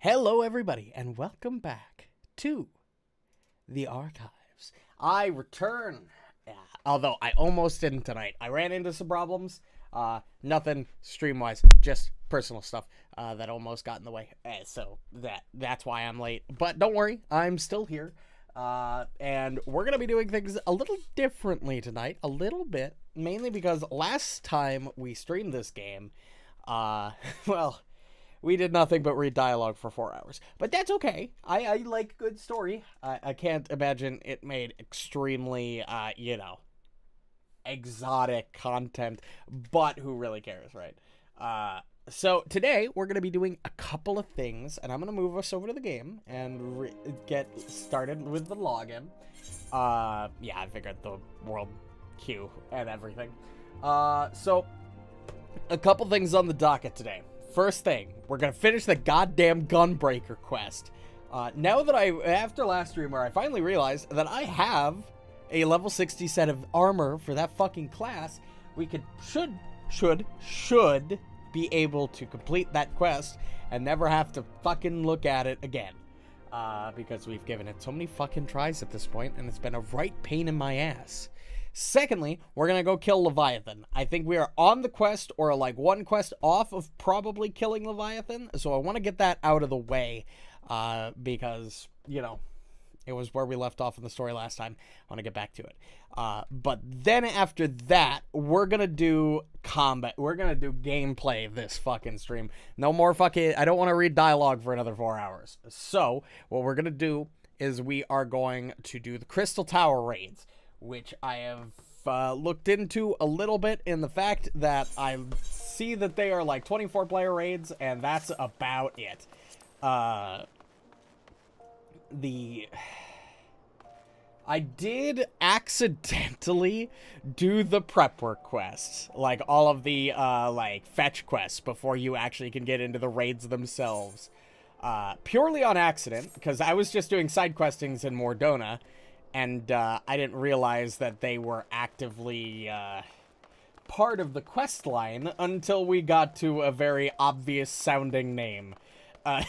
Hello, everybody, and welcome back to the archives. I return, although I almost didn't tonight. I ran into some problems, nothing stream-wise, just personal stuff that almost got in the way. So that's why I'm late. But don't worry, I'm still here, and we're going to be doing things a little differently tonight, a little bit, mainly because last time we streamed this game, well, we did nothing but read dialogue for 4 hours. But that's okay. I like good story. I can't imagine it made extremely, exotic content. But who really cares, right? So today, we're going to be doing a couple of things. And I'm going to move us over to the game and get started with the login. Yeah, I figured the world queue and everything. So, a couple things on the docket today. First thing, we're going to finish the goddamn Gunbreaker quest. Now that after last stream where I finally realized that I have a level 60 set of armor for that fucking class, we should be able to complete that quest and never have to fucking look at it again. Because we've given it so many fucking tries at this point, and it's been a right pain in my ass. Secondly, we're going to go kill Leviathan. I think we are on the quest, or like one quest off of probably killing Leviathan. So I want to get that out of the way, because, it was where we left off in the story last time. I want to get back to it. But then after that, we're going to do combat. We're going to do gameplay this fucking stream. No more fucking, I don't want to read dialogue for another 4 hours. So what we're going to do is we are going to do the Crystal Tower raids, which I have looked into a little bit in the fact that I see that they are like 24-player raids, and that's about it. I did accidentally do the prep work quests, like all of the like fetch quests before you actually can get into the raids themselves, purely on accident, because I was just doing side questings in Mordona. And I didn't realize that they were actively part of the quest line until we got to a very obvious sounding name.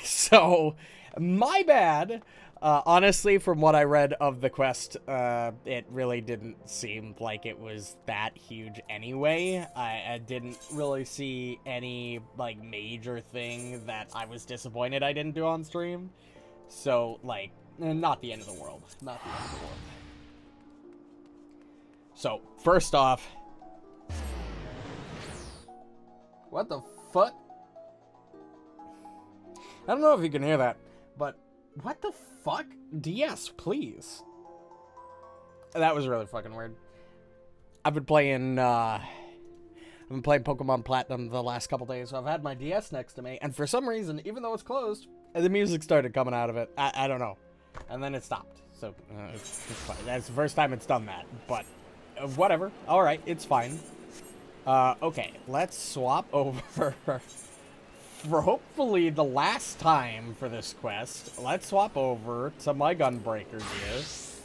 So, my bad. Honestly, from what I read of the quest, it really didn't seem like it was that huge anyway. I didn't really see any, like, major thing that I was disappointed I didn't do on stream. So, like, not the end of the world. Not the end of the world. So, first off... What the fuck? I don't know if you can hear that, but... What the fuck? DS, please. That was really fucking weird. I've been playing Pokemon Platinum the last couple days, so I've had my DS next to me, and for some reason, even though it's closed, the music started coming out of it. I don't know. And then it stopped. So, it's fine. That's the first time it's done that. But, whatever. Alright, it's fine. Okay. Let's swap over for hopefully the last time for this quest. Let's swap over to my Gunbreaker gear,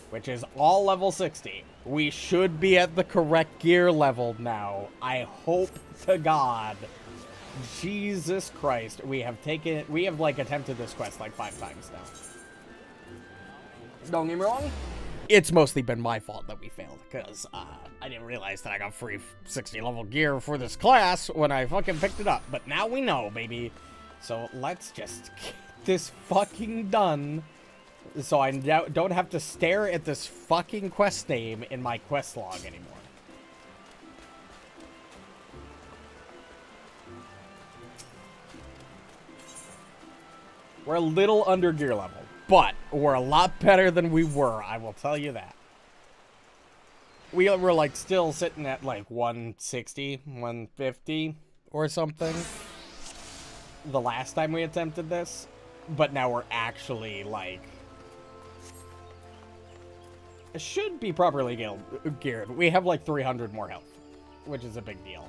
which is all level 60. We should be at the correct gear level now. I hope to God. Jesus Christ. We have like attempted this quest like 5 times now. Don't get me wrong, it's mostly been my fault that we failed, because I didn't realize that I got free 60 level gear for this class when I fucking picked it up. But now we know, baby. So let's just get this fucking done, so I don't have to stare at this fucking quest name in my quest log anymore. We're a little under gear level, but we're a lot better than we were, I will tell you that. We were, like, still sitting at, like, 160, 150 or something the last time we attempted this. But now we're actually, like... It should be properly geared. We have, like, 300 more health, which is a big deal.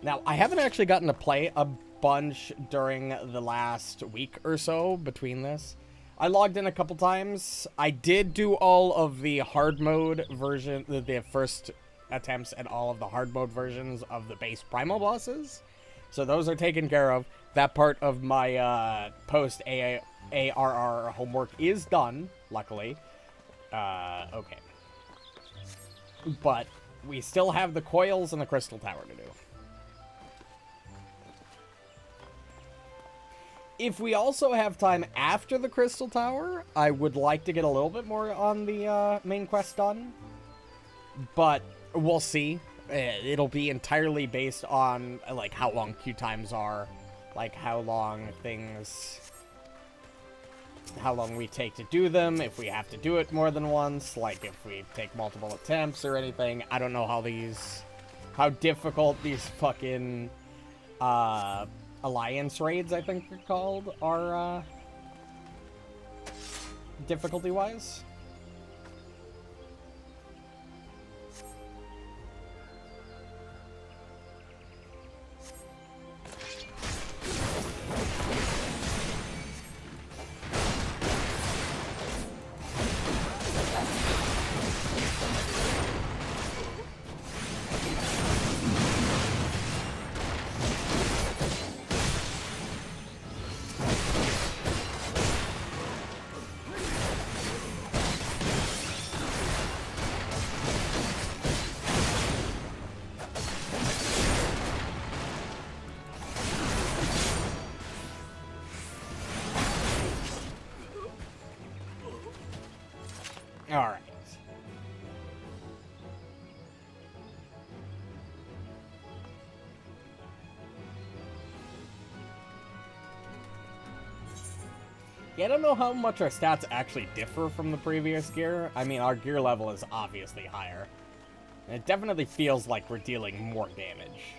Now, I haven't actually gotten to play a bunch during the last week or so between this. I logged in a couple times. I did do all of the hard mode version, the first attempts at all of the hard mode versions of the base primal bosses. So those are taken care of. That part of my post ARR homework is done, luckily. Okay. But we still have the coils and the crystal tower to do. If we also have time after the crystal tower, I would like to get a little bit more on the main quest done. But we'll see. It'll be entirely based on like how long queue times are, like how long we take to do them, if we have to do it more than once, like if we take multiple attempts or anything. I don't know how difficult these fucking alliance raids, I think they're called, are difficulty-wise. Alright. Yeah, I don't know how much our stats actually differ from the previous gear. I mean, our gear level is obviously higher. And it definitely feels like we're dealing more damage.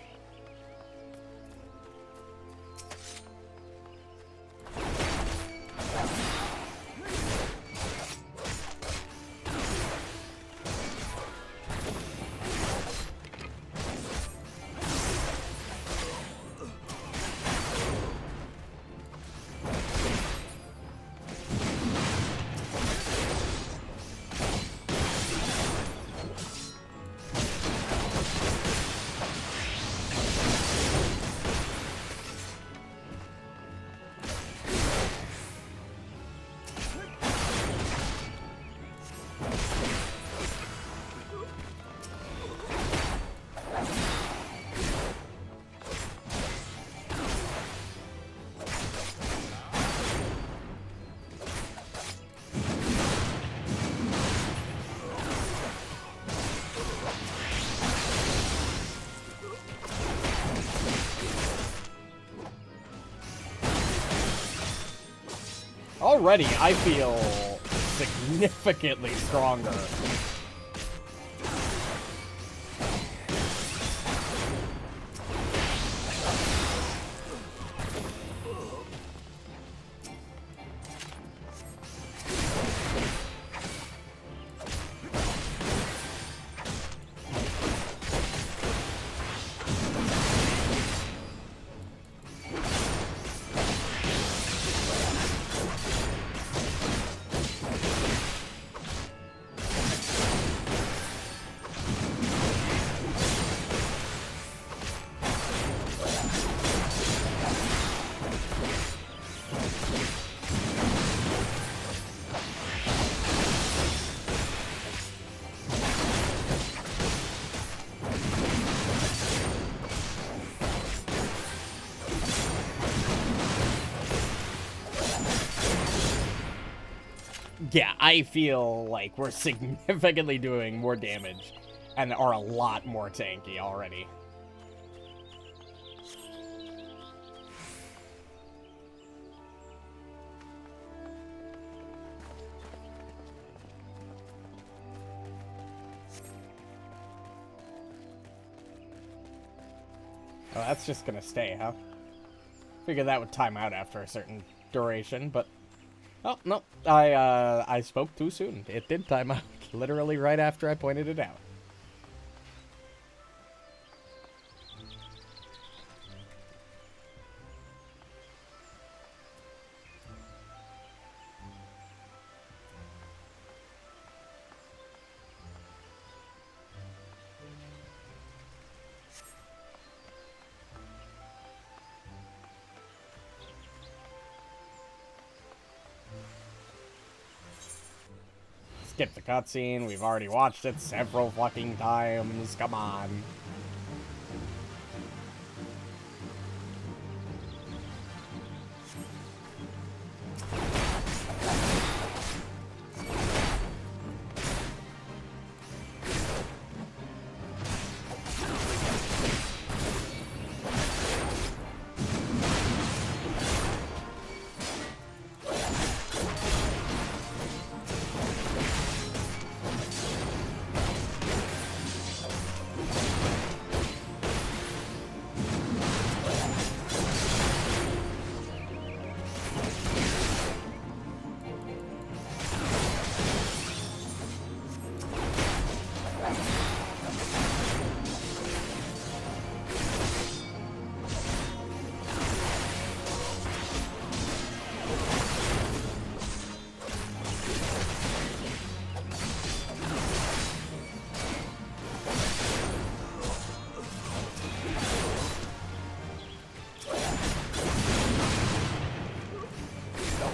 Already, I feel significantly stronger. Yeah, I feel like we're significantly doing more damage and are a lot more tanky already. Oh, that's just gonna stay, huh? Figured that would time out after a certain duration, but... Oh, no. I spoke too soon. It did time out. Literally right after I pointed it out. skip the cutscene. We've already watched it several fucking times. Come on.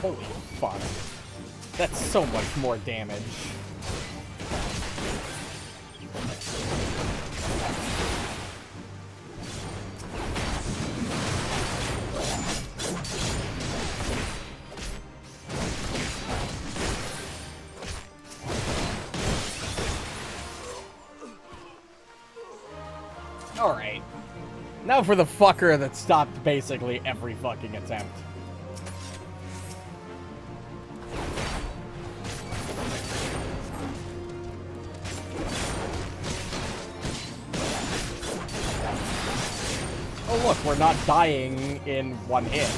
Holy fuck. That's so much more damage. Alright. Now for the fucker that stopped basically every fucking attempt. Oh look, we're not dying in one hit.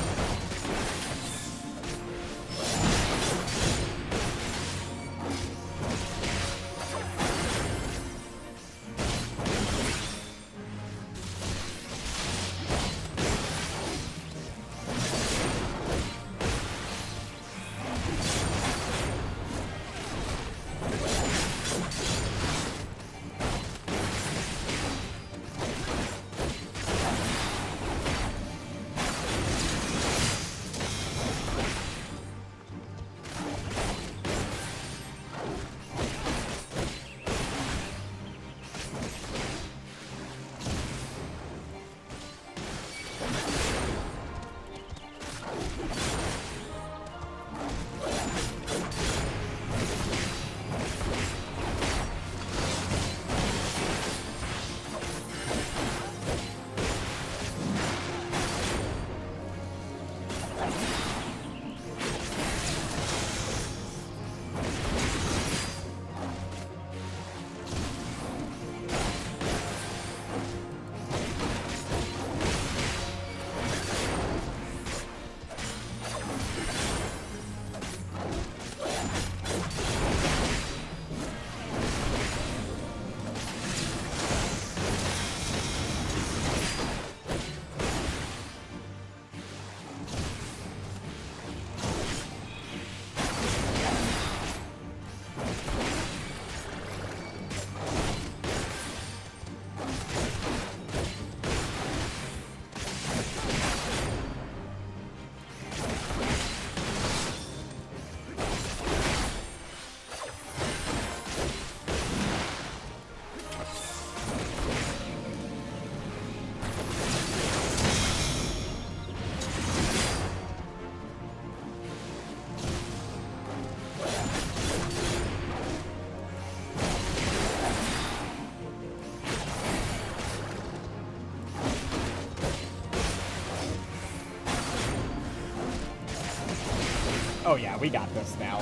Oh yeah, we got this now.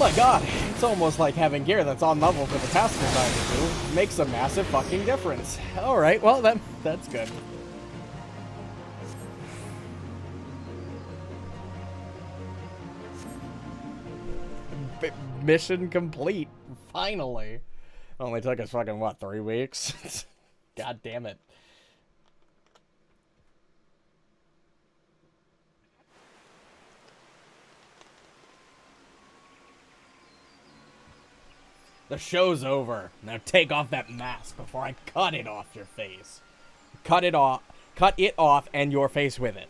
my god, it's almost like having gear that's on level for the task we're trying to do makes a massive fucking difference. Alright, well that's good. Mission complete. Finally. Only took us fucking, what, 3 weeks? God damn it. The show's over. Now take off that mask before I cut it off your face. Cut it off and your face with it.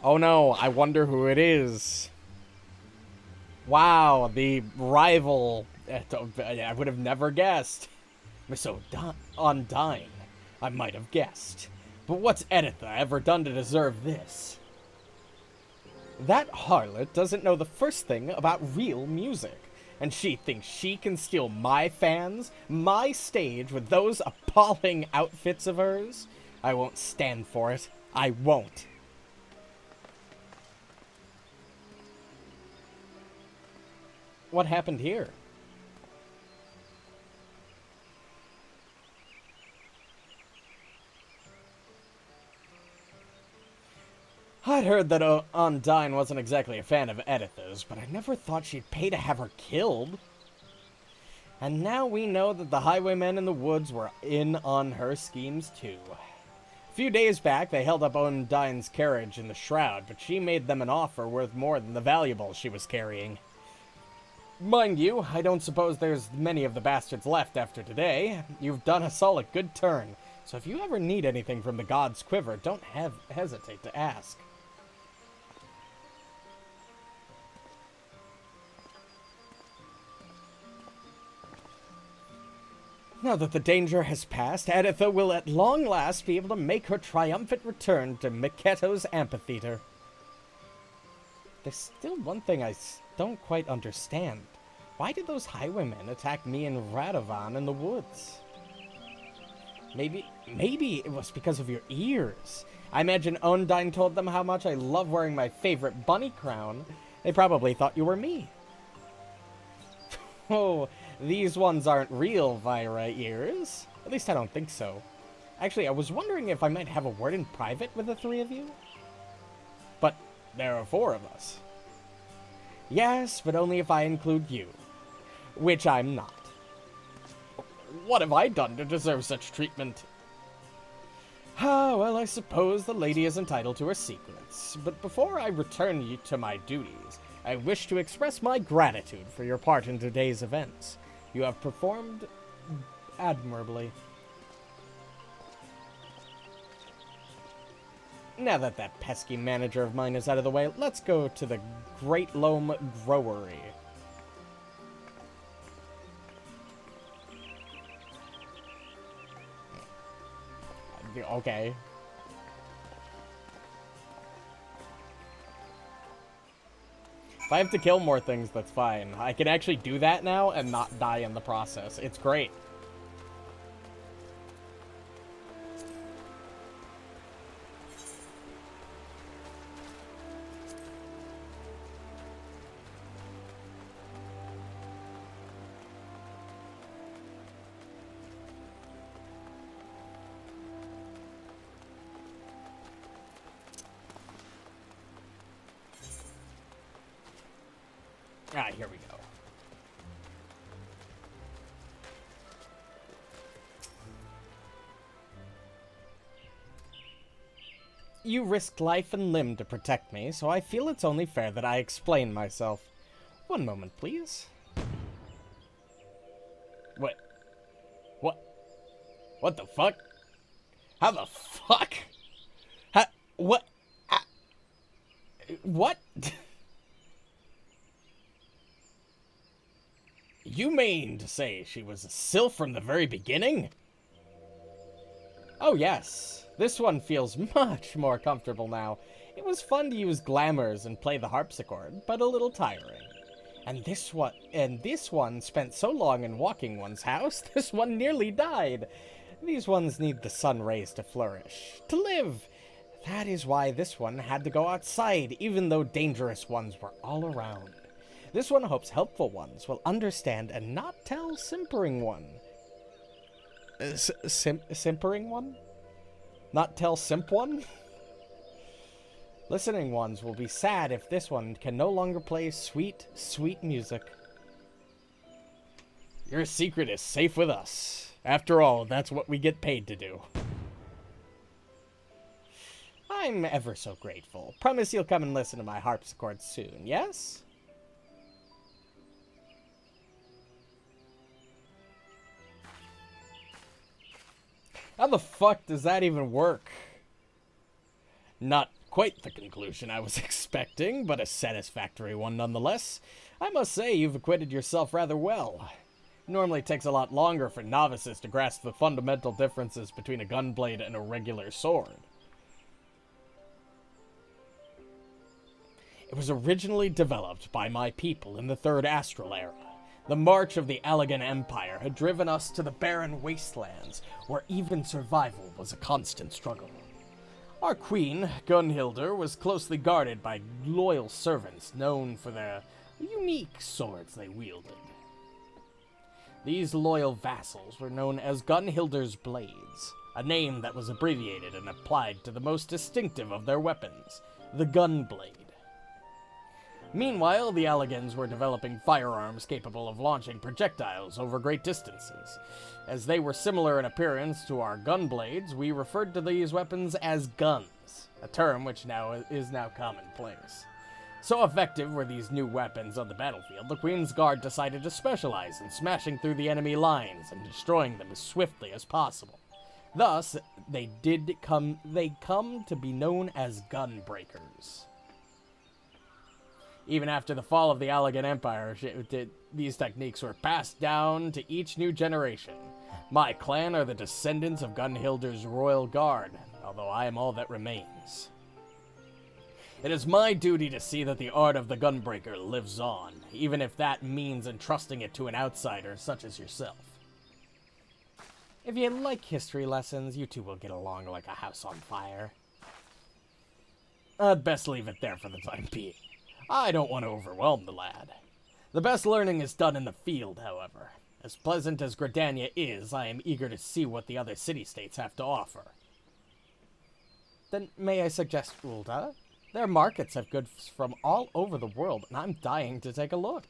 Oh no, I wonder who it is. Wow, the rival. I would have never guessed. Miss Undyne. I might have guessed. But what's Editha ever done to deserve this? That harlot doesn't know the first thing about real music. And she thinks she can steal my fans, my stage, with those appalling outfits of hers? I won't stand for it. I won't. What happened here? I'd heard that Undyne wasn't exactly a fan of Editha's, but I never thought she'd pay to have her killed. And now we know that the highwaymen in the woods were in on her schemes too. A few days back, they held up Undyne's carriage in the shroud, but she made them an offer worth more than the valuables she was carrying. Mind you, I don't suppose there's many of the bastards left after today. You've done us all a good turn, so if you ever need anything from the God's Quiver, don't hesitate to ask. Now that the danger has passed, Editha will at long last be able to make her triumphant return to Miketo's amphitheater. There's still one thing I don't quite understand. Why did those highwaymen attack me and Radovan in the woods? Maybe it was because of your ears. I imagine Undyne told them how much I love wearing my favorite bunny crown. They probably thought you were me. Oh, these ones aren't real Vira ears. At least I don't think so. Actually, I was wondering if I might have a word in private with the 3 of you. But there are 4 of us. Yes, but only if I include you. Which I'm not. What have I done to deserve such treatment? Ah, well, I suppose the lady is entitled to her secrets. But before I return you to my duties, I wish to express my gratitude for your part in today's events. You have performed admirably. Now that pesky manager of mine is out of the way, let's go to the Great Loam Growery. Okay. If I have to kill more things, that's fine. I can actually do that now and not die in the process. It's great. Ah, here we go. You risked life and limb to protect me, so I feel it's only fair that I explain myself. One moment, please. What? What the fuck? How the fuck? What? What? You mean to say she was a sylph from the very beginning? Oh yes, this one feels much more comfortable now. It was fun to use glamours and play the harpsichord, but a little tiring. And this one spent so long in walking one's house, this one nearly died. These ones need the sun rays to flourish, to live. That is why this one had to go outside, even though dangerous ones were all around. This one hopes helpful ones will understand and not tell simpering one. Simpering one? Not tell simp one? Listening ones will be sad if this one can no longer play sweet, sweet music. Your secret is safe with us. After all, that's what we get paid to do. I'm ever so grateful. Promise you'll come and listen to my harpsichord soon, yes? How the fuck does that even work? Not quite the conclusion I was expecting, but a satisfactory one nonetheless. I must say you've acquitted yourself rather well. It normally takes a lot longer for novices to grasp the fundamental differences between a gunblade and a regular sword. It was originally developed by my people in the Third Astral Era. The march of the Allegan Empire had driven us to the barren wastelands, where even survival was a constant struggle. Our queen, Gunhildur, was closely guarded by loyal servants known for their unique swords they wielded. These loyal vassals were known as Gunhildur's Blades, a name that was abbreviated and applied to the most distinctive of their weapons, the Gunblade. Meanwhile, the Allegans were developing firearms capable of launching projectiles over great distances. As they were similar in appearance to our gunblades, we referred to these weapons as guns, a term which is now commonplace. So effective were these new weapons on the battlefield, the Queen's Guard decided to specialize in smashing through the enemy lines and destroying them as swiftly as possible. Thus, they come to be known as gunbreakers. Even after the fall of the Allegan Empire, these techniques were passed down to each new generation. My clan are the descendants of Gunhildur's royal guard, although I am all that remains. It is my duty to see that the art of the gunbreaker lives on, even if that means entrusting it to an outsider such as yourself. If you like history lessons, you two will get along like a house on fire. I'd best leave it there for the time being. I don't want to overwhelm the lad. The best learning is done in the field, however. As pleasant as Gridania is, I am eager to see what the other city-states have to offer. Then may I suggest Ulda? Their markets have goods from all over the world, and I'm dying to take a look.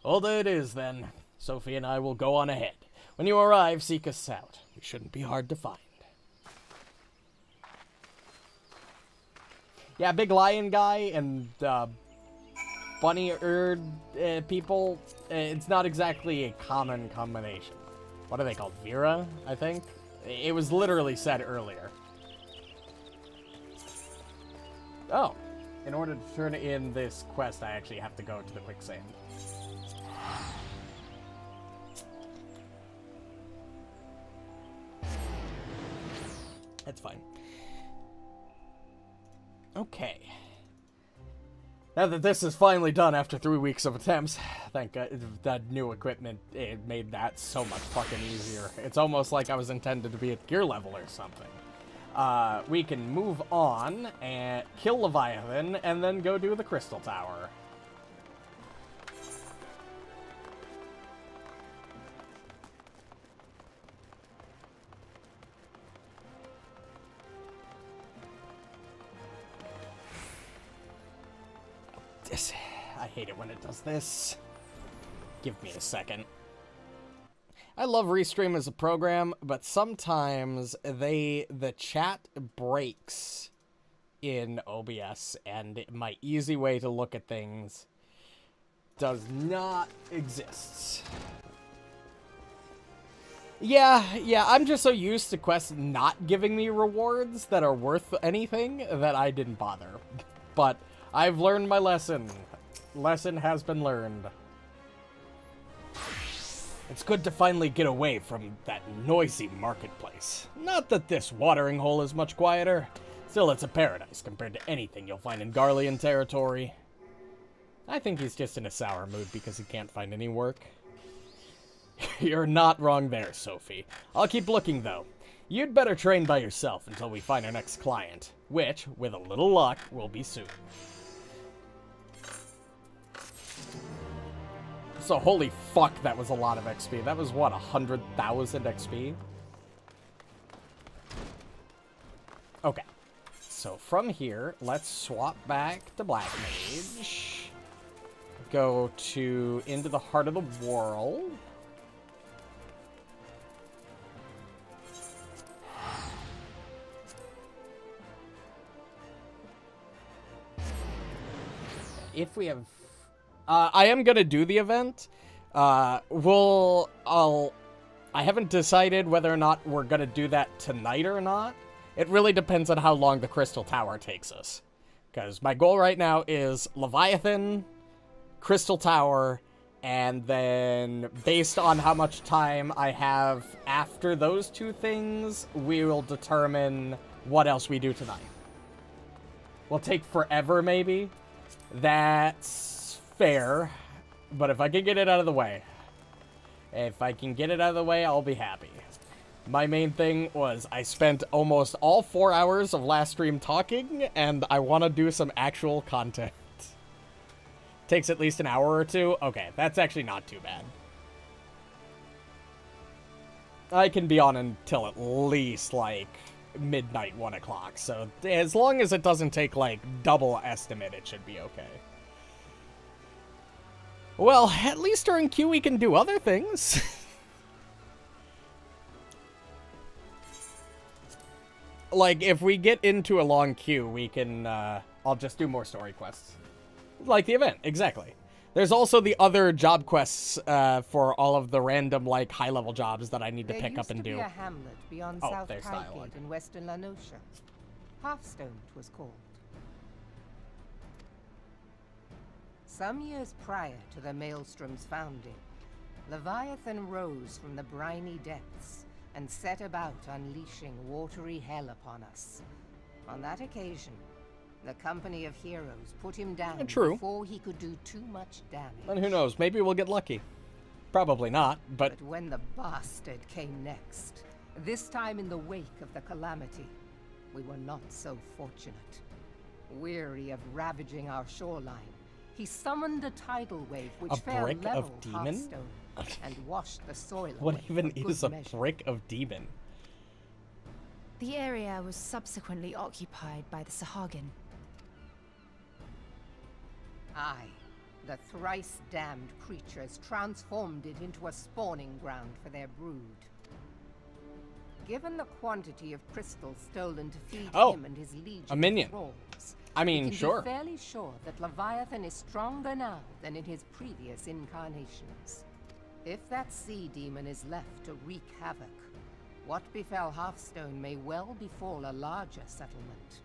Ulda it is, then. Sophie and I will go on ahead. When you arrive, seek us out. We shouldn't be hard to find. Yeah, big lion guy and bunny-erd people, it's not exactly a common combination. What are they called? Vera, I think? It was literally said earlier. Oh, in order to turn in this quest, I actually have to go to the quicksand. That's fine. Okay. Now that this is finally done after 3 weeks of attempts, thank God that new equipment, it made that so much fucking easier. It's almost like I was intended to be at gear level or something. We can move on and kill Leviathan and then go do the Crystal Tower. I hate it when it does this. Give me a second. I love Restream as a program, but sometimes the chat breaks in OBS, and my easy way to look at things does not exist. Yeah, I'm just so used to quests not giving me rewards that are worth anything that I didn't bother. But I've learned my lesson. Lesson has been learned. It's good to finally get away from that noisy marketplace. Not that this watering hole is much quieter. Still, it's a paradise compared to anything you'll find in Garlean territory. I think he's just in a sour mood because he can't find any work. You're not wrong there, Sophie. I'll keep looking, though. You'd better train by yourself until we find our next client, which, with a little luck, will be soon. So holy fuck, that was a lot of XP. That was what, 100,000 XP? Okay. So from here, let's swap back to Black Mage. Go to into the heart of the world. If we have... I am gonna do the event. I haven't decided whether or not we're gonna do that tonight or not. It really depends on how long the Crystal Tower takes us. Because my goal right now is Leviathan, Crystal Tower, and then based on how much time I have after those two things, we will determine what else we do tonight. Will take forever, maybe. That's fair, but if I can get it out of the way, I'll be happy. My main thing was I spent almost all 4 hours of last stream talking, and I want to do some actual content. Takes at least an hour or two. Okay, that's actually not too bad. I can be on until at least, like, midnight, 1 o'clock. So as long as it doesn't take, like, double estimate, it should be okay. Well, at least during queue we can do other things. Like, if we get into a long queue, we can, I'll just do more story quests. Like the event, exactly. There's also the other job quests for all of the random, like, high-level jobs that I need to pick up and do. There used to be a hamlet beyond South Highgate in western Lanosha. Halfstone, it was called. Some years prior to the Maelstrom's founding, Leviathan rose from the briny depths and set about unleashing watery hell upon us. On that occasion, the Company of Heroes put him down before he could do too much damage. And who knows, maybe we'll get lucky. Probably not, but when the bastard came next, this time in the wake of the calamity, we were not so fortunate. Weary of ravaging our shoreline, he summoned a tidal wave which fell level Halfstone and washed the soil What away even for is good a measure. brick of demon? The area was subsequently occupied by the Sahagin. Aye, the thrice-damned creatures transformed it into a spawning ground for their brood. Given the quantity of crystals stolen to feed him and his legion a minion. of thralls, I mean, we can sure. be fairly sure that Leviathan is stronger now than in his previous incarnations. If that sea demon is left to wreak havoc, what befell Halfstone may well befall a larger settlement,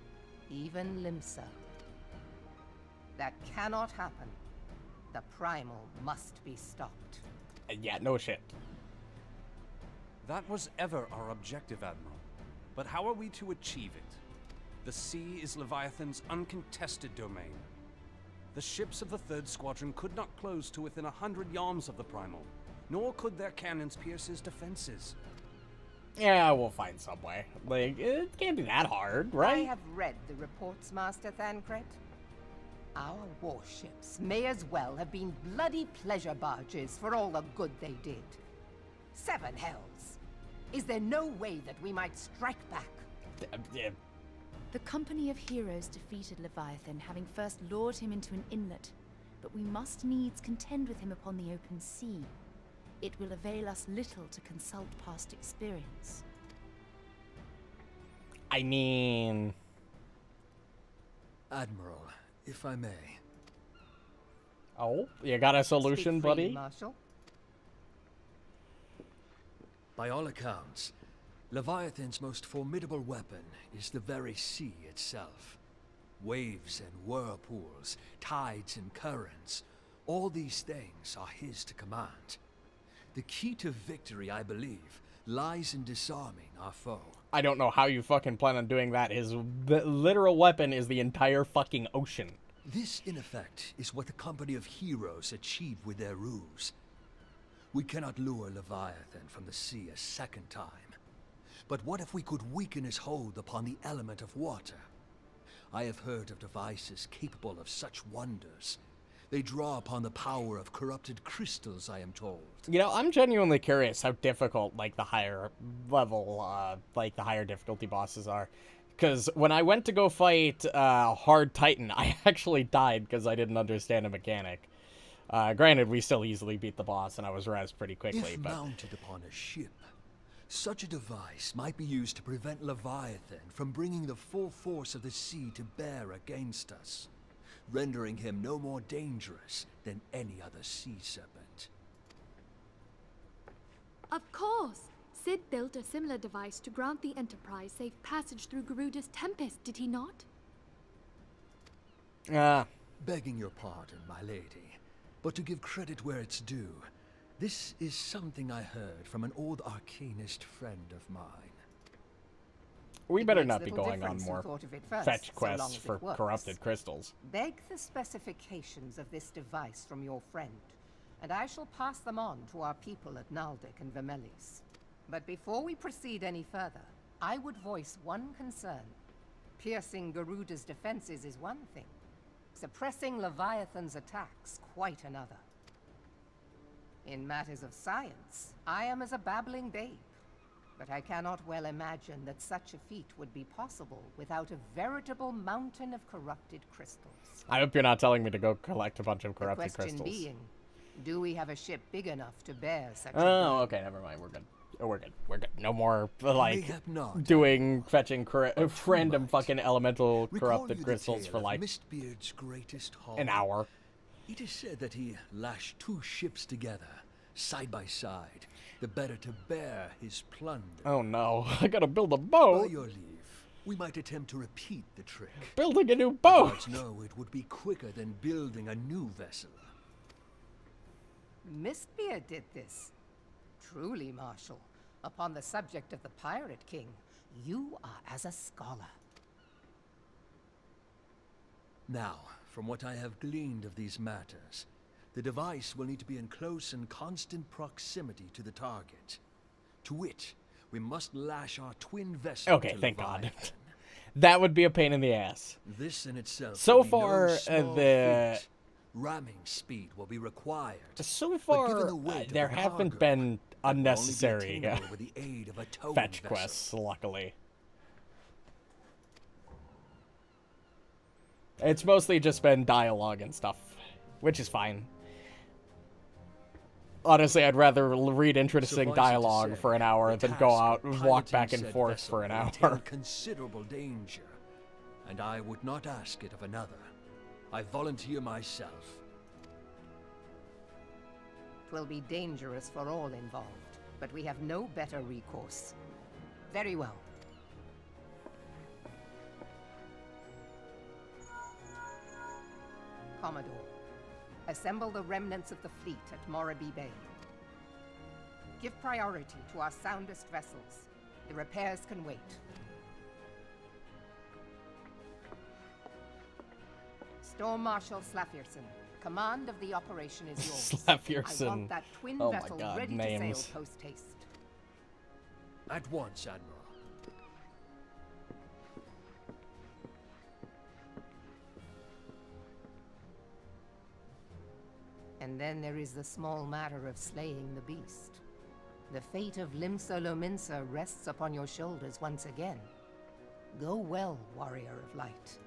even Limsa. That cannot happen. The primal must be stopped. Yeah, no shit. That was ever our objective, Admiral. But how are we to achieve it? The sea is Leviathan's uncontested domain. The ships of the 3rd Squadron could not close to within 100 yards of the primal, nor could their cannons pierce his defenses. Yeah, we'll find some way. Like, it can't be that hard, right? I have read the reports, Master Thancred. Our warships may as well have been bloody pleasure barges for all the good they did. 7 hells. Is there no way that we might strike back? The Company of Heroes defeated Leviathan, having first lured him into an inlet, but we must needs contend with him upon the open sea. It will avail us little to consult past experience. I mean... Admiral, if I may. Oh, you got a solution, Speak freely, buddy? Marshal. By all accounts, Leviathan's most formidable weapon is the very sea itself. Waves and whirlpools, tides and currents, all these things are his to command. The key to victory, I believe, lies in disarming our foe. I don't know how you fucking plan on doing that. His literal weapon is the entire fucking ocean. This, in effect, is what the Company of Heroes achieved with their ruse. We cannot lure Leviathan from the sea a second time. But what if we could weaken his hold upon the element of water? I have heard of devices capable of such wonders. They draw upon the power of corrupted crystals, I am told. You know, I'm genuinely curious how difficult, like, the higher level, like, the higher difficulty bosses are. Because when I went to go fight Hard Titan, I actually died because I didn't understand a mechanic. Granted, we still easily beat the boss, and I was rezzed pretty quickly, If but... mounted upon a ship, such a device might be used to prevent Leviathan from bringing the full force of the sea to bear against us, rendering him no more dangerous than any other sea serpent. Of course! Sid built a similar device to grant the Enterprise safe passage through Garuda's Tempest, did he not? Begging your pardon, my lady, but to give credit where it's due, this is something I heard from an old arcanist friend of mine. We It better makes not be little going on difference who more thought of it first, fetch so long quests as it for works. corrupted crystals. Beg the specifications of this device from your friend, and I shall pass them on to our people at Naldic and Vermelis. But before we proceed any further, I would voice one concern. Piercing Garuda's defenses is one thing. Suppressing Leviathan's attacks, quite another. In matters of science, I am as a babbling babe. But I cannot well imagine that such a feat would be possible without a veritable mountain of corrupted crystals. I hope you're not telling me to go collect a bunch of The corrupted question crystals. being, do we have a ship big enough to bear such a Oh, burden? okay, never mind. We're good. Oh, we're good. We're good. No more, like, Mayhap not. fetching random might. fucking elemental Recall corrupted you the crystals tale for, of like, Mistbeard's greatest haul. an hour. It is said that he lashed two ships together, side by side, the better to bear his plunder. Oh no, I gotta build a By boat. your leave, we might attempt to repeat the trick. Building a new The boat. gods know it would be quicker than building a new vessel. Mistbeard did this. Truly, Marshal, upon the subject of the Pirate King, you are as a scholar. Now, from what I have gleaned of these matters, the device will need to be in close and constant proximity to the target. To wit, we must lash our twin vessel Okay, to thank God. Leviathan. That would be a pain in the ass. This in itself So will be far, no small the- feat. Ramming speed will be required. So But far, given the weight of there the haven't cargo, been it will only be unnecessary attainable with the aid of a towing fetch vessel. quests, luckily. It's mostly just been dialogue and stuff, which is fine. Honestly, I'd rather read interesting Suffice it to dialogue say, for an hour the than go task out of and walk piloting back and said forth vessel for an will hour. entail considerable danger, and I would not ask it of another. I volunteer myself. 'Twill be dangerous for all involved, but we have no better recourse. Very well. Commodore, assemble the remnants of the fleet at Morabee Bay. Give priority to our soundest vessels. The repairs can wait. Storm Marshal Slafierson, command of the operation is yours. I Slafierson. want that twin Oh my vessel God, ready names. to sail post-haste. At once, Admiral. And then there is the small matter of slaying the beast. The fate of Limsa Lominsa rests upon your shoulders once again. Go well, warrior of light.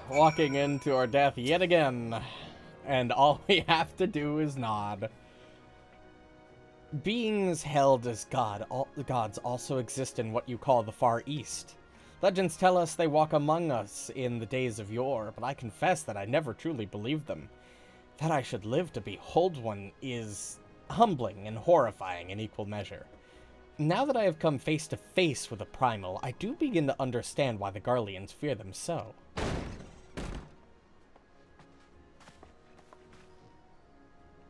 Walking into our death yet again. And all we have to do is nod. Beings held as gods also exist in what you call the Far East. Legends tell us they walk among us in the days of yore, but I confess that I never truly believed them. That I should live to behold one is humbling and horrifying in equal measure. Now that I have come face to face with a primal, I do begin to understand why the Garleans fear them so.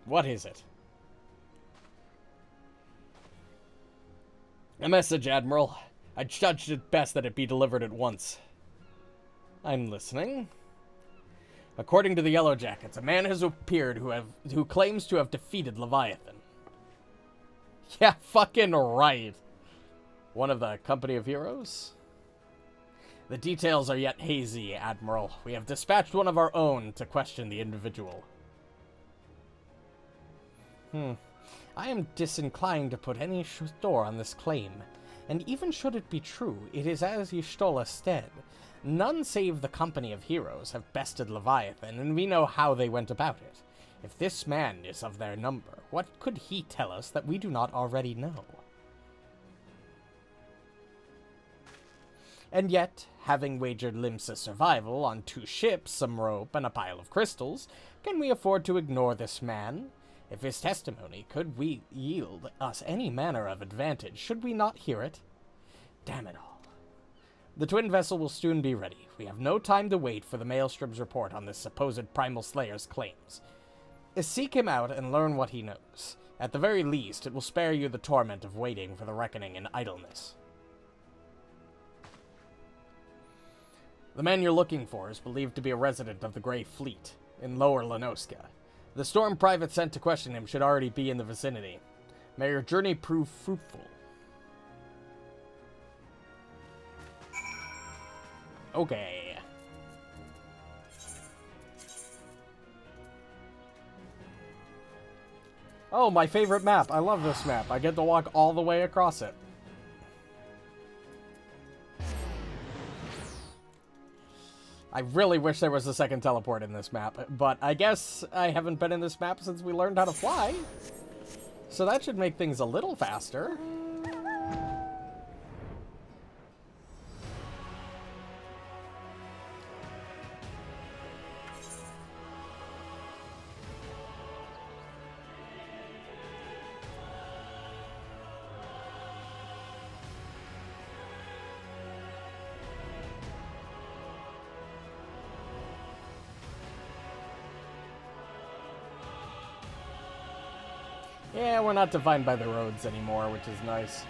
What is it? A message, Admiral. I judged it best that it be delivered at once. I'm listening. According to the Yellow Jackets, a man has appeared who claims to have defeated Leviathan. Yeah, fucking right. One of the company of heroes? The details are yet hazy, Admiral. We have dispatched one of our own to question the individual. I am disinclined to put any store on this claim, and even should it be true, it is as Y'shtola said. None save the company of heroes have bested Leviathan, and we know how they went about it. If this man is of their number, what could he tell us that we do not already know? And yet, having wagered Limsa's survival on 2 ships, some rope, and a pile of crystals, can we afford to ignore this man? If his testimony could yield us any manner of advantage, should we not hear it? Damn it all. The twin vessel will soon be ready. We have no time to wait for the Maelstrom's report on this supposed Primal Slayer's claims. Seek him out and learn what he knows. At the very least, it will spare you the torment of waiting for the reckoning in idleness. The man you're looking for is believed to be a resident of the Grey Fleet in Lower Lenoska. The Storm private sent to question him should already be in the vicinity. May your journey prove fruitful. Okay. Oh, my favorite map. I love this map. I get to walk all the way across it. I really wish there was a second teleport in this map, but I guess I haven't been in this map since we learned how to fly. So that should make things a little faster. Yeah, we're not defined by the roads anymore, which is nice.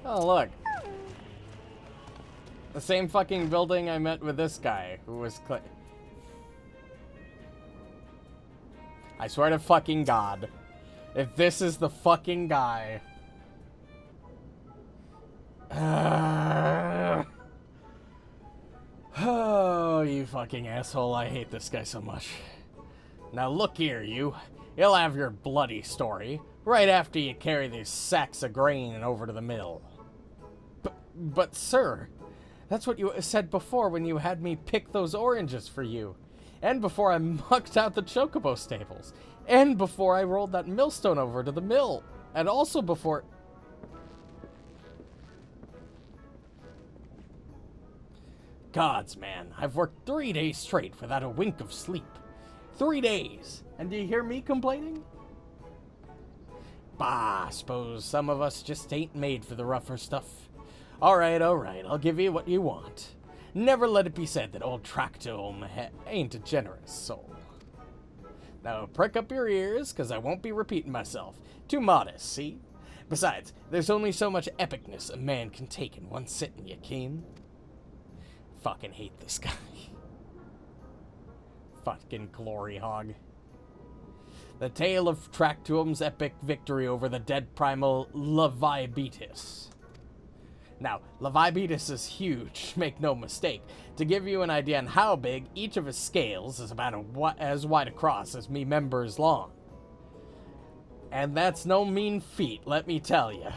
Oh, look. The same fucking building I met with this guy, who was I swear to fucking God. If this is the fucking guy... Oh, you fucking asshole. I hate this guy so much. Now look here, you. You'll have your bloody story right after you carry these sacks of grain over to the mill. But sir, that's what you said before when you had me pick those oranges for you. And before I mucked out the chocobo stables. And before I rolled that millstone over to the mill. And also before... Gods, man, I've worked 3 days straight without a wink of sleep. 3 days. And do you hear me complaining? Bah, suppose some of us just ain't made for the rougher stuff. Alright, I'll give you what you want. Never let it be said that old Tractome ain't a generous soul. Now prick up your ears, cause I won't be repeating myself. Too modest, see? Besides, there's only so much epicness a man can take in one sitting, you keen. Fucking hate this guy. Fucking glory hog. The tale of Tractome's epic victory over the dead primal Leviabetus. Now, Leviabetus is huge, make no mistake. To give you an idea on how big, each of his scales is about as wide across as me members long. And that's no mean feat, let me tell you.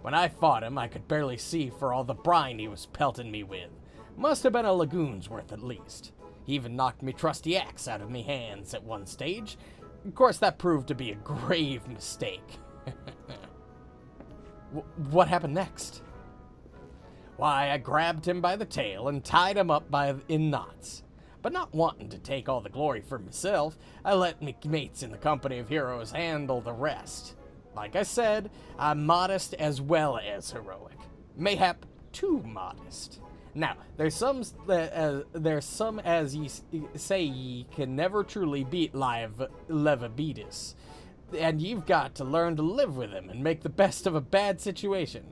When I fought him, I could barely see for all the brine he was pelting me with. Must have been a lagoon's worth at least. He even knocked me trusty axe out of me hands at one stage. Of course, that proved to be a grave mistake. What happened next? Why, I grabbed him by the tail and tied him up in knots. But not wanting to take all the glory for myself, I let me mates in the company of heroes handle the rest. Like I said, I'm modest as well as heroic. Mayhap too modest. Now, there's some as ye say ye can never truly beat Levabetus, and you've got to learn to live with him and make the best of a bad situation.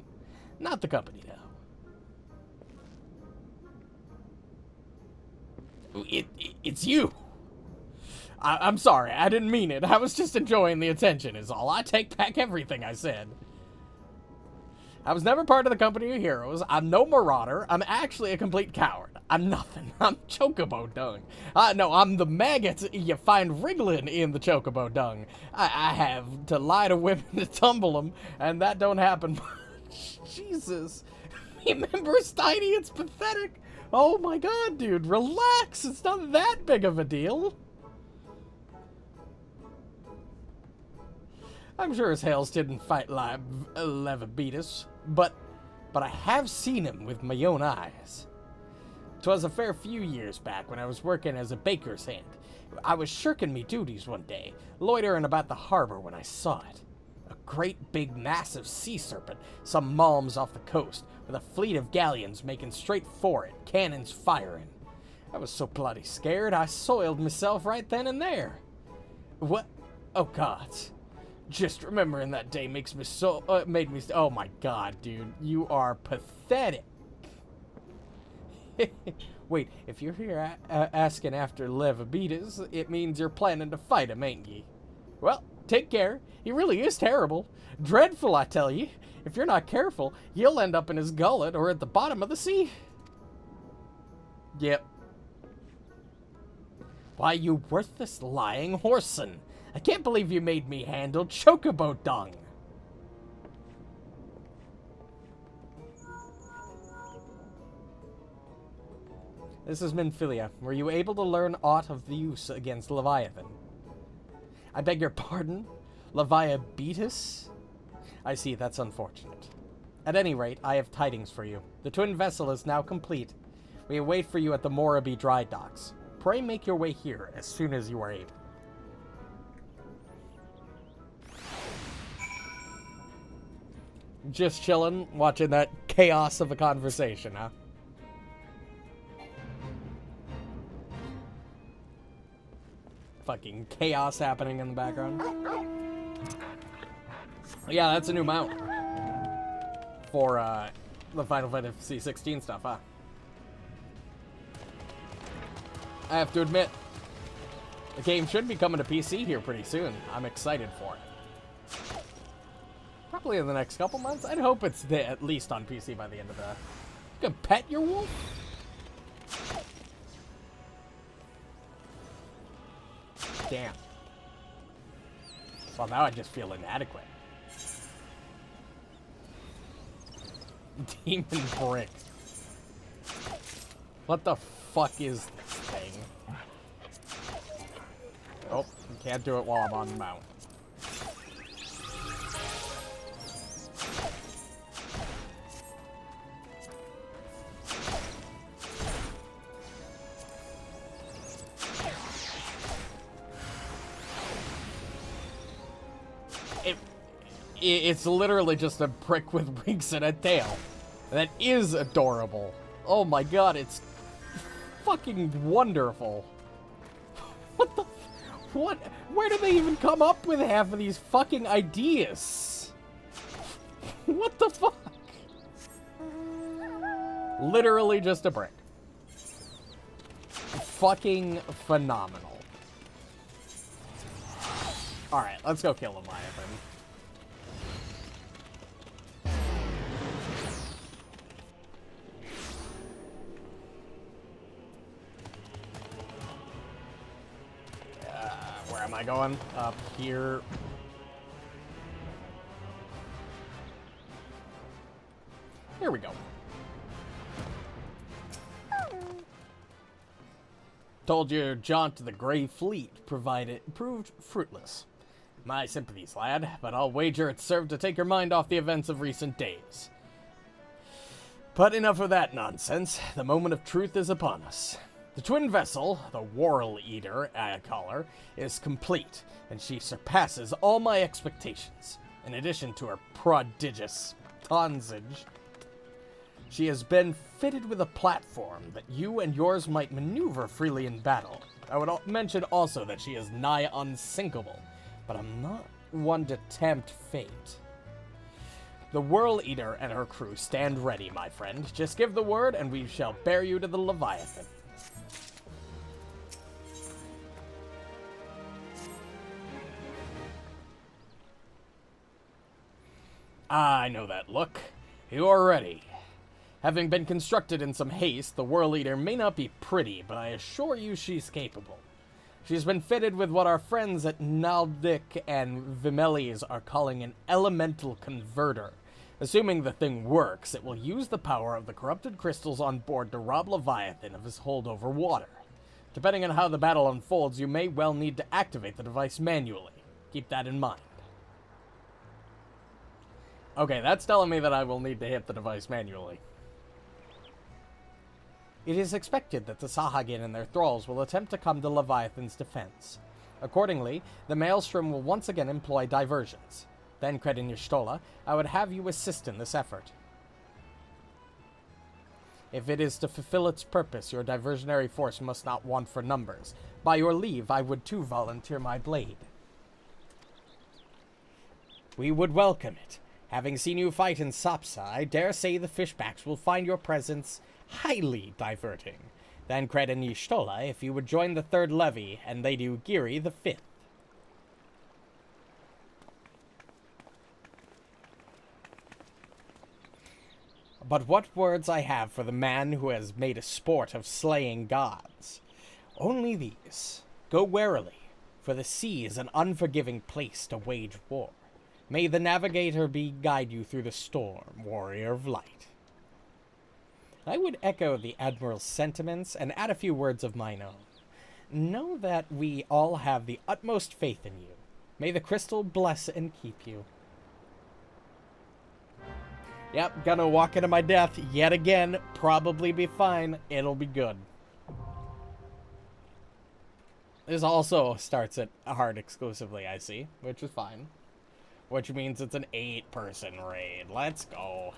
Not the company, though. It's you. I'm sorry, I didn't mean it. I was just enjoying the attention is all. I take back everything I said. I was never part of the company of heroes. I'm no marauder. I'm actually a complete coward. I'm nothing. I'm chocobo dung. No, I'm the maggot you find wriggling in the chocobo dung. I have to lie to women to tumble them, and that don't happen much. Jesus. Remember, Steiny, it's pathetic. Oh my god, dude, relax. It's not that big of a deal. I'm sure as Hales didn't fight Levabetus, but I have seen him with my own eyes. 'Twas a fair few years back when I was working as a baker's hand. I was shirking me duties one day, loitering about the harbor when I saw it. A great big massive sea serpent, some malms off the coast, with a fleet of galleons making straight for it, cannons firing. I was so bloody scared I soiled myself right then and there. What? Oh god. Just remembering that day makes me so, oh my god, dude, you are pathetic. Wait, if you're here asking after Levabetus, it means you're planning to fight him, ain't ye? Well, take care. He really is terrible. Dreadful, I tell ye. If you're not careful, you'll end up in his gullet or at the bottom of the sea. Yep. Why, you worthless lying whoreson. I can't believe you made me handle chocobo dung. This is Minfilia. Were you able to learn aught of the use against Leviathan? I beg your pardon? Leviabetus? I see, that's unfortunate. At any rate, I have tidings for you. The twin vessel is now complete. We await for you at the Moraby dry docks. Pray make your way here as soon as you are able. Just chilling, watching that chaos of a conversation, huh? Fucking chaos happening in the background. Yeah, that's a new mount. For, the Final Fantasy 16 stuff, huh? I have to admit, the game should be coming to PC here pretty soon. I'm excited for it. Probably in the next couple months. I'd hope it's at least on PC by the end of the... You can pet your wolf? Damn. Well, now I just feel inadequate. Demon brick. What the fuck is this thing? Oh, can't do it while I'm on the mount. It's literally just a brick with wings and a tail. That is adorable. Oh my god, it's fucking wonderful. What the... What? Where do they even come up with half of these fucking ideas? What the fuck? Literally just a brick. Fucking phenomenal. Alright, let's go kill Leviathan. Where am I going? Up here. Here we go. Told your jaunt to the Grey Fleet proved fruitless. My sympathies, lad, but I'll wager it served to take your mind off the events of recent days. But enough of that nonsense. The moment of truth is upon us. The twin vessel, the Whorl Eater, I call her, is complete, and she surpasses all my expectations. In addition to her prodigious tonsage, she has been fitted with a platform that you and yours might maneuver freely in battle. I would mention also that she is nigh unsinkable, but I'm not one to tempt fate. The Whirl Eater and her crew stand ready, my friend. Just give the word and we shall bear you to the Leviathan. I know that look. You are ready. Having been constructed in some haste, the Whirl Eater may not be pretty, but I assure you she's capable. She's been fitted with what our friends at Naldik and Vimeles are calling an elemental converter. Assuming the thing works, it will use the power of the corrupted crystals on board to rob Leviathan of his hold over water. Depending on how the battle unfolds, you may well need to activate the device manually. Keep that in mind. Okay, that's telling me that I will need to hit the device manually. It is expected that the Sahagin and their thralls will attempt to come to Leviathan's defense. Accordingly, the Maelstrom will once again employ diversions. Then, Kredin Y'shtola, I would have you assist in this effort. If it is to fulfill its purpose, your diversionary force must not want for numbers. By your leave, I would too volunteer my blade. We would welcome it. Having seen you fight in Sapsa, I dare say the fishbacks will find your presence highly diverting. Then Kredin Y'shtola, if you would join the third levy, and Lady Ugiri the fifth. But what words I have for the man who has made a sport of slaying gods. Only these. Go warily, for the sea is an unforgiving place to wage war. May the navigator guide you through the storm, warrior of light. I would echo the Admiral's sentiments and add a few words of mine own. Know that we all have the utmost faith in you. May the crystal bless and keep you. Yep, gonna walk into my death yet again. Probably be fine. It'll be good. This also starts at hard exclusively, I see, which is fine. Which means it's an 8-person raid. Let's go.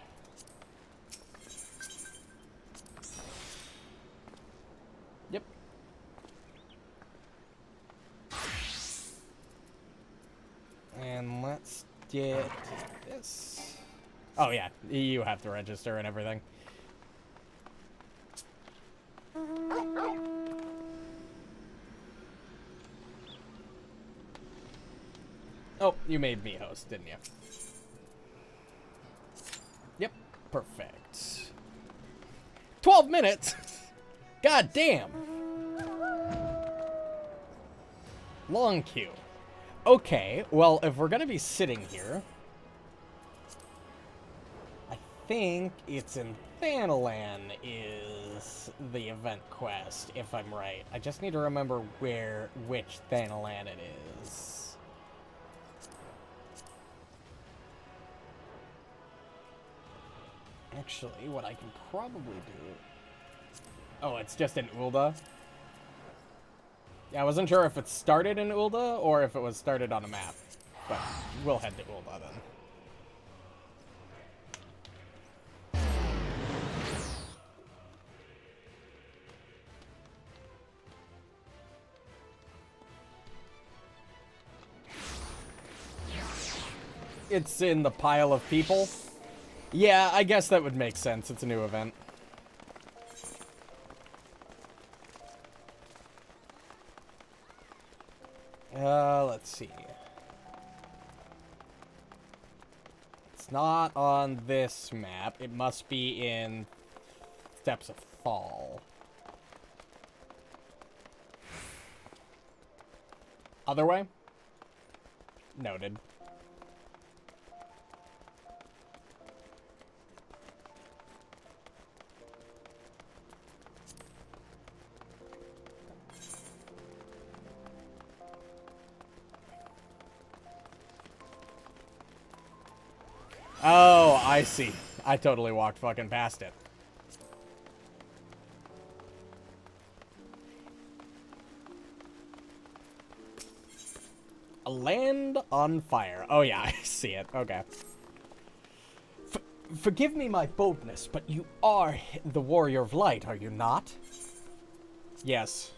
Yep. And let's get this. Oh yeah, you have to register and everything. Oh, you made me host, didn't you? Yep, perfect. 12 minutes? God damn. Long queue. Okay, well, if we're gonna be sitting here, I think it's in Thanalan is the event quest, if I'm right. I just need to remember which Thanalan it is. Actually, what I can probably do... Oh, it's just in Ul'dah? Yeah, I wasn't sure if it started in Ul'dah or if it was started on a map. But we'll head to Ul'dah then. It's in the pile of people. Yeah, I guess that would make sense. It's a new event. Let's see. It's not on this map. It must be in Steps of Fall. Other way? Noted. Oh, I see. I totally walked fucking past it. land on fire. Oh yeah, I see it. Okay. Forgive me my boldness, but you are the warrior of light, are you not? Yes.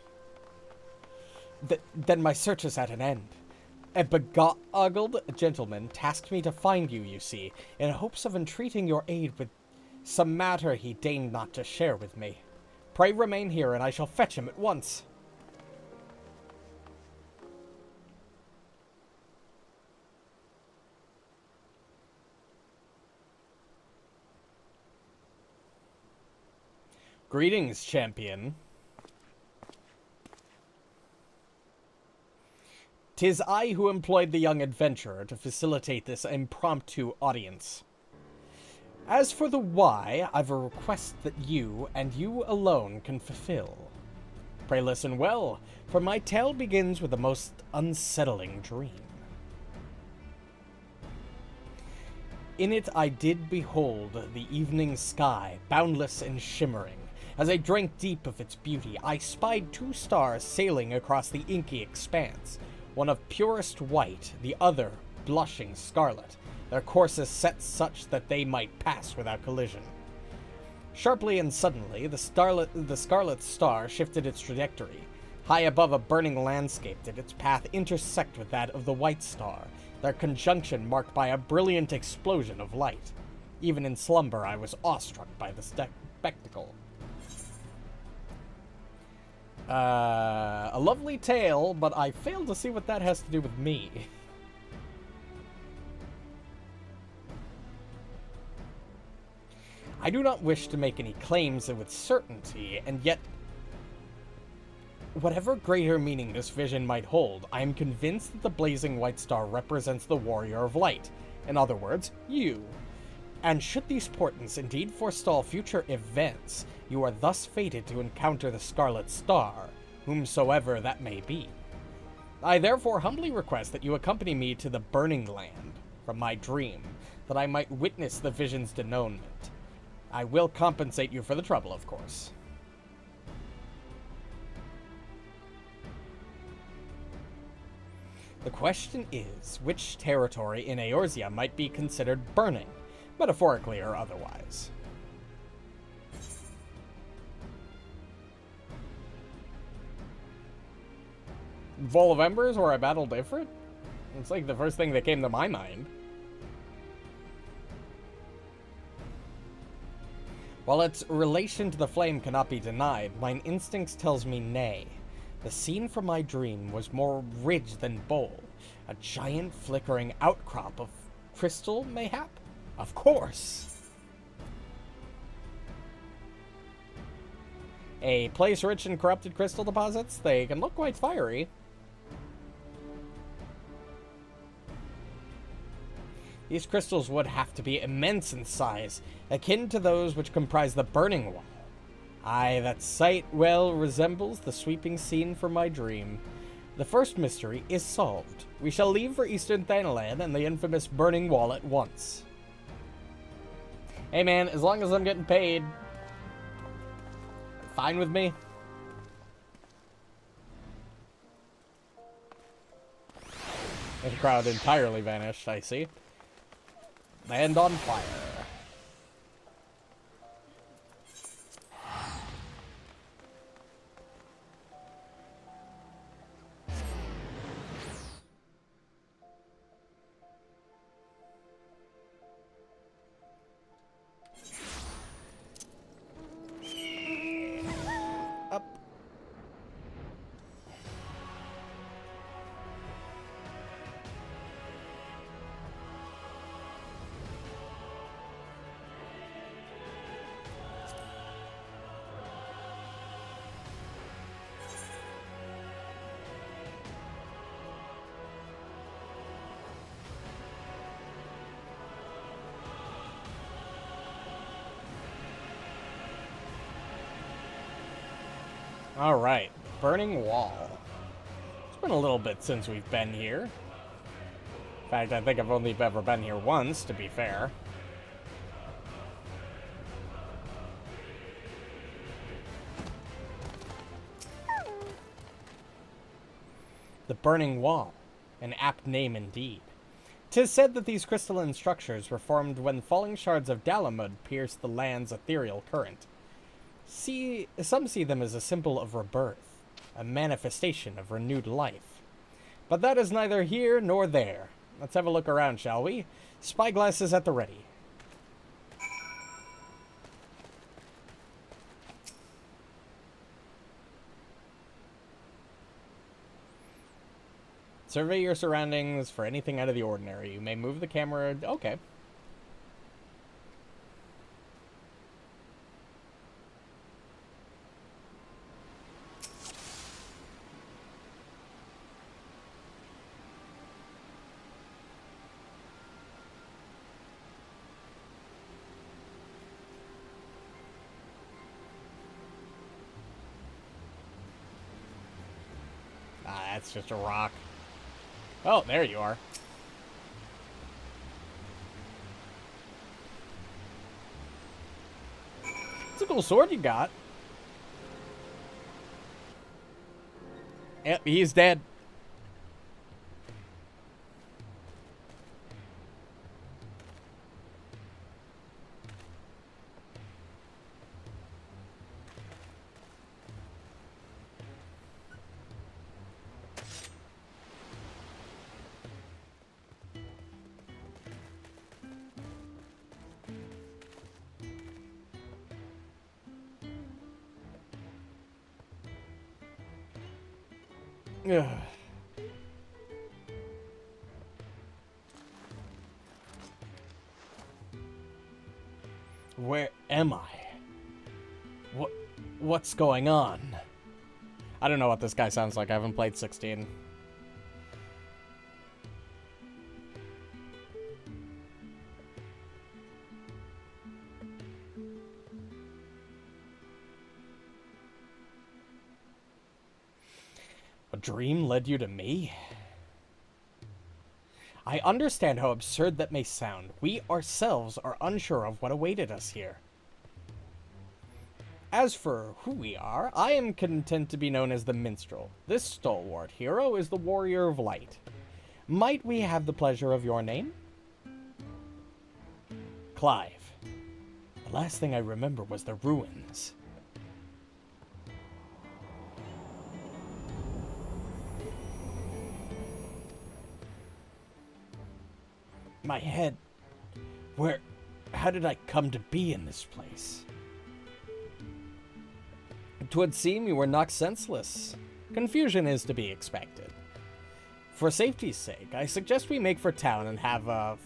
Then my search is at an end. A beguiled gentleman tasked me to find you, you see, in hopes of entreating your aid with some matter he deigned not to share with me. Pray remain here, and I shall fetch him at once. Greetings, champion. 'Tis I who employed the young adventurer to facilitate this impromptu audience. As for the why, I've a request that you, and you alone, can fulfill. Pray listen well, for my tale begins with a most unsettling dream. In it I did behold the evening sky, boundless and shimmering. As I drank deep of its beauty, I spied 2 stars sailing across the inky expanse, one of purest white, the other blushing scarlet, their courses set such that they might pass without collision. Sharply and suddenly, the scarlet star shifted its trajectory. High above a burning landscape did its path intersect with that of the white star, their conjunction marked by a brilliant explosion of light. Even in slumber, I was awestruck by the spectacle. A lovely tale, but I fail to see what that has to do with me. I do not wish to make any claims with certainty, and yet, whatever greater meaning this vision might hold, I am convinced that the blazing white star represents the warrior of light. In other words, you. And should these portents indeed forestall future events, you are thus fated to encounter the Scarlet Star, whomsoever that may be. I therefore humbly request that you accompany me to the Burning Land from my dream, that I might witness the vision's denouement. I will compensate you for the trouble, of course. The question is, which territory in Eorzea might be considered burning, metaphorically or otherwise? Vol of Embers, where I battled Ifrit? It's like the first thing that came to my mind. While its relation to the flame cannot be denied, mine instincts tells me nay. The scene from my dream was more ridged than bowl. A giant flickering outcrop of crystal, mayhap? Of course! A place rich in corrupted crystal deposits? They can look quite fiery. These crystals would have to be immense in size, akin to those which comprise the Burning Wall. Aye, that sight well resembles the sweeping scene from my dream. The first mystery is solved. We shall leave for Eastern Thanalan and the infamous Burning Wall at once. Hey man, as long as I'm getting paid, fine with me. The crowd entirely vanished, I see. Land on fire. Up. Alright, Burning Wall. It's been a little bit since we've been here. In fact, I think I've only ever been here once, to be fair. The Burning Wall. An apt name indeed. 'Tis said that these crystalline structures were formed when falling shards of Dalamud pierced the land's ethereal current. Some see them as a symbol of rebirth, a manifestation of renewed life. But that is neither here nor there. Let's have a look around, shall we? Spyglass is at the ready. Survey your surroundings for anything out of the ordinary. You may move the camera. Okay. Ah, that's just a rock. Oh, there you are. It's a cool sword you got. Yep, he's dead. Ugh. Where am I? What's going on? I don't know what this guy sounds like. I haven't played 16. A dream led you to me? I understand how absurd that may sound. We ourselves are unsure of what awaited us here. As for who we are, I am content to be known as the Minstrel. This stalwart hero is the Warrior of Light. Might we have the pleasure of your name? Clive. The last thing I remember was the ruins. My head. How did I come to be in this place? 'Twould seem you were knocked senseless. Confusion is to be expected. For safety's sake, I suggest we make for town and have a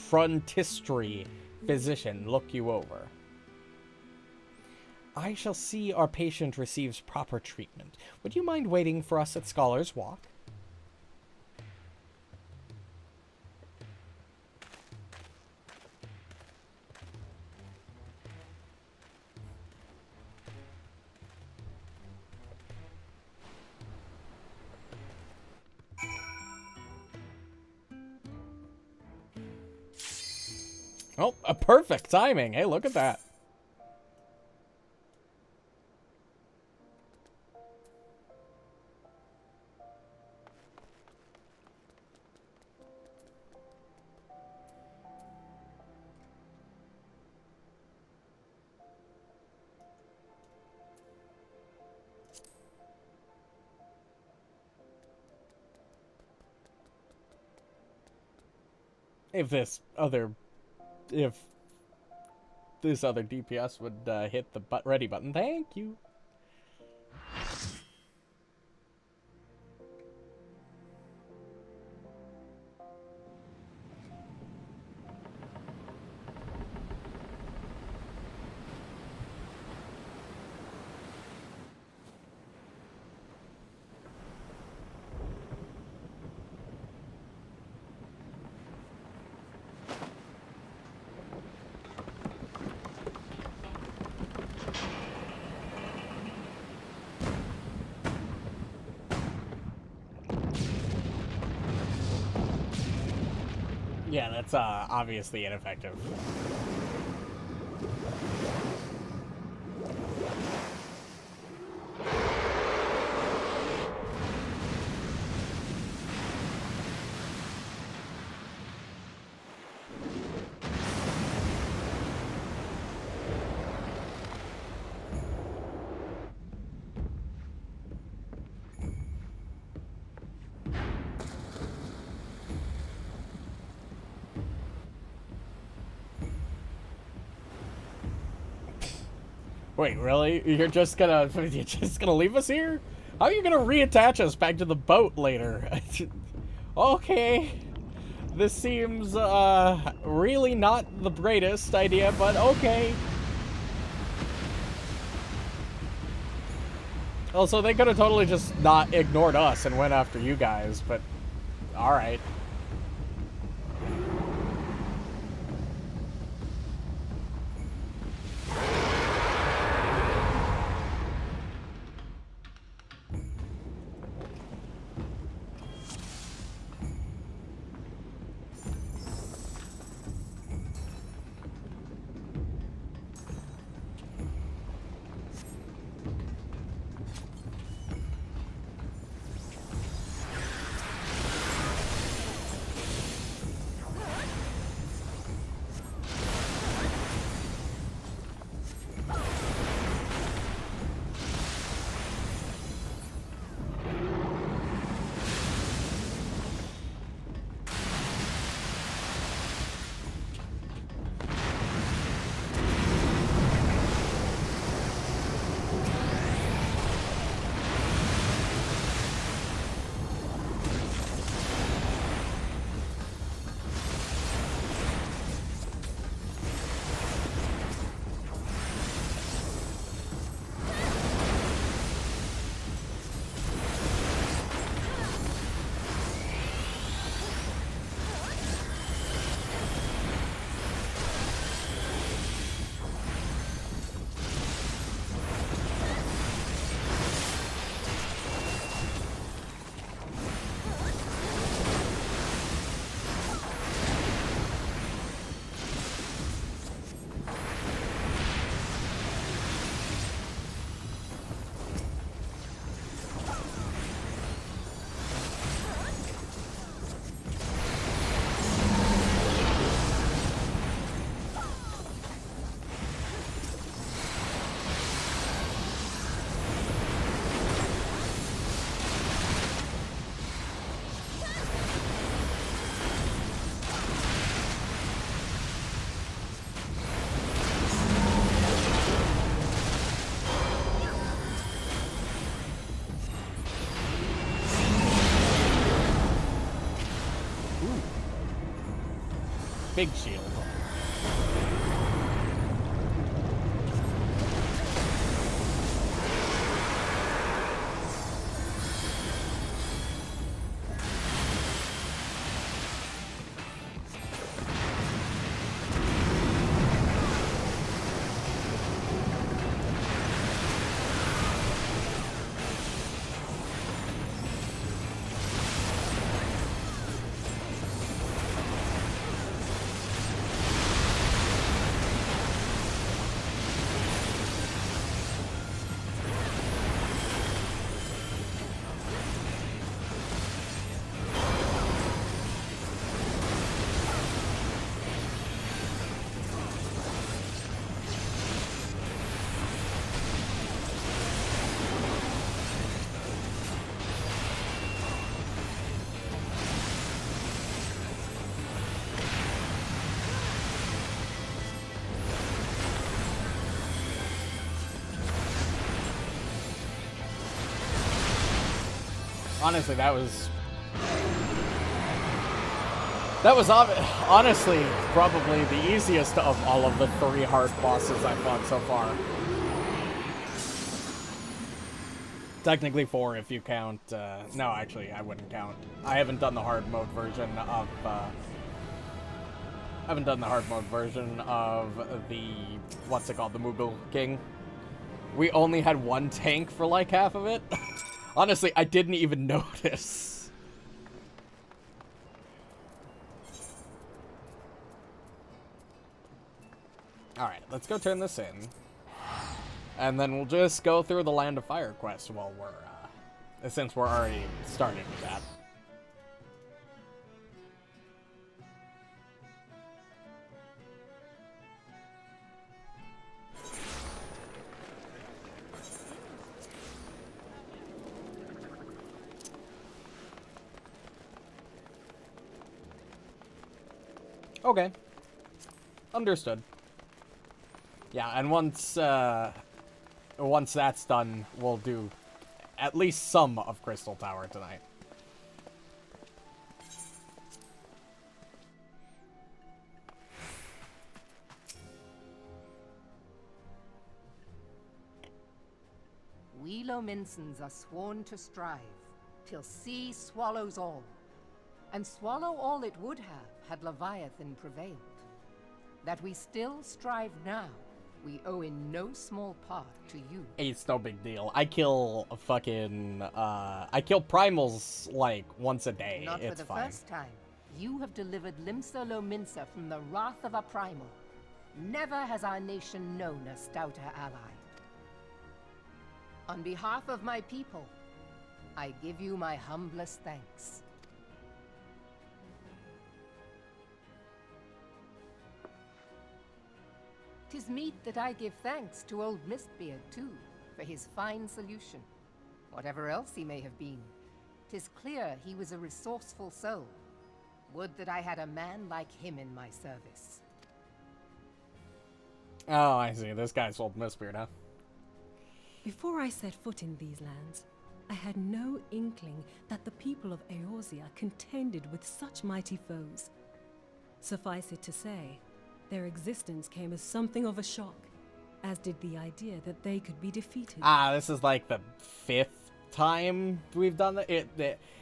frontistery physician look you over. I shall see our patient receives proper treatment. Would you mind waiting for us at Scholar's Walk? Oh, a perfect timing. Hey, look at that. If this other DPS would hit the ready button. Thank you. Yeah, that's obviously ineffective. Wait, really? You're just gonna leave us here? How are you gonna reattach us back to the boat later? Okay. This seems, really not the greatest idea, but okay. Also, they could have totally just not ignored us and went after you guys, but alright. Big shield. Honestly, that was honestly probably the easiest of all of the 3 hard bosses I've fought so far. Technically 4 if you count, no, actually, I wouldn't count. I haven't done the hard mode version of, the, what's it called, the Moogle King. We only had 1 tank for like half of it. Honestly, I didn't even notice. Alright, let's go turn this in. And then we'll just go through the Land of Fire quest while we're, since we're already started with that. Okay. Understood. Yeah, and once once that's done, we'll do at least some of Crystal Tower tonight. We Lominsons are sworn to strive, till sea swallows all. And swallow all it would have, had Leviathan prevailed. That we still strive now, we owe in no small part to you. It's no big deal. I kill fucking, I kill primals, like, once a day. Not it's for the fine. first time. You have delivered Limsa Lominsa from the wrath of a primal. Never has our nation known a stouter ally. On behalf of my people, I give you my humblest thanks. 'Tis meet that I give thanks to old Mistbeard, too, for his fine solution. Whatever else he may have been, 'tis clear he was a resourceful soul. Would that I had a man like him in my service. Oh, I see. This guy's old Mistbeard, huh? Before I set foot in these lands, I had no inkling that the people of Eorzea contended with such mighty foes. Suffice it to say, their existence came as something of a shock, as did the idea that they could be defeated. Ah, this is like the 5th time we've done that.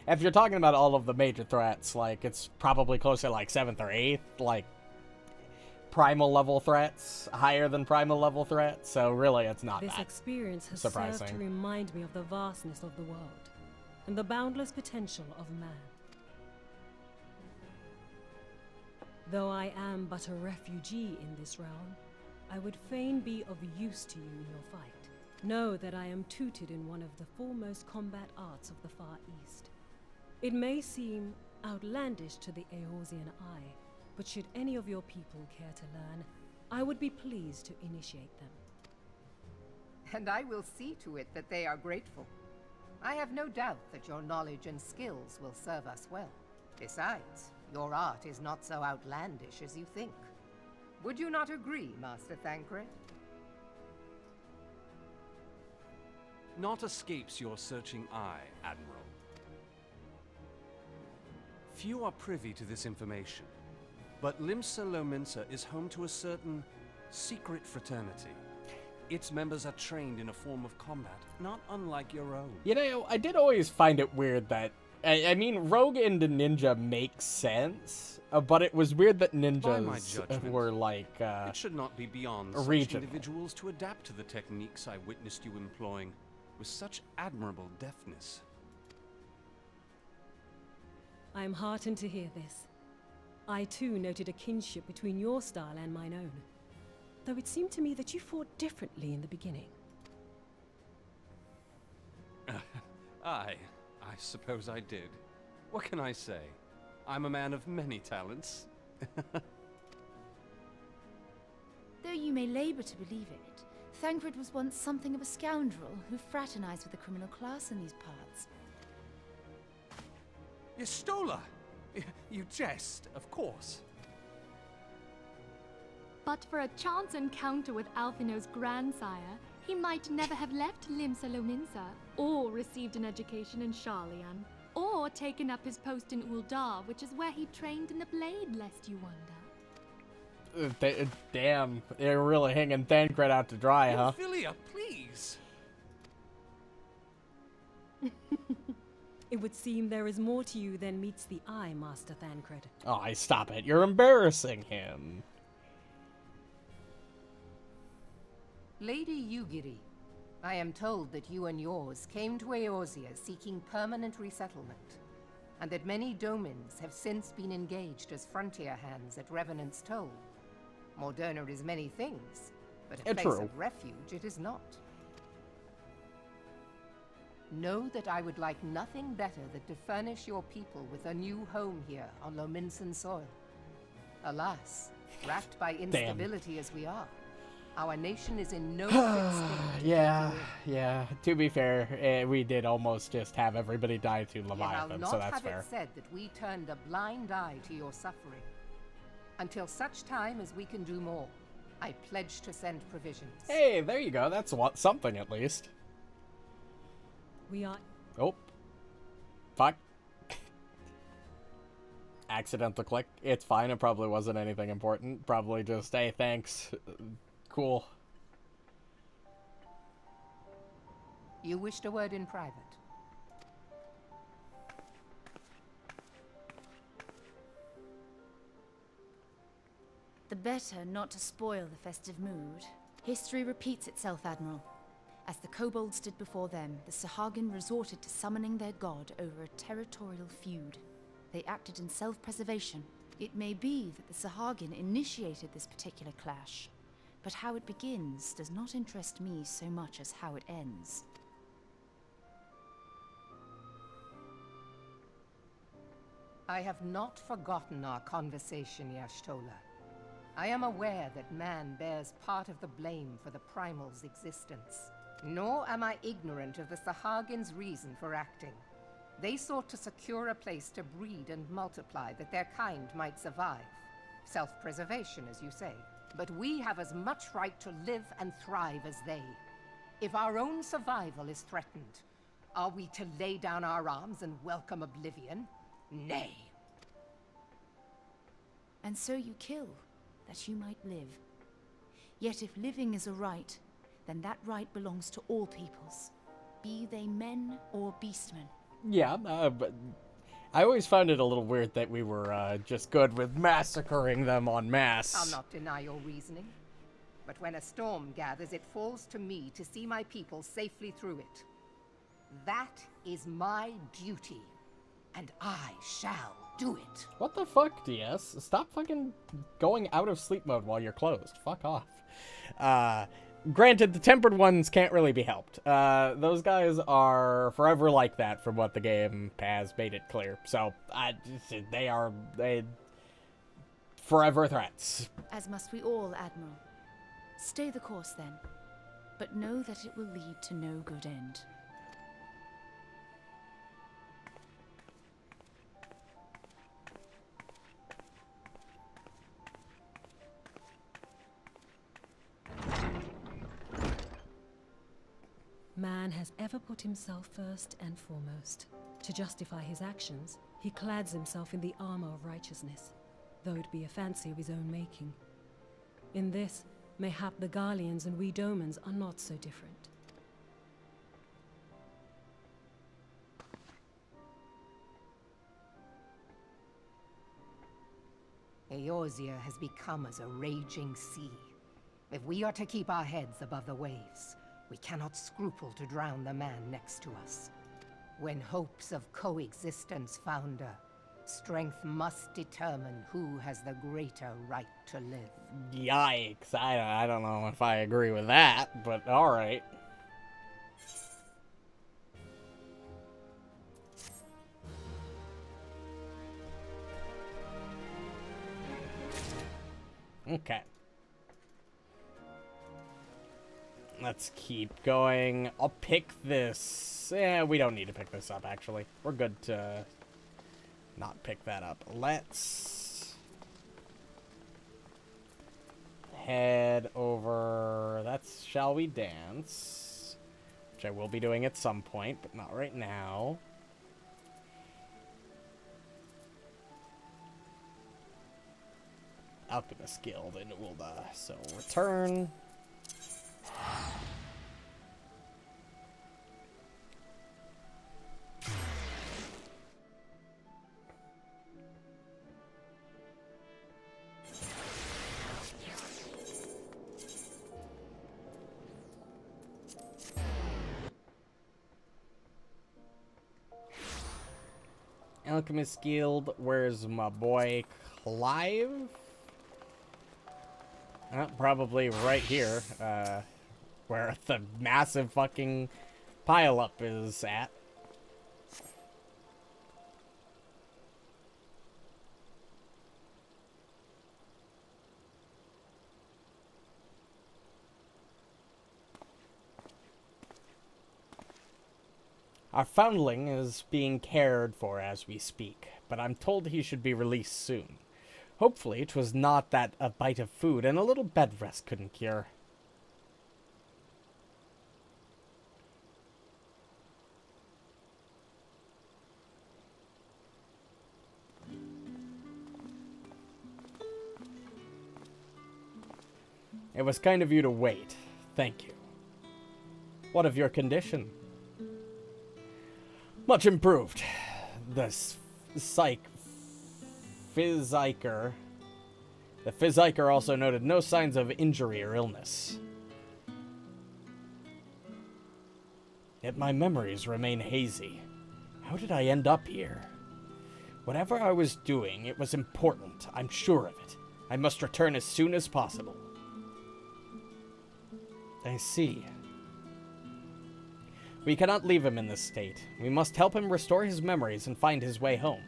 If you're talking about all of the major threats, like, it's probably closer to like 7th or 8th, like, primal level threats, higher than primal level threats, so really it's not This that experience has surprising. served to remind me of the vastness of the world, and the boundless potential of man. Though I am but a refugee in this realm, I would fain be of use to you in your fight. Know that I am tutored in one of the foremost combat arts of the Far East. It may seem outlandish to the Eorzean eye, but should any of your people care to learn, I would be pleased to initiate them. And I will see to it that they are grateful. I have no doubt that your knowledge and skills will serve us well. Besides, your art is not so outlandish as you think. Would you not agree, Master Thancred? Naught escapes your searching eye, Admiral. Few are privy to this information, but Limsa Lominsa is home to a certain secret fraternity. Its members are trained in a form of combat, not unlike your own. You know, I did always find it weird that, I mean, rogue into ninja makes sense, but it was weird that By my ninjas judgment, were like, it should not be beyond such regional. individuals to adapt to the techniques I witnessed you employing with such admirable deftness. I am heartened to hear this. I too noted a kinship between your style and mine own, though it seemed to me that you fought differently in the beginning. I suppose I did. What can I say? I'm a man of many talents. Though you may labor to believe it, Thancred was once something of a scoundrel who fraternized with the criminal class in these parts. Yestola! You jest, of course. But for a chance encounter with Alphino's grandsire, he might never have left Limsa Lominsa, or received an education in Sharlayan, or taken up his post in Uldar, which is where he trained in the blade, lest you wonder. Damn, they're really hanging Thancred out to dry, huh? Ophelia, please! It would seem there is more to you than meets the eye, Master Thancred. Oh, stop it. You're embarrassing him. Lady Yugiri, I am told that you and yours came to Eorzea seeking permanent resettlement, and that many domins have since been engaged as frontier hands at Revenant's Toll. Moderna is many things, but a place True. of refuge it is not. Know that I would like nothing better than to furnish your people with a new home here on Lominsan soil. Alas, racked by instability as we are, our nation is in no fit state. Yeah. To be fair, we did almost just have everybody die to Yet Leviathan, I'll not so that's have fair. it said that we turned a blind eye to your suffering. Until such time as we can do more, I pledge to send provisions. Hey, there you go. That's something at least. We are... Oh. Fuck. Accidental click. It's fine. It probably wasn't anything important. Probably just, hey, thanks. Cool. You wished a word in private. The better not to spoil the festive mood. History repeats itself, Admiral. As the kobolds did before them, the Sahagin resorted to summoning their god over a territorial feud. They acted in self-preservation. It may be that the Sahagin initiated this particular clash, but how it begins does not interest me so much as how it ends. I have not forgotten our conversation, Y'shtola. I am aware that man bears part of the blame for the Primal's existence. Nor am I ignorant of the Sahagin's reason for acting. They sought to secure a place to breed and multiply that their kind might survive. Self-preservation, as you say. But we have as much right to live and thrive as they. If our own survival is threatened, are we to lay down our arms and welcome oblivion? Nay. And so you kill, that you might live. Yet if living is a right, then that right belongs to all peoples, be they men or beastmen. Yeah, but I always found it a little weird that we were just good with massacring them en masse. I'll not deny your reasoning. But when a storm gathers, it falls to me to see my people safely through it. That is my duty, and I shall do it. What the fuck, DS? Stop fucking going out of sleep mode while you're closed. Fuck off. Granted, the tempered ones can't really be helped. Those guys are forever like that from what the game has made it clear. So, they are forever threats. As must we all, Admiral. Stay the course, then. But know that it will lead to no good end. Man has ever put himself first and foremost. To justify his actions, he clads himself in the armor of righteousness, though it be a fancy of his own making. In this, mayhap the Garleans and we Domans are not so different. Eorzea has become as a raging sea. If we are to keep our heads above the waves, we cannot scruple to drown the man next to us. When hopes of coexistence founder, strength must determine who has the greater right to live. Yikes. I don't know if I agree with that, but alright. Okay. Let's keep going. I'll pick this. We don't need to pick this up, actually. We're good to not pick that up. Let's head over. That's Shall We Dance, which I will be doing at some point, but not right now. Alchemist Guild in Ulda. So return. Alchemist Guild, where's my boy Clive? Probably right here, where the massive fucking pile-up is at. Our foundling is being cared for as we speak, but I'm told he should be released soon. Hopefully, 'twas not that a bite of food and a little bed rest couldn't cure. It was kind of you to wait. Thank you. What of your condition? Much improved. The Physiker also noted no signs of injury or illness. Yet my memories remain hazy. How did I end up here? Whatever I was doing, it was important. I'm sure of it. I must return as soon as possible. I see. We cannot leave him in this state. We must help him restore his memories and find his way home.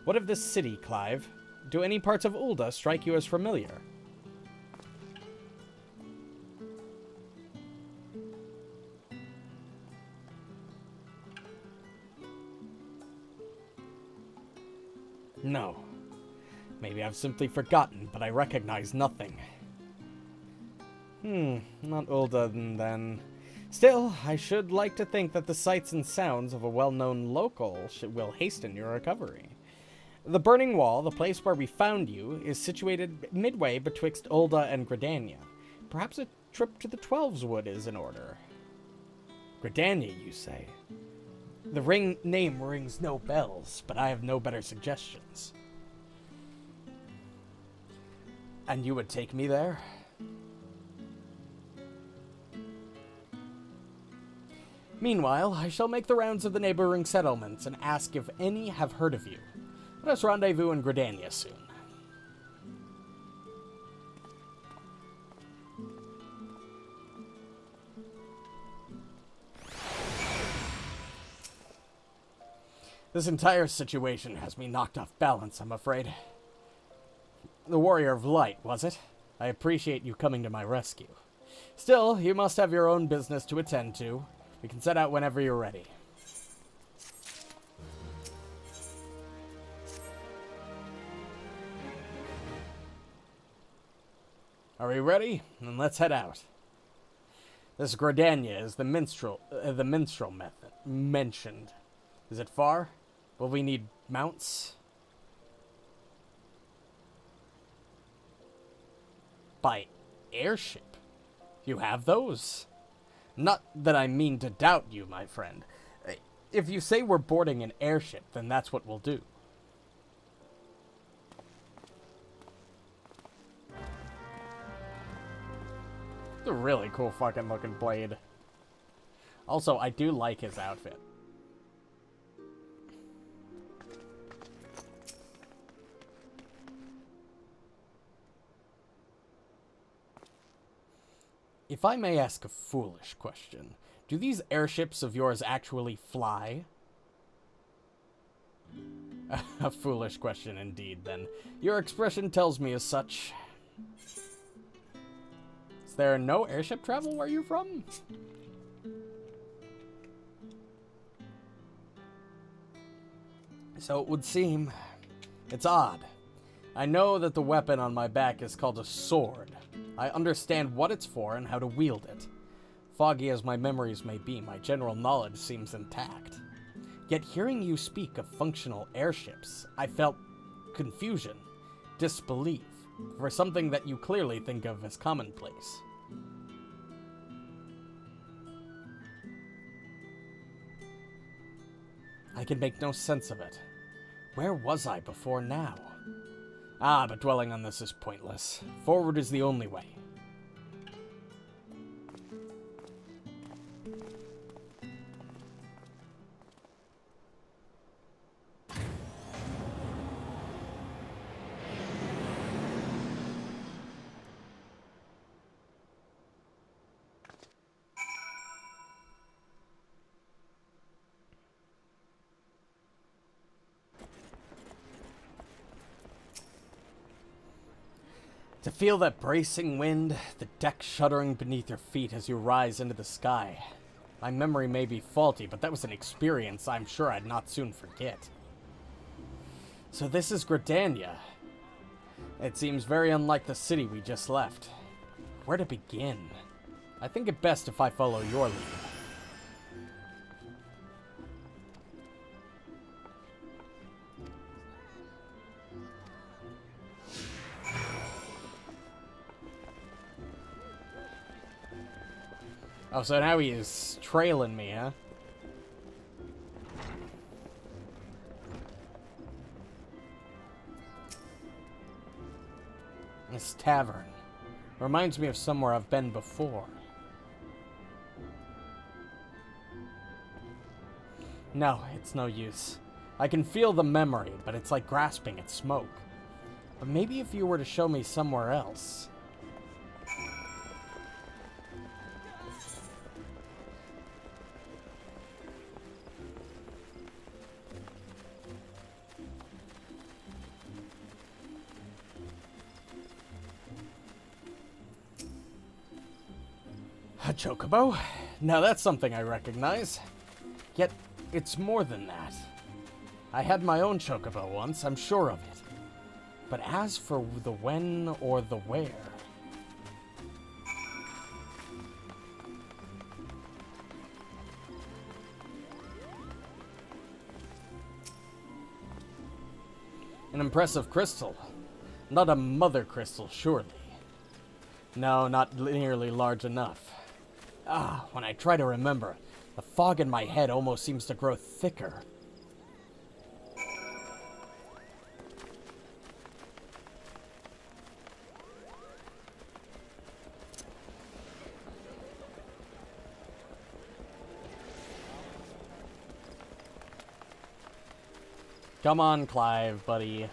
What of this city, Clive? Do any parts of Ul'dah strike you as familiar? No. Maybe I've simply forgotten, but I recognize nothing. Not Ul'dah then. Still, I should like to think that the sights and sounds of a well-known local will hasten your recovery. The Burning Wall, the place where we found you, is situated midway betwixt Ul'dah and Gridania. Perhaps a trip to the Twelveswood is in order. Gridania, you say? The name rings no bells, but I have no better suggestions. And you would take me there? Meanwhile, I shall make the rounds of the neighboring settlements and ask if any have heard of you. Let us rendezvous in Gridania soon. This entire situation has me knocked off balance, I'm afraid. The Warrior of Light, was it? I appreciate you coming to my rescue. Still, you must have your own business to attend to. We can set out whenever you're ready. Are we ready? Then let's head out. This Gridania is the minstrel method mentioned. Is it far? Will we need mounts? By airship? You have those? Not that I mean to doubt you, my friend. If you say we're boarding an airship, then that's what we'll do. It's a really cool fucking looking blade. Also, I do like his outfit. If I may ask a foolish question, do these airships of yours actually fly? A foolish question indeed, then. Your expression tells me as such. Is there no airship travel where you're from? So it would seem. It's odd. I know that the weapon on my back is called a sword. I understand what it's for and how to wield it. Foggy as my memories may be, my general knowledge seems intact. Yet hearing you speak of functional airships, I felt confusion, disbelief, for something that you clearly think of as commonplace. I can make no sense of it. Where was I before now? Ah, but dwelling on this is pointless. Forward is the only way. To feel that bracing wind, the deck shuddering beneath your feet as you rise into the sky. My memory may be faulty, but that was an experience I'm sure I'd not soon forget. So this is Gridania. It seems very unlike the city we just left. Where to begin? I think it best if I follow your lead. Oh, so now he is trailing me, huh? This tavern reminds me of somewhere I've been before. No, it's no use. I can feel the memory, but it's like grasping at smoke. But maybe if you were to show me somewhere else... A chocobo? Now that's something I recognize. Yet, it's more than that. I had my own chocobo once, I'm sure of it. But as for the when or the where... An impressive crystal. Not a mother crystal, surely. No, not nearly large enough. Ah, when I try to remember, the fog in my head almost seems to grow thicker. Come on, Clive, buddy.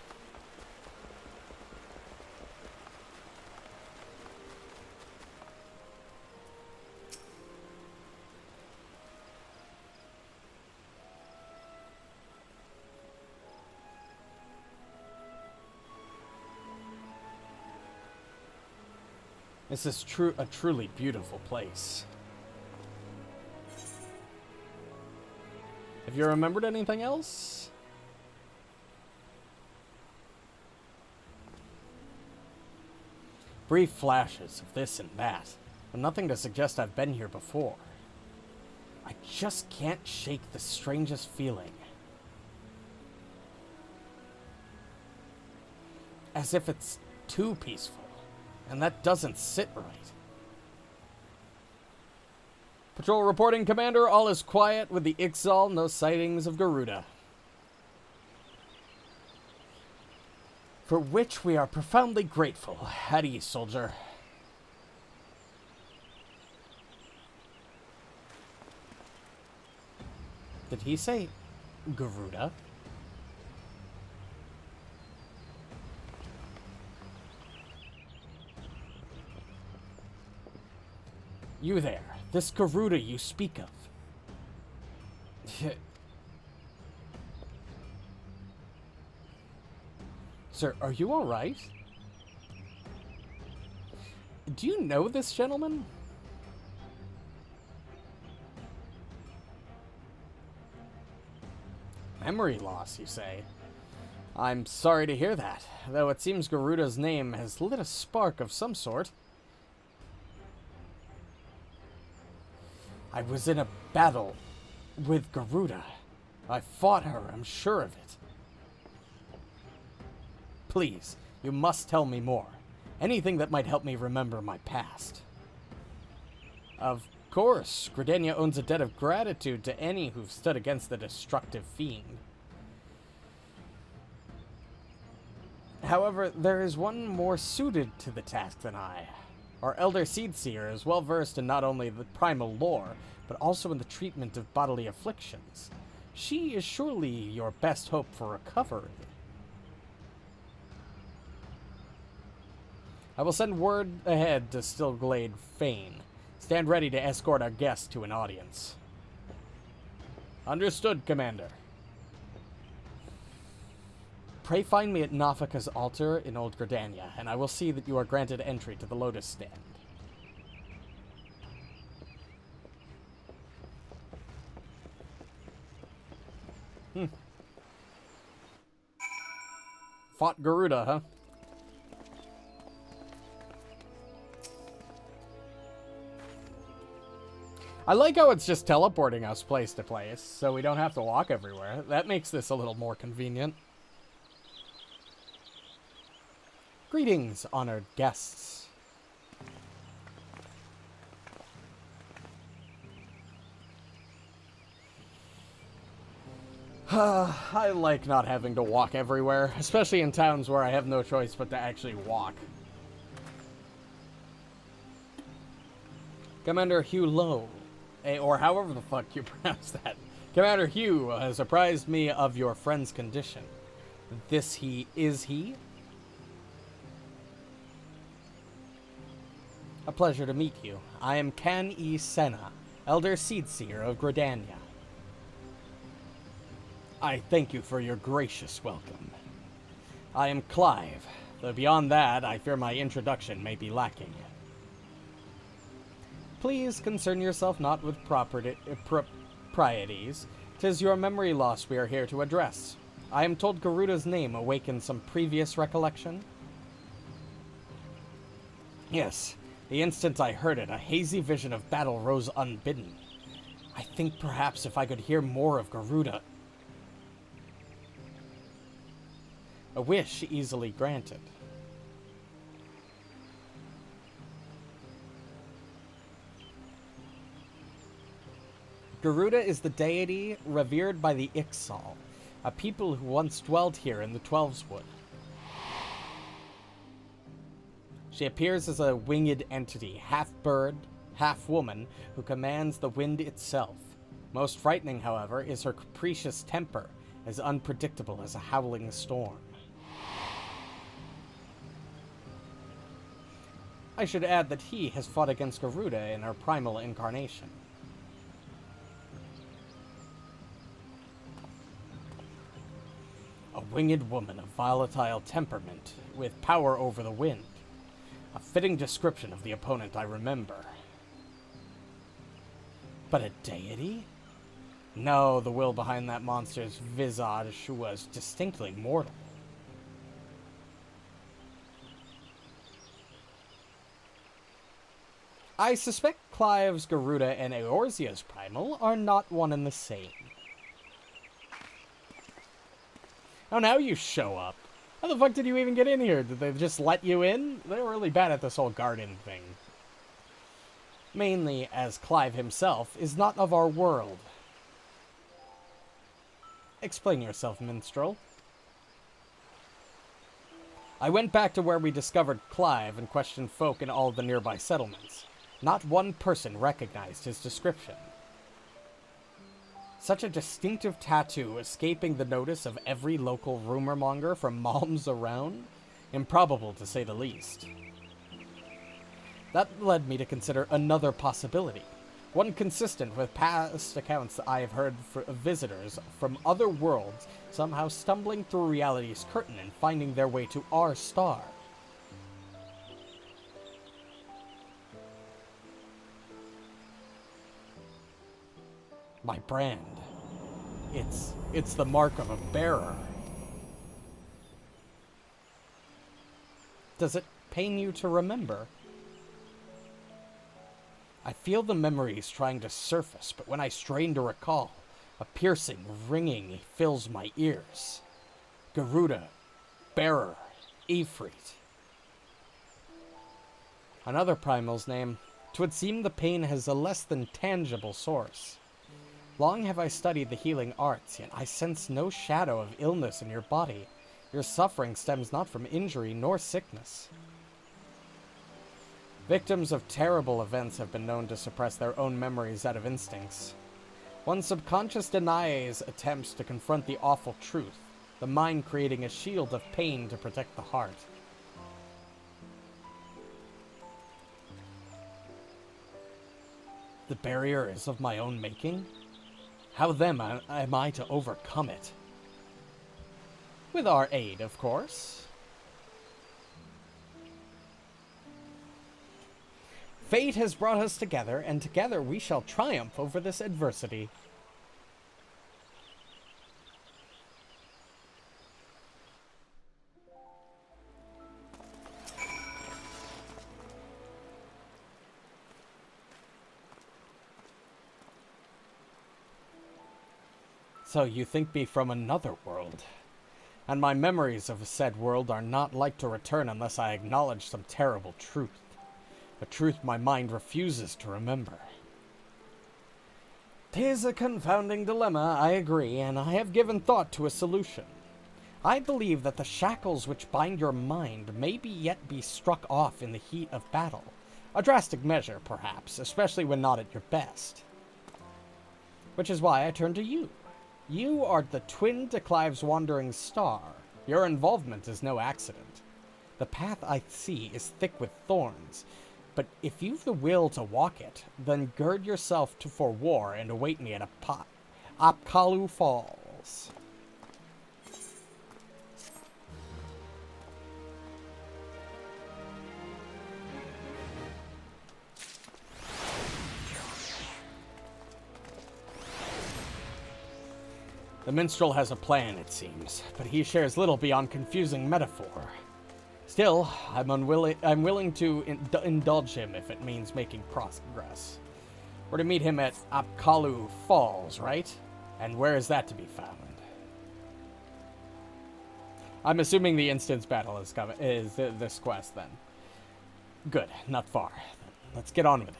This is a truly beautiful place. Have you remembered anything else? Brief flashes of this and that, but nothing to suggest I've been here before. I just can't shake the strangest feeling. As if it's too peaceful. And that doesn't sit right. Patrol reporting, Commander. All is quiet with the XIV. No sightings of Garuda. For which we are profoundly grateful. At ease, soldier. Did he say Garuda? You there, this Garuda you speak of. Sir, are you alright? Do you know this gentleman? Memory loss, you say? I'm sorry to hear that, though it seems Garuda's name has lit a spark of some sort. I was in a battle with Garuda. I fought her, I'm sure of it. Please, you must tell me more. Anything that might help me remember my past. Of course, Gridania owns a debt of gratitude to any who've stood against the destructive fiend. However, there is one more suited to the task than I. Our Elder Seedseer is well versed in not only the primal lore, but also in the treatment of bodily afflictions. She is surely your best hope for recovery. I will send word ahead to Stillglade Fane. Stand ready to escort our guest to an audience. Understood, Commander. Pray find me at Nafika's altar in Old Gridania, and I will see that you are granted entry to the Lotus Stand. fought Garuda, huh? I like how it's just teleporting us place to place, so we don't have to walk everywhere. That makes this a little more convenient. Greetings, honored guests. I like not having to walk everywhere, especially in towns where I have no choice but to actually walk. Commander Hugh Lowe, or however the fuck you pronounce that. Commander Hugh has apprised me of your friend's condition. Is he? A pleasure to meet you. I am Can E. Senna, Elder Seedseer of Gridania. I thank you for your gracious welcome. I am Clive, though beyond that, I fear my introduction may be lacking. Please concern yourself not with proprieties. 'Tis your memory loss we are here to address. I am told Garuda's name awakened some previous recollection. Yes, the instant I heard it, a hazy vision of battle rose unbidden. I think perhaps if I could hear more of Garuda... A wish easily granted. Garuda is the deity revered by the XIV, a people who once dwelled here in the Twelveswood. She appears as a winged entity, half bird, half woman, who commands the wind itself. Most frightening, however, is her capricious temper, as unpredictable as a howling storm. I should add that he has fought against Garuda in her primal incarnation. A winged woman of volatile temperament, with power over the wind. A fitting description of the opponent I remember. But a deity? No, the will behind that monster's visage was distinctly mortal. I suspect Clive's Garuda and Eorzea's primal are not one and the same. Oh, now you show up. How the fuck did you even get in here? Did they just let you in? They're really bad at this whole garden thing. Mainly as Clive himself is not of our world. Explain yourself, minstrel. I went back to where we discovered Clive and questioned folk in all the nearby settlements. Not one person recognized his description. Such a distinctive tattoo escaping the notice of every local rumor monger from Malms around? Improbable, to say the least. That led me to consider another possibility. One consistent with past accounts that I have heard of visitors from other worlds somehow stumbling through reality's curtain and finding their way to our star. My brand. It's the mark of a bearer. Does it pain you to remember? I feel the memories trying to surface, but when I strain to recall, a piercing, ringing fills my ears. Garuda, bearer, Ifrit. Another primal's name. 'Twould seem the pain has a less than tangible source. Long have I studied the healing arts, yet I sense no shadow of illness in your body. Your suffering stems not from injury nor sickness. Victims of terrible events have been known to suppress their own memories out of instincts. One subconscious denies attempts to confront the awful truth, the mind creating a shield of pain to protect the heart. The barrier is of my own making? How then am I to overcome it? With our aid, of course. Fate has brought us together, and together we shall triumph over this adversity. So you think me from another world, and my memories of said world are not like to return unless I acknowledge some terrible truth. A truth my mind refuses to remember. 'Tis a confounding dilemma, I agree, and I have given thought to a solution. I believe that the shackles which bind your mind may yet be struck off in the heat of battle. A drastic measure, perhaps, especially when not at your best. Which is why I turn to you. You are the twin to Clive's wandering star. Your involvement is no accident. The path I see is thick with thorns, but if you've the will to walk it, then gird yourself for war and await me at Apkalu Falls. The minstrel has a plan, it seems, but he shares little beyond confusing metaphor. Still, I'm willing to indulge him if it means making progress. We're to meet him at Apkalu Falls, right? And where is that to be found? I'm assuming the instance battle is this quest, then. Good, not far. Let's get on with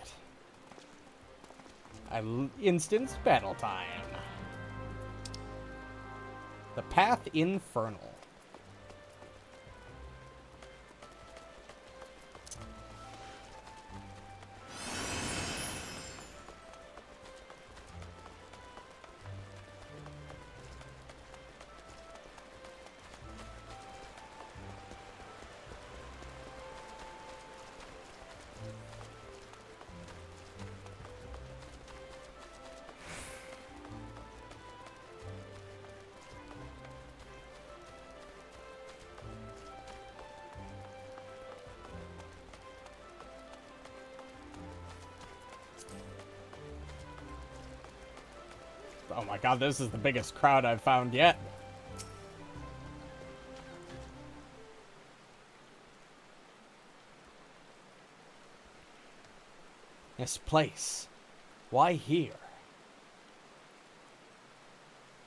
it. Instance battle time. The Path Infernal. Oh my god, this is the biggest crowd I've found yet. This place. Why here?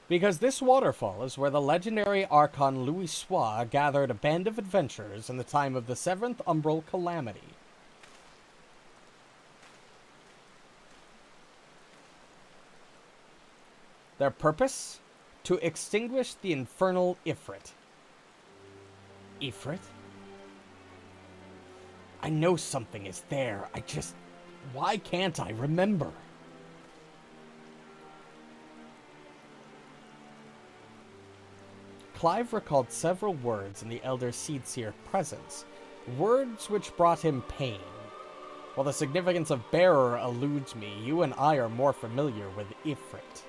Because this waterfall is where the legendary Archon Louis Sois gathered a band of adventurers in the time of the 7th Umbral Calamity. Their purpose? To extinguish the infernal Ifrit. Ifrit? I know something is there. Why can't I remember? Clive recalled several words in the Elder Seedseer presence, words which brought him pain. While the significance of bearer eludes me, you and I are more familiar with Ifrit.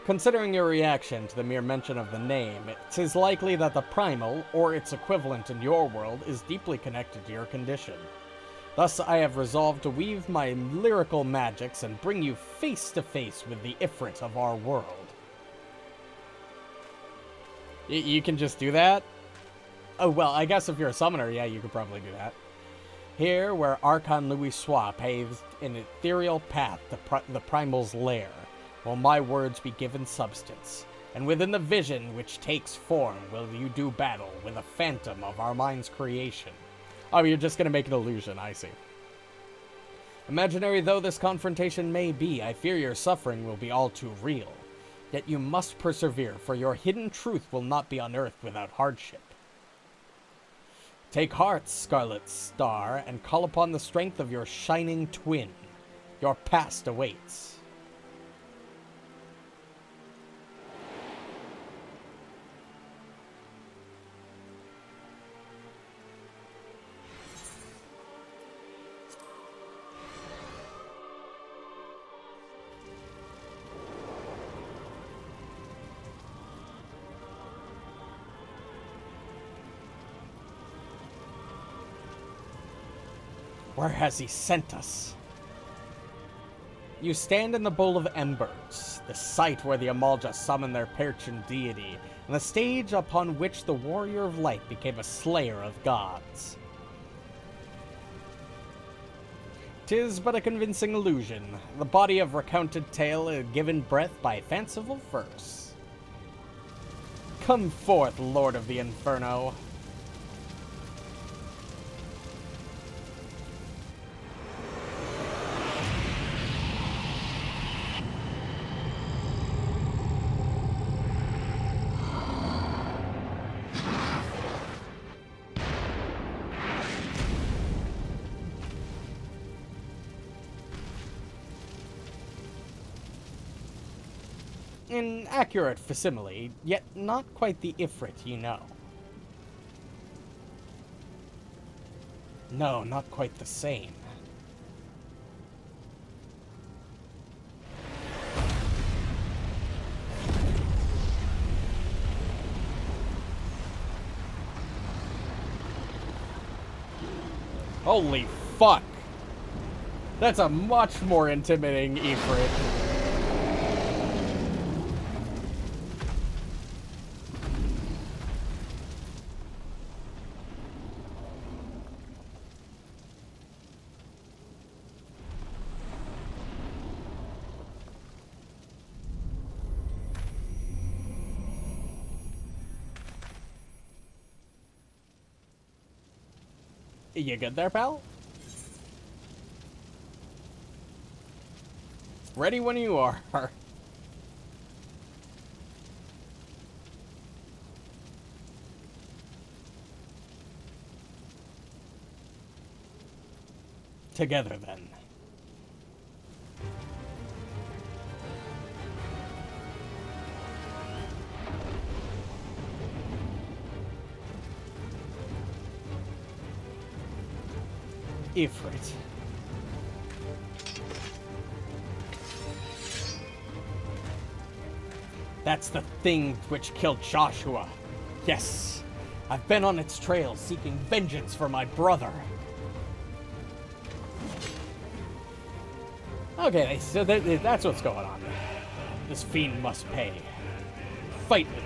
Considering your reaction to the mere mention of the name, it is likely that the primal, or its equivalent in your world, is deeply connected to your condition. Thus, I have resolved to weave my lyrical magics and bring you face to face with the Ifrit of our world. You can just do that? Oh, well, I guess if you're a summoner, yeah, you could probably do that. Here, where Archon Louis Sois paves an ethereal path to the primal's lair, will my words be given substance, and within the vision which takes form will you do battle with a phantom of our mind's creation. Oh, you're just gonna make an illusion, I see. Imaginary though this confrontation may be, I fear your suffering will be all too real. Yet you must persevere, for your hidden truth will not be unearthed without hardship. Take heart, Scarlet Star, and call upon the strength of your shining twin. Your past awaits. Where has he sent us? You stand in the Bowl of Embers, the site where the Amalja summoned their patron deity, and the stage upon which the Warrior of Light became a slayer of gods. 'Tis but a convincing illusion, the body of recounted tale is given breath by fanciful verse. Come forth, Lord of the Inferno. An accurate facsimile, yet not quite the Ifrit you know. No, not quite the same. Holy fuck! That's a much more intimidating Ifrit. You good there, pal? Ready when you are. Together, then. Ifrit. That's the thing which killed Joshua. Yes, I've been on its trail seeking vengeance for my brother. Okay, so that's what's going on. This fiend must pay. Fight with me.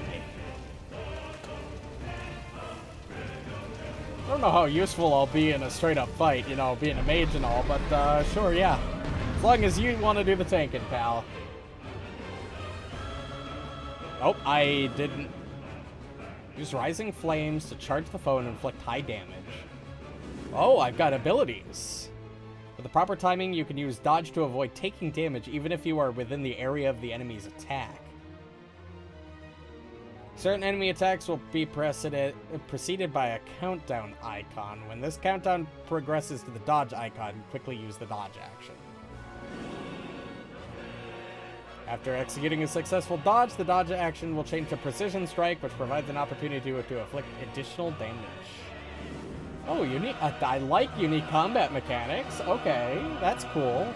I don't know how useful I'll be in a straight-up fight, you know, being a mage and all, but, sure, yeah. As long as you want to do the tanking, pal. Oh, I didn't. Use Rising Flames to charge the foe and inflict high damage. Oh, I've got abilities. With the proper timing, you can use dodge to avoid taking damage even if you are within the area of the enemy's attack. Certain enemy attacks will be preceded by a countdown icon. When this countdown progresses to the dodge icon, quickly use the dodge action. After executing a successful dodge, the dodge action will change to Precision Strike, which provides an opportunity to inflict additional damage. Oh, unique! I like unique combat mechanics. Okay, that's cool.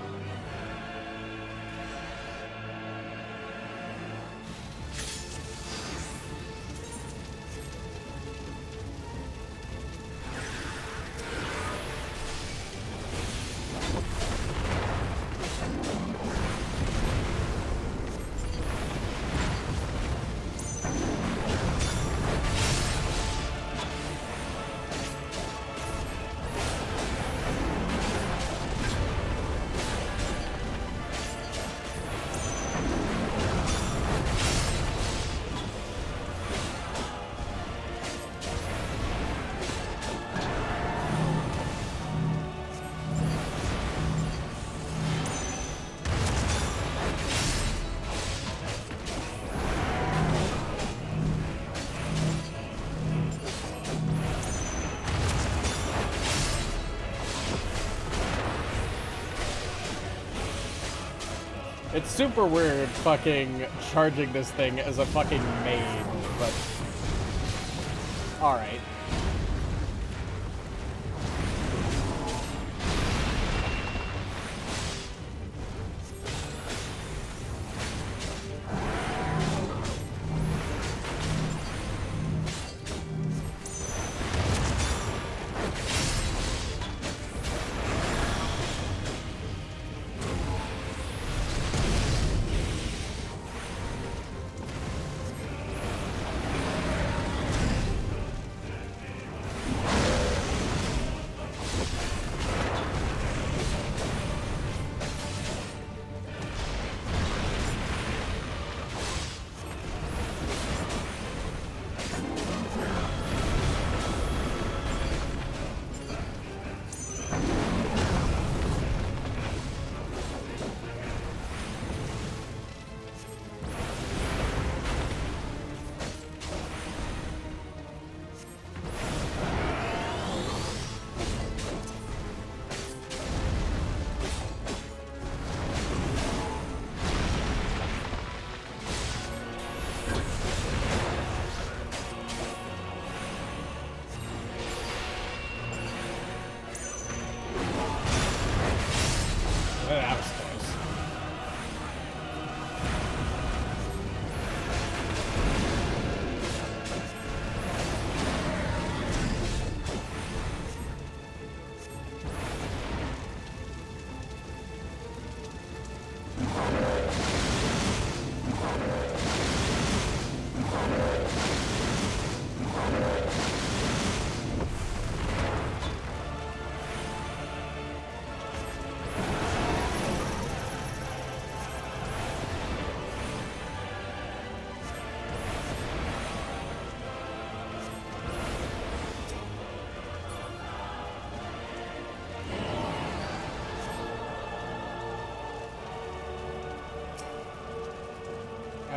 It's super weird fucking charging this thing as a fucking mage, but alright.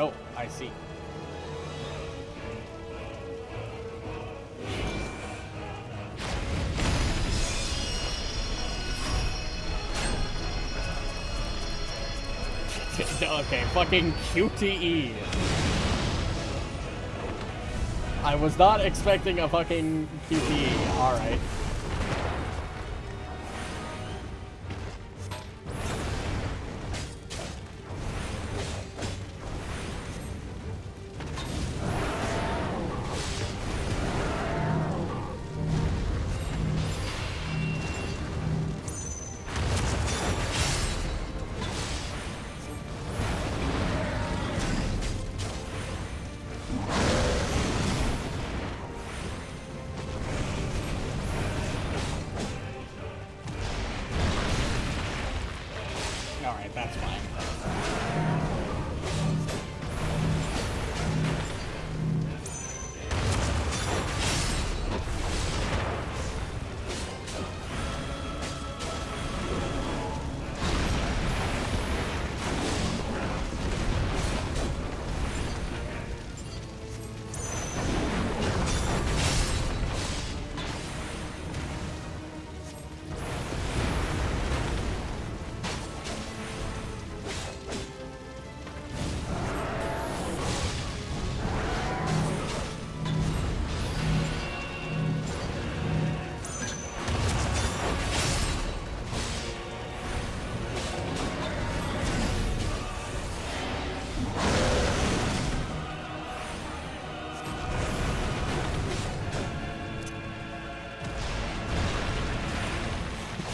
Oh, I see. Okay, fucking QTE. I was not expecting a fucking QTE. Alright. Alright, that's fine.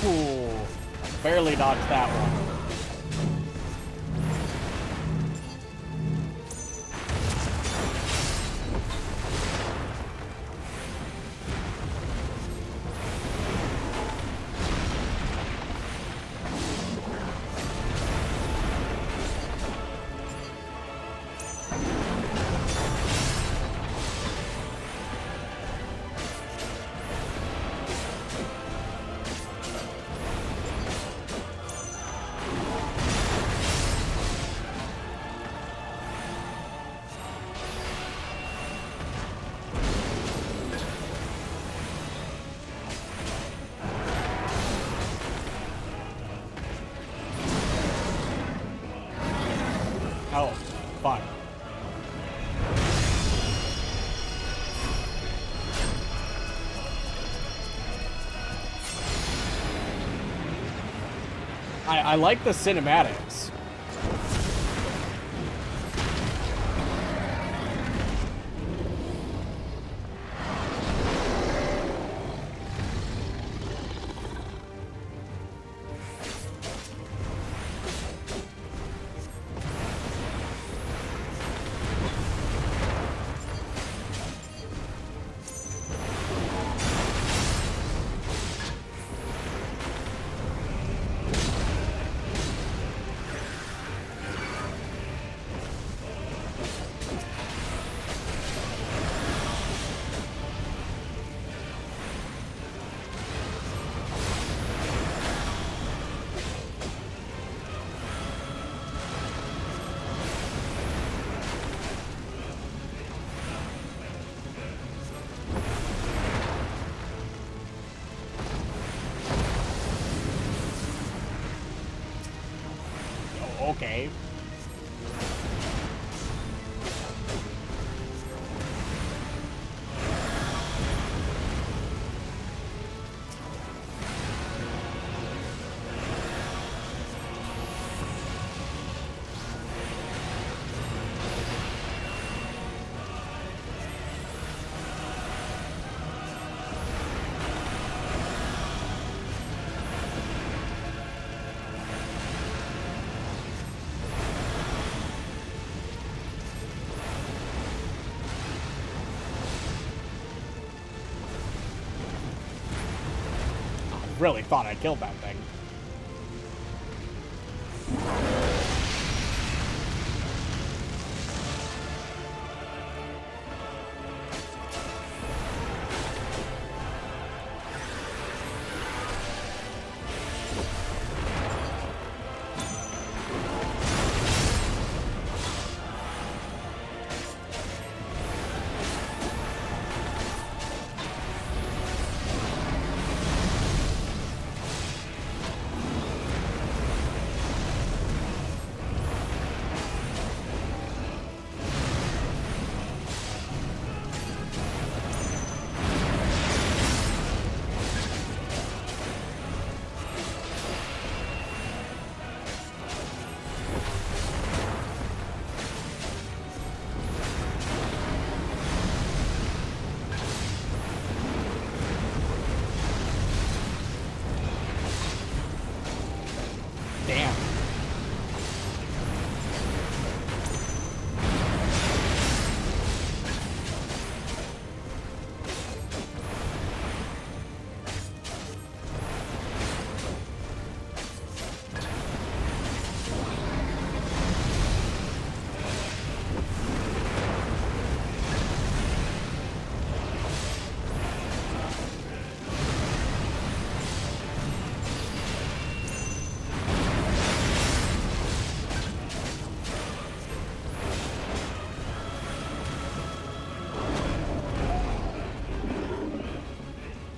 Ooh, barely dodged that one. Oh, fuck. I like the cinematics. Okay. Really thought I killed that thing. Damn.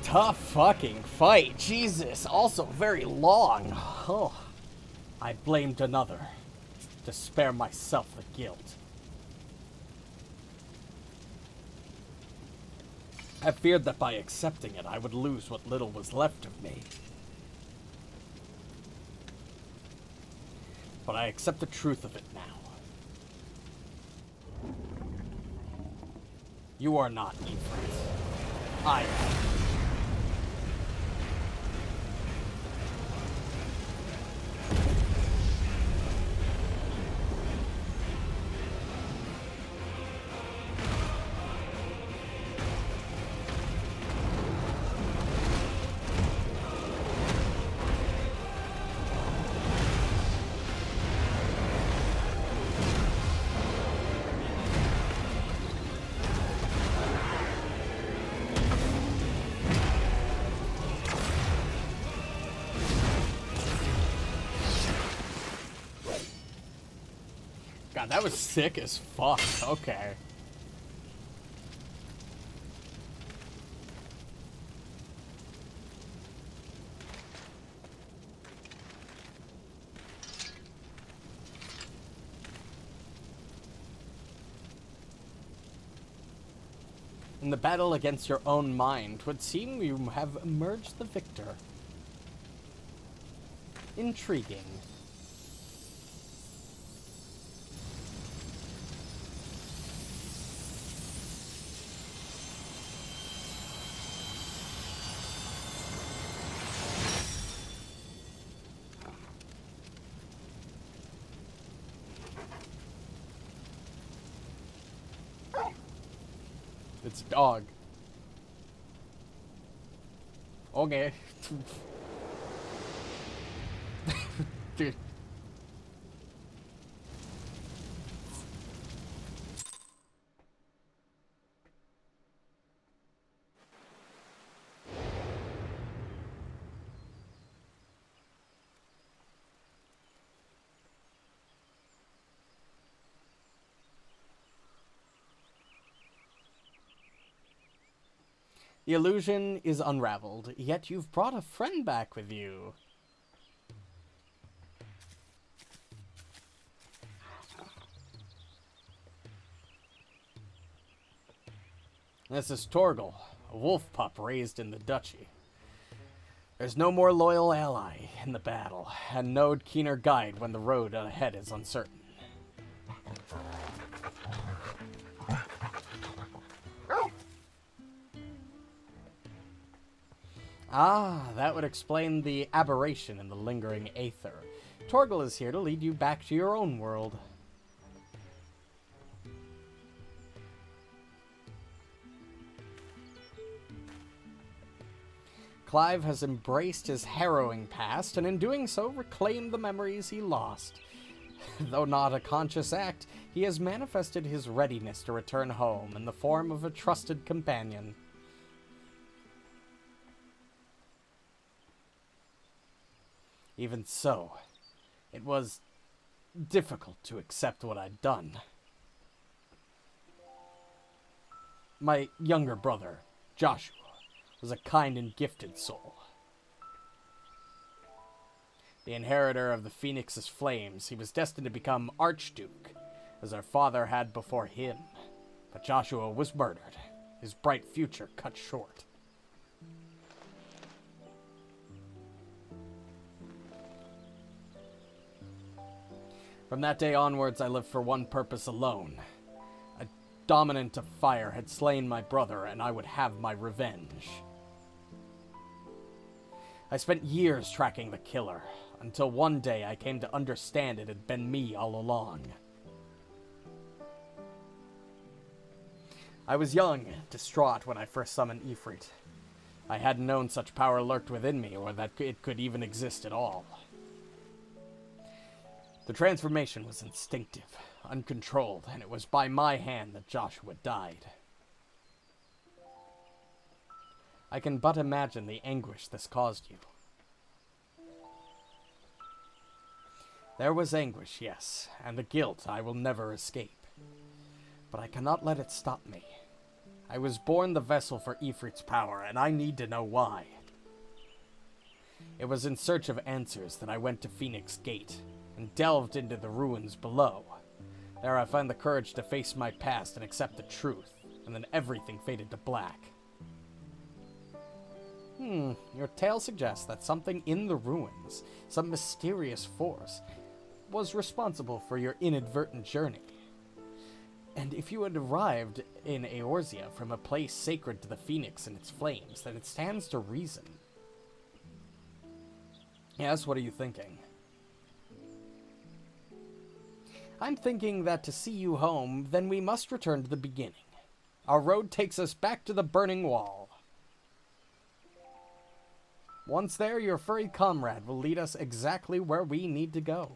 Tough fucking fight. Jesus. Also very long. Oh. I blamed another to spare myself the guilt. I feared that by accepting it, I would lose what little was left of me. But I accept the truth of it now. You are not Ifrit. I am. God, that was sick as fuck. Okay. In the battle against your own mind, 'twould seem you have emerged the victor. Intriguing. It's a dog. Okay. Dude. The illusion is unraveled, yet you've brought a friend back with you. This is Torgal, a wolf pup raised in the duchy. There's no more loyal ally in the battle, and no keener guide when the road ahead is uncertain. Ah, that would explain the aberration in the lingering aether. Torgal is here to lead you back to your own world. Clive has embraced his harrowing past, and in doing so reclaimed the memories he lost. Though not a conscious act, he has manifested his readiness to return home in the form of a trusted companion. Even so, it was difficult to accept what I'd done. My younger brother, Joshua, was a kind and gifted soul. The inheritor of the Phoenix's flames, he was destined to become Archduke, as our father had before him. But Joshua was murdered, his bright future cut short. From that day onwards, I lived for one purpose alone. A dominant of fire had slain my brother, and I would have my revenge. I spent years tracking the killer, until one day I came to understand it had been me all along. I was young, distraught when I first summoned Ifrit. I hadn't known such power lurked within me, or that it could even exist at all. The transformation was instinctive, uncontrolled, and it was by my hand that Joshua died. I can but imagine the anguish this caused you. There was anguish, yes, and the guilt I will never escape. But I cannot let it stop me. I was born the vessel for Ifrit's power, and I need to know why. It was in search of answers that I went to Phoenix Gate, and delved into the ruins below. There I found the courage to face my past and accept the truth, and then everything faded to black. Your tale suggests that something in the ruins, some mysterious force, was responsible for your inadvertent journey. And if you had arrived in Eorzea from a place sacred to the Phoenix and its flames, then it stands to reason. Yes, what are you thinking? I'm thinking that to see you home, then we must return to the beginning. Our road takes us back to the Burning Wall. Once there, your furry comrade will lead us exactly where we need to go.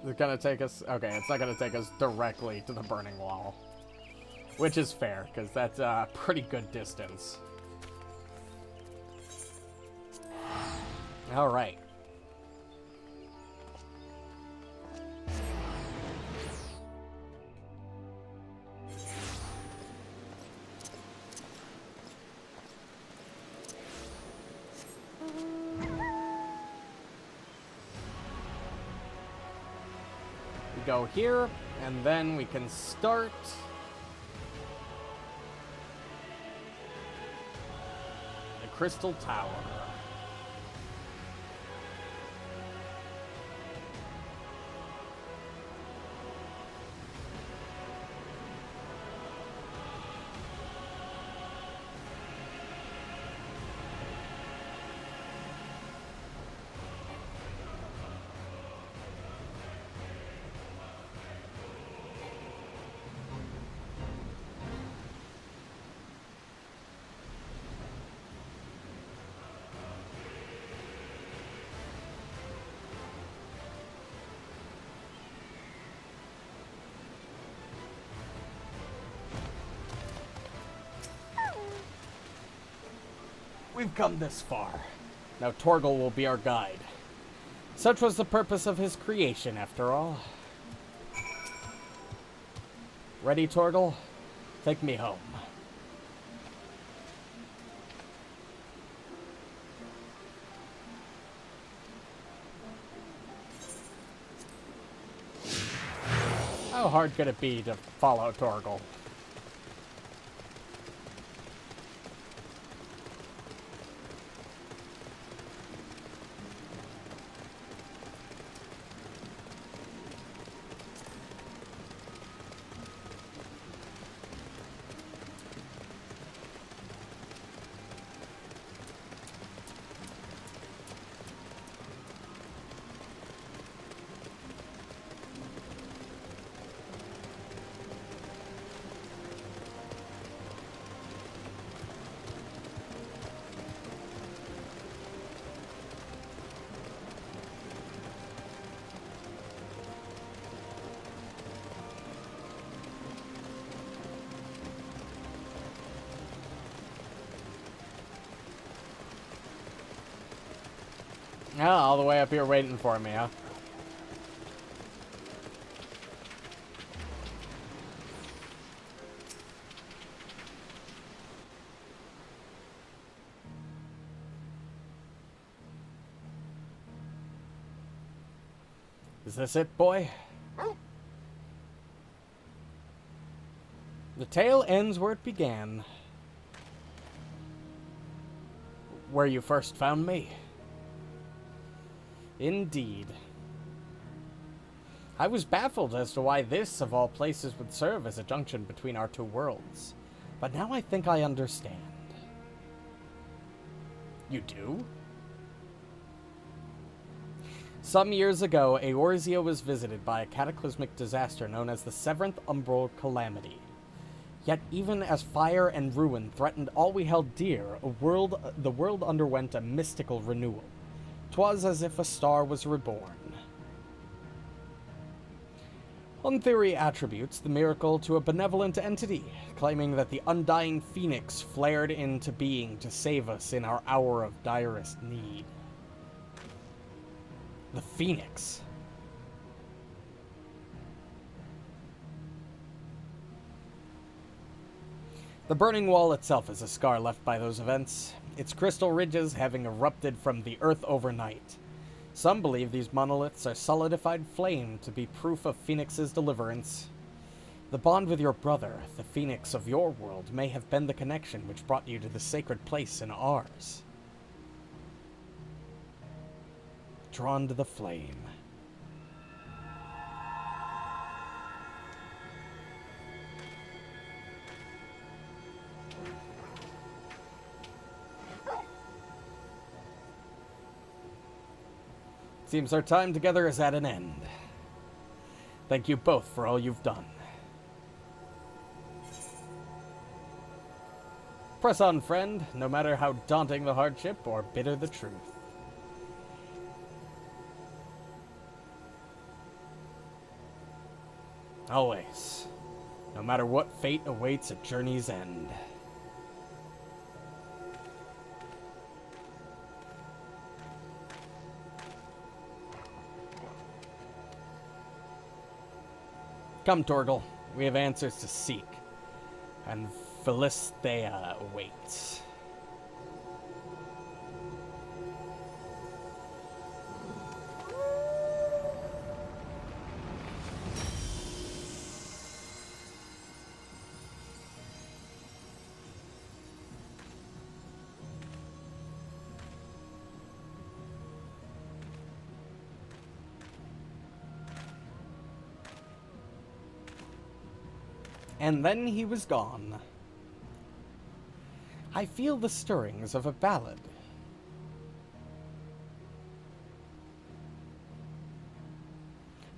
It's gonna take us... Okay, it's not gonna take us directly to the Burning Wall. Which is fair, because that's a pretty good distance. Alright. We go here, and then we can start... the Crystal Tower. We've come this far. Now Torgal will be our guide. Such was the purpose of his creation, after all. Ready, Torgal? Take me home. How hard could it be to follow Torgal? Yeah, all the way up here waiting for me, huh? Is this it, boy? The tale ends where it began. where you first found me. Indeed. I was baffled as to why this, of all places, would serve as a junction between our two worlds. But now I think I understand. You do? Some years ago, Eorzea was visited by a cataclysmic disaster known as the Seventh Umbral Calamity. Yet even as fire and ruin threatened all we held dear, the world underwent a mystical renewal. 'Twas as if a star was reborn. Untheory attributes the miracle to a benevolent entity, claiming that the undying phoenix flared into being to save us in our hour of direst need. The phoenix. The burning wall itself is a scar left by those events, its crystal ridges having erupted from the earth overnight. Some believe these monoliths are solidified flame to be proof of Phoenix's deliverance. The bond with your brother, the Phoenix of your world, may have been the connection which brought you to the sacred place in ours. Drawn to the flame. Seems our time together is at an end. Thank you both for all you've done. Press on, friend, no matter how daunting the hardship or bitter the truth. Always, no matter what fate awaits at journey's end. Come, Torgal. We have answers to seek, and Philisthea awaits. And then he was gone. I feel the stirrings of a ballad.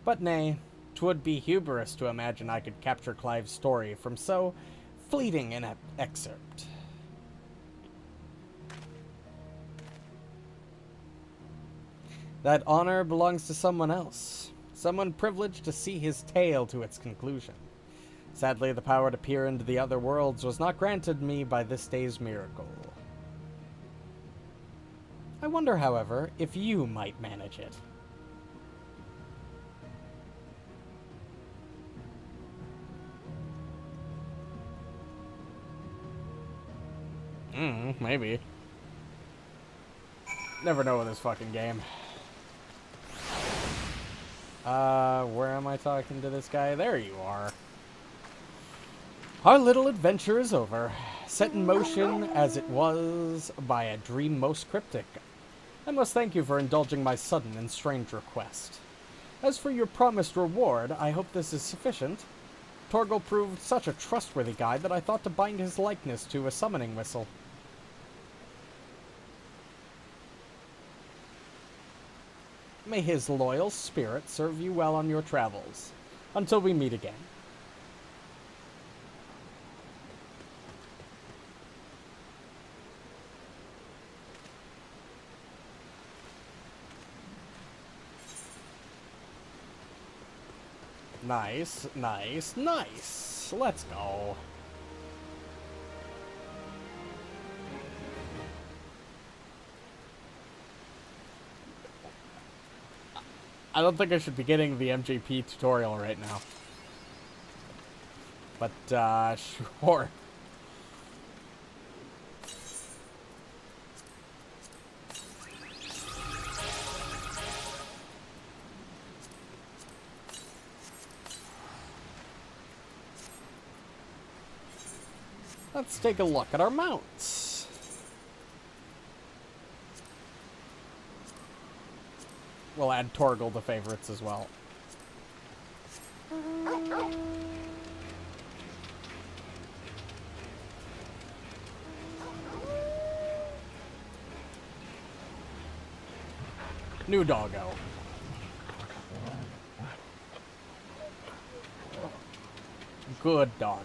But nay, 'twould be hubris to imagine I could capture Clive's story from so fleeting an excerpt. That honor belongs to someone else, someone privileged to see his tale to its conclusion. Sadly, the power to peer into the other worlds was not granted me by this day's miracle. I wonder, however, if you might manage it. Maybe. Never know with this fucking game. Where am I talking to this guy? There you are. Our little adventure is over, set in motion as it was by a dream most cryptic. I must thank you for indulging my sudden and strange request. As for your promised reward, I hope this is sufficient. Torgal proved such a trustworthy guide that I thought to bind his likeness to a summoning whistle. May his loyal spirit serve you well on your travels. Until we meet again. Nice, nice, nice. Let's go. I don't think I should be getting the MJP tutorial right now. But, sure. Let's take a look at our mounts. We'll add Torgal to favorites as well. New doggo. Good doggo.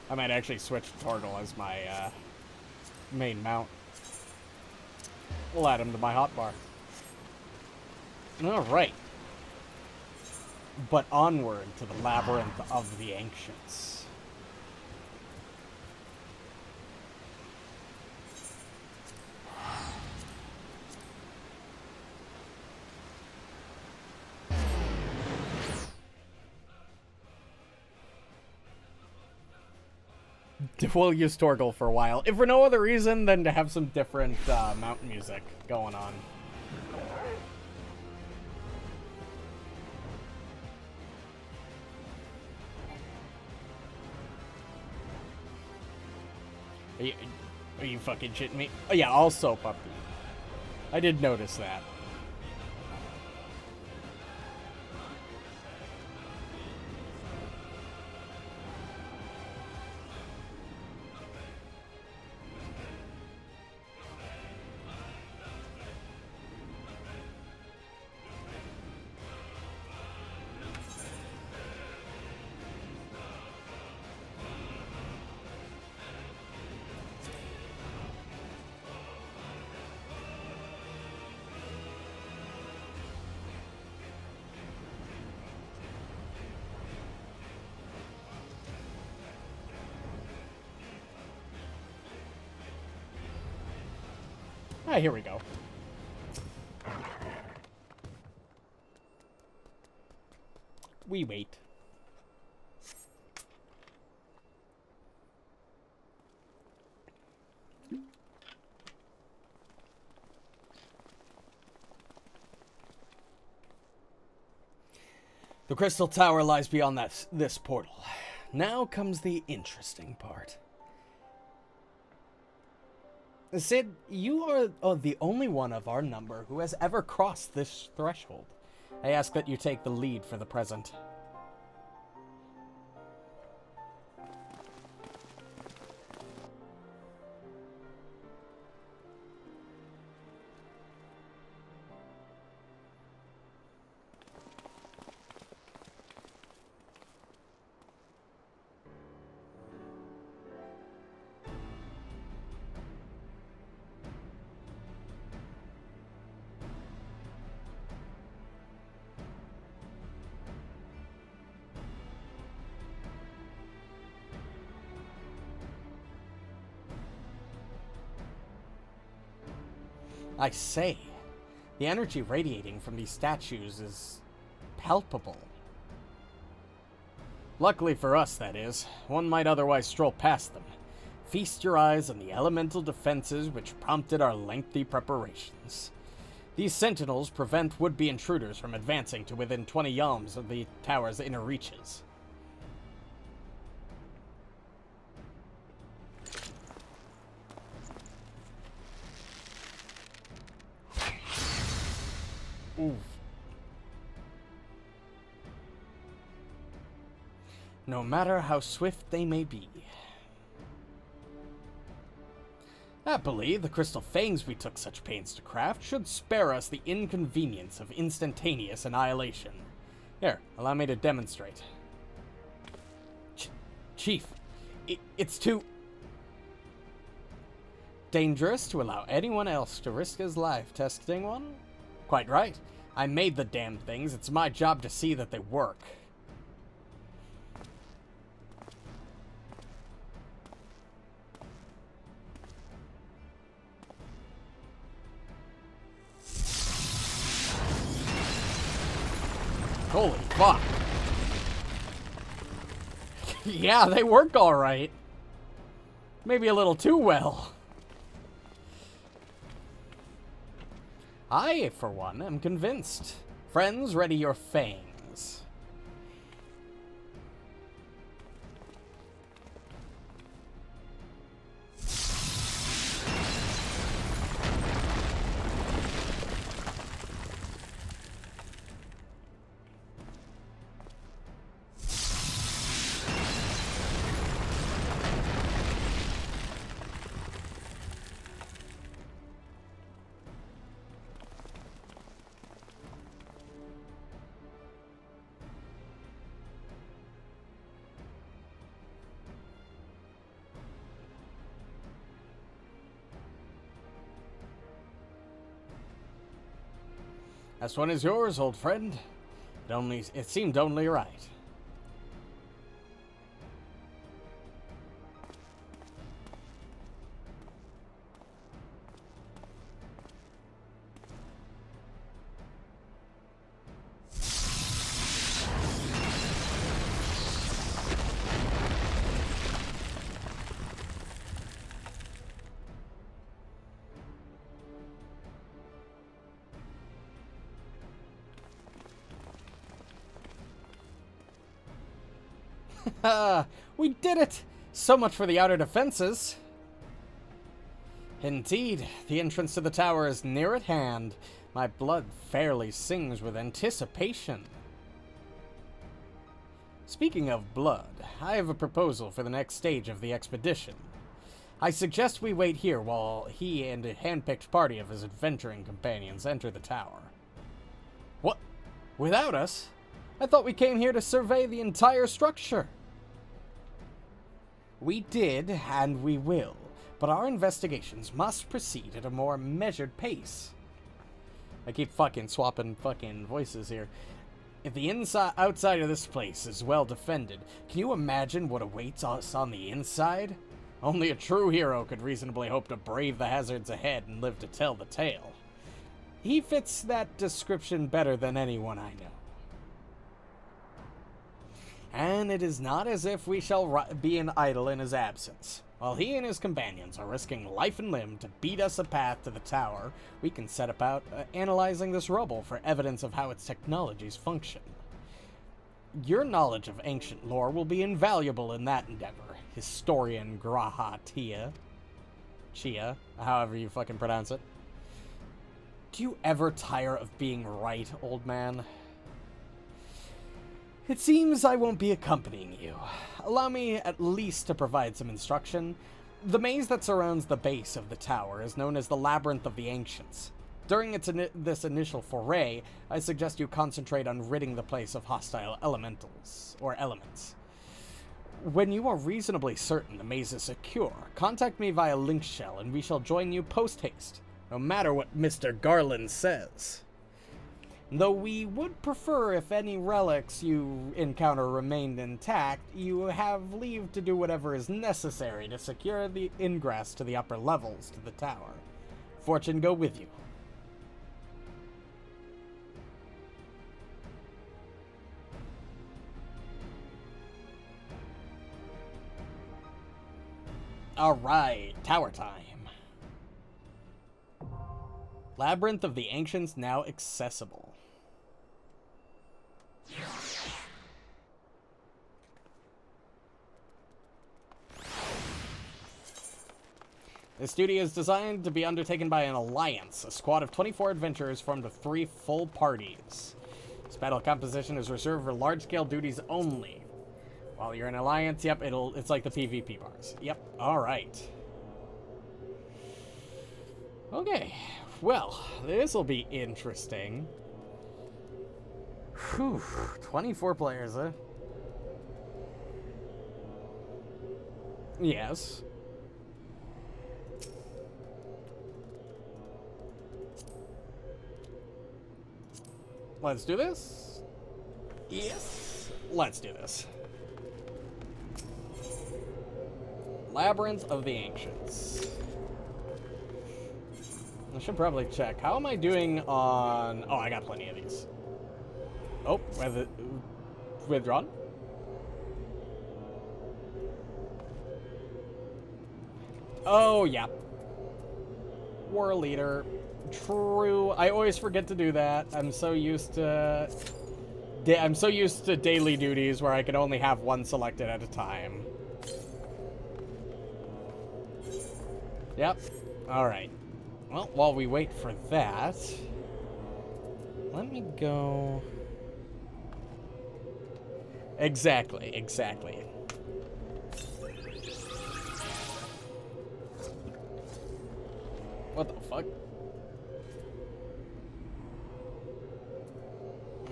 I might actually switch to Torgal as my main mount. We'll add him to my hotbar. Alright. But onward to the labyrinth of the ancients. We'll use Torgal for a while, if for no other reason than to have some different mountain music going on. Are you fucking shitting me? Oh yeah, also puppy. I did notice that. Ah, here we go. We wait. The Crystal Tower lies beyond this portal. Now comes the interesting part. Sid, you are the only one of our number who has ever crossed this threshold. I ask that you take the lead for the present. I say, the energy radiating from these statues is palpable. Luckily for us, that is. One might otherwise stroll past them. Feast your eyes on the elemental defenses which prompted our lengthy preparations. These sentinels prevent would-be intruders from advancing to within 20 yalms of the tower's inner reaches. Oof. No matter how swift they may be. Happily, the crystal fangs we took such pains to craft should spare us the inconvenience of instantaneous annihilation. Here, allow me to demonstrate. Chief, it's too dangerous to allow anyone else to risk his life testing one? Quite right. I made the damn things. It's my job to see that they work. Holy fuck. Yeah, they work all right. Maybe a little too well. I, for one, am convinced. Friends, ready your fangs. This one is yours, old friend. It seemed only right. We did it! So much for the outer defenses. Indeed, the entrance to the tower is near at hand. My blood fairly sings with anticipation. Speaking of blood, I have a proposal for the next stage of the expedition. I suggest we wait here while he and a hand-picked party of his adventuring companions enter the tower. What? Without us? I thought we came here to survey the entire structure. We did, and we will, but our investigations must proceed at a more measured pace. I keep fucking swapping fucking voices here. If the outside of this place is well defended, can you imagine what awaits us on the inside? Only a true hero could reasonably hope to brave the hazards ahead and live to tell the tale. He fits that description better than anyone I know. And it is not as if we shall be idle in his absence. While he and his companions are risking life and limb to beat us a path to the tower, we can set about analyzing this rubble for evidence of how its technologies function. Your knowledge of ancient lore will be invaluable in that endeavor, historian Graha Chia, however you fucking pronounce it. Do you ever tire of being right, old man? It seems I won't be accompanying you. Allow me at least to provide some instruction. The maze that surrounds the base of the tower is known as the Labyrinth of the Ancients. During this initial foray, I suggest you concentrate on ridding the place of hostile elements. When you are reasonably certain the maze is secure, contact me via link shell and we shall join you post-haste, no matter what Mr. Garland says. Though we would prefer if any relics you encounter remained intact, you have leave to do whatever is necessary to secure the ingress to the upper levels to the tower. Fortune go with you. Alright, tower time. Labyrinth of the Ancients now accessible. This duty is designed to be undertaken by an alliance, a squad of 24 adventurers formed of 3 full parties. This battle composition is reserved for large-scale duties only. While you're in alliance, yep, it's like the PvP bars. Yep, alright. Okay, well, this'll be interesting. Whew, 24 players, huh? Yes. Let's do this. Yes. Let's do this. Labyrinth of the Ancients. I should probably check. How am I doing on... Oh, I got plenty of these. Oh, withdrawn? Oh, yeah. War leader. True. I always forget to do that. I'm so used to daily duties where I can only have one selected at a time. Yep. Alright. Well, while we wait for that, let me go... Exactly. What the fuck?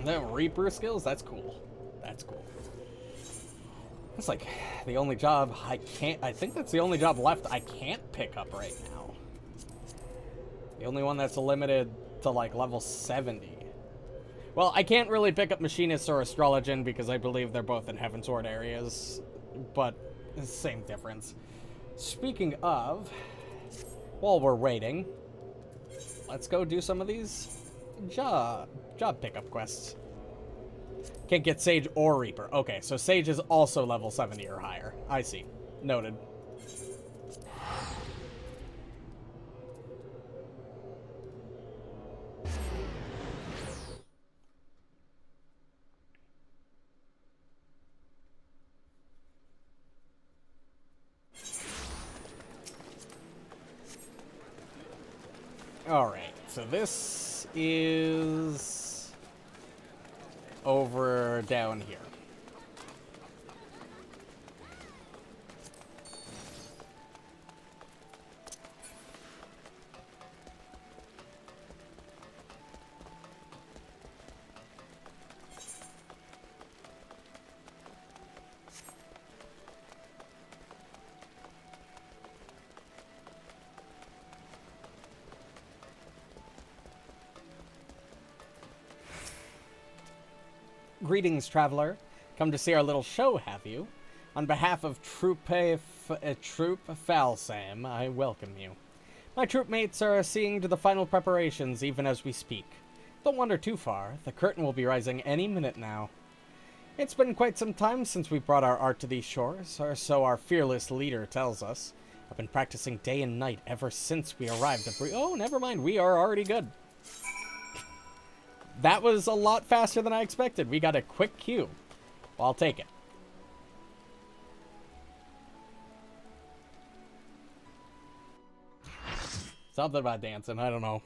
The Reaper skills? That's cool. That's cool. That's like the only job I think that's the only job left I can't pick up right now. The only one that's limited to like level 70. Well, I can't really pick up Machinist or Astrologian because I believe they're both in Heavensward areas, but same difference. Speaking of, while we're waiting, let's go do some of these job pickup quests. Can't get Sage or Reaper. Okay, so Sage is also level 70 or higher. I see. Noted. Alright, so this is over down here. Greetings, traveler. Come to see our little show, have you? On behalf of Troop Falsam, I welcome you. My troop mates are seeing to the final preparations even as we speak. Don't wander too far. The curtain will be rising any minute now. It's been quite some time since we brought our art to these shores, or so our fearless leader tells us. I've been practicing day and night ever since we arrived at Oh, never mind. We are already good. That was a lot faster than I expected. We got a quick queue. Well, I'll take it. Something about dancing. I don't know.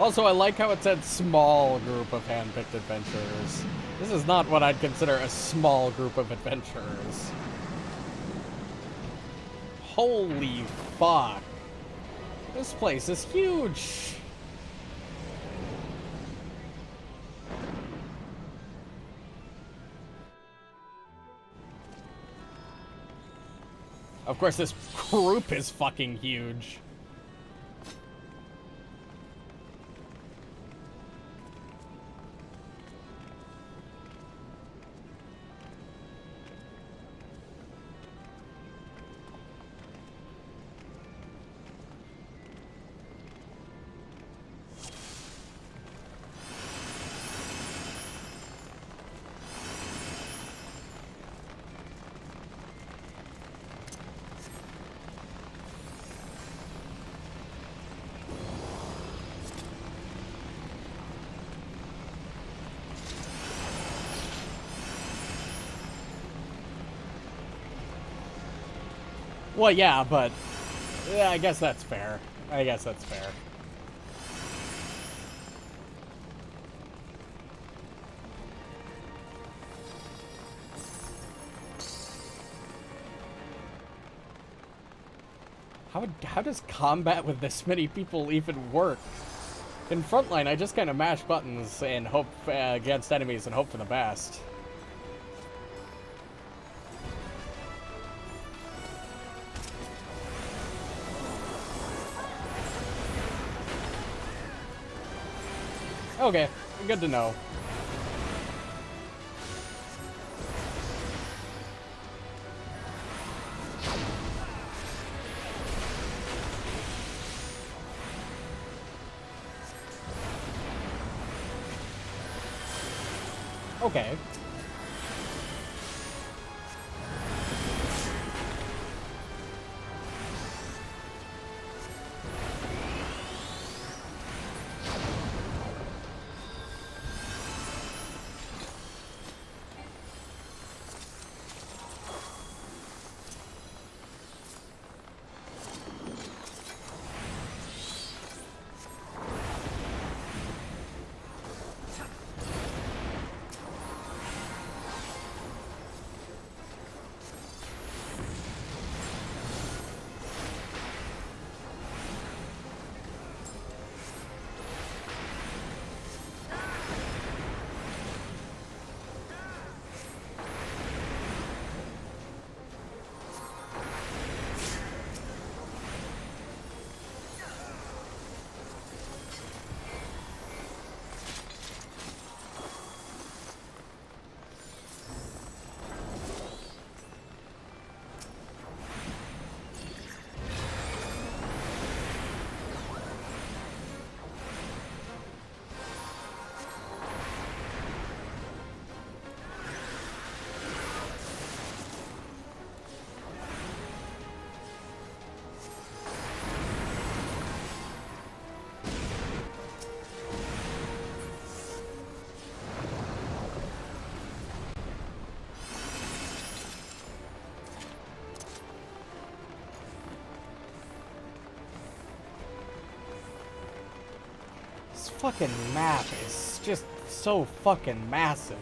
Also, I like how it said small group of hand-picked adventurers. This is not what I'd consider a small group of adventurers. Holy fuck. This place is huge. Of course, this group is fucking huge. Well, yeah, but yeah, I guess that's fair. I guess that's fair. How does combat with this many people even work? In Frontline, I just kind of mash buttons and hope against enemies and hope for the best. Okay, good to know. Okay. fucking map is just so fucking massive.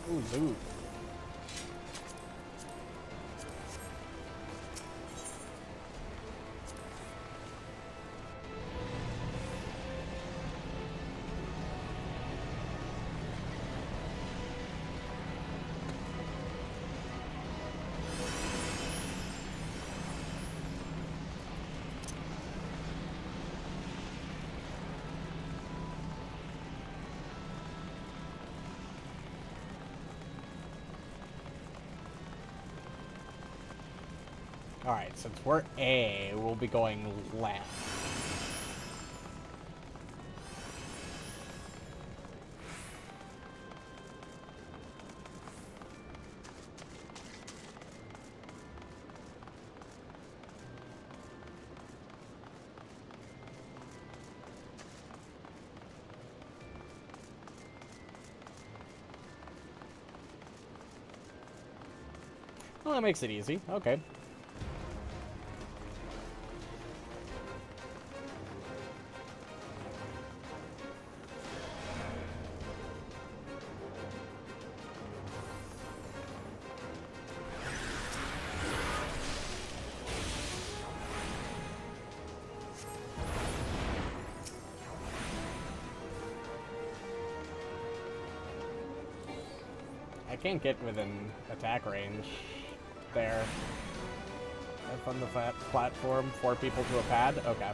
Ooh, loot. Alright, since we're A, we'll be going left. Well, that makes it easy. Okay. I can't get within attack range there. Up on the platform, 4 people to a pad? Okay.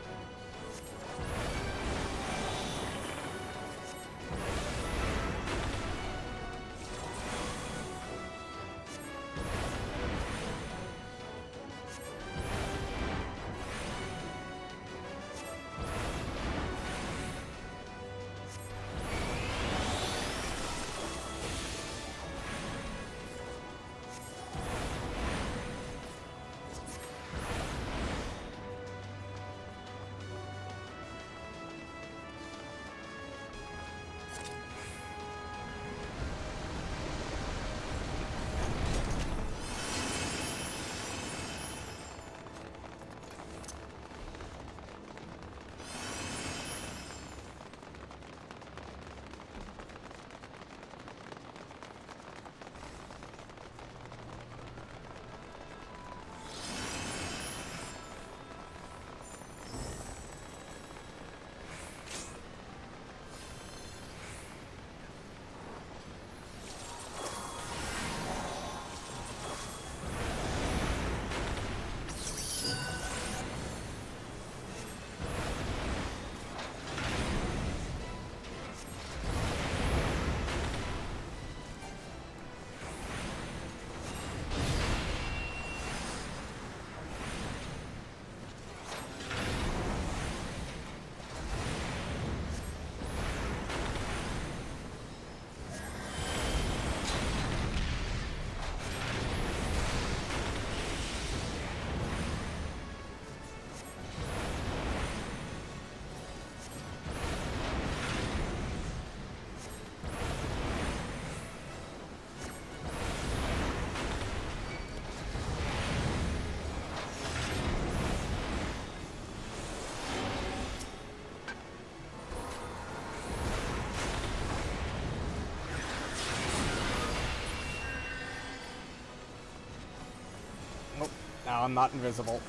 I'm not invisible.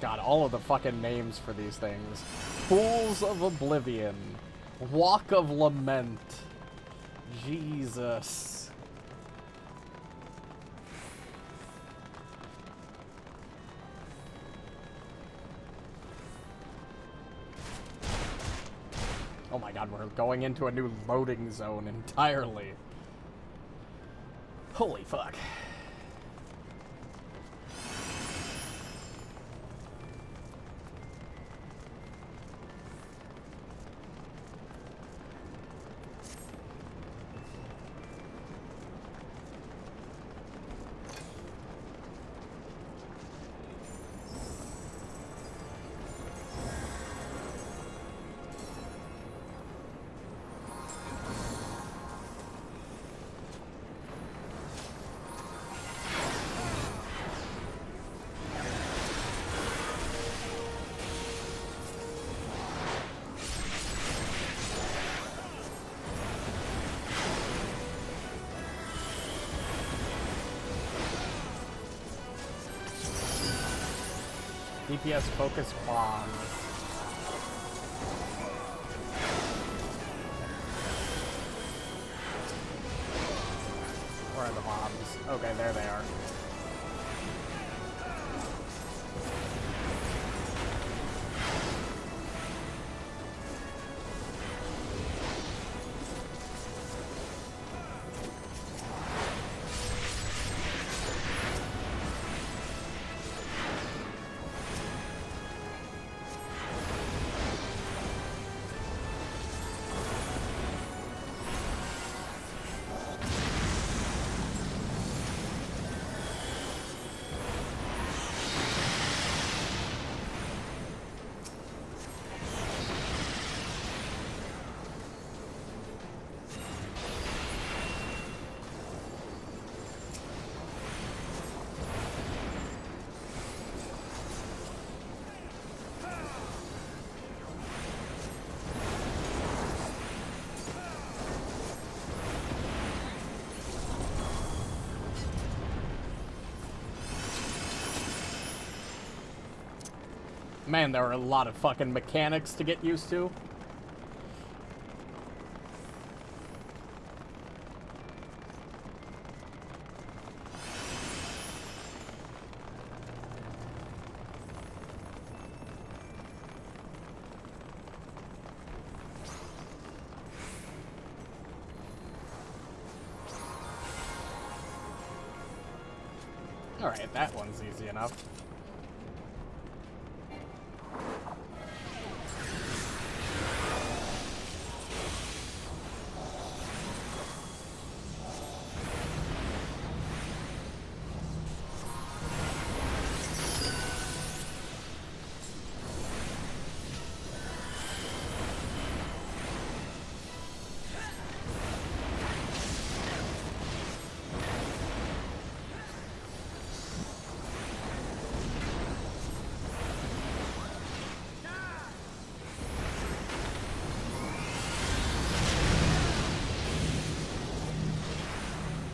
God, all of the fucking names for these things. Pools of Oblivion. Walk of Lament. Jesus. Oh my god, we're going into a new loading zone entirely. Holy fuck. DPS focus bomb. Where are the bombs? Okay, there they are. Man, there are a lot of fucking mechanics to get used to. Alright, that one's easy enough.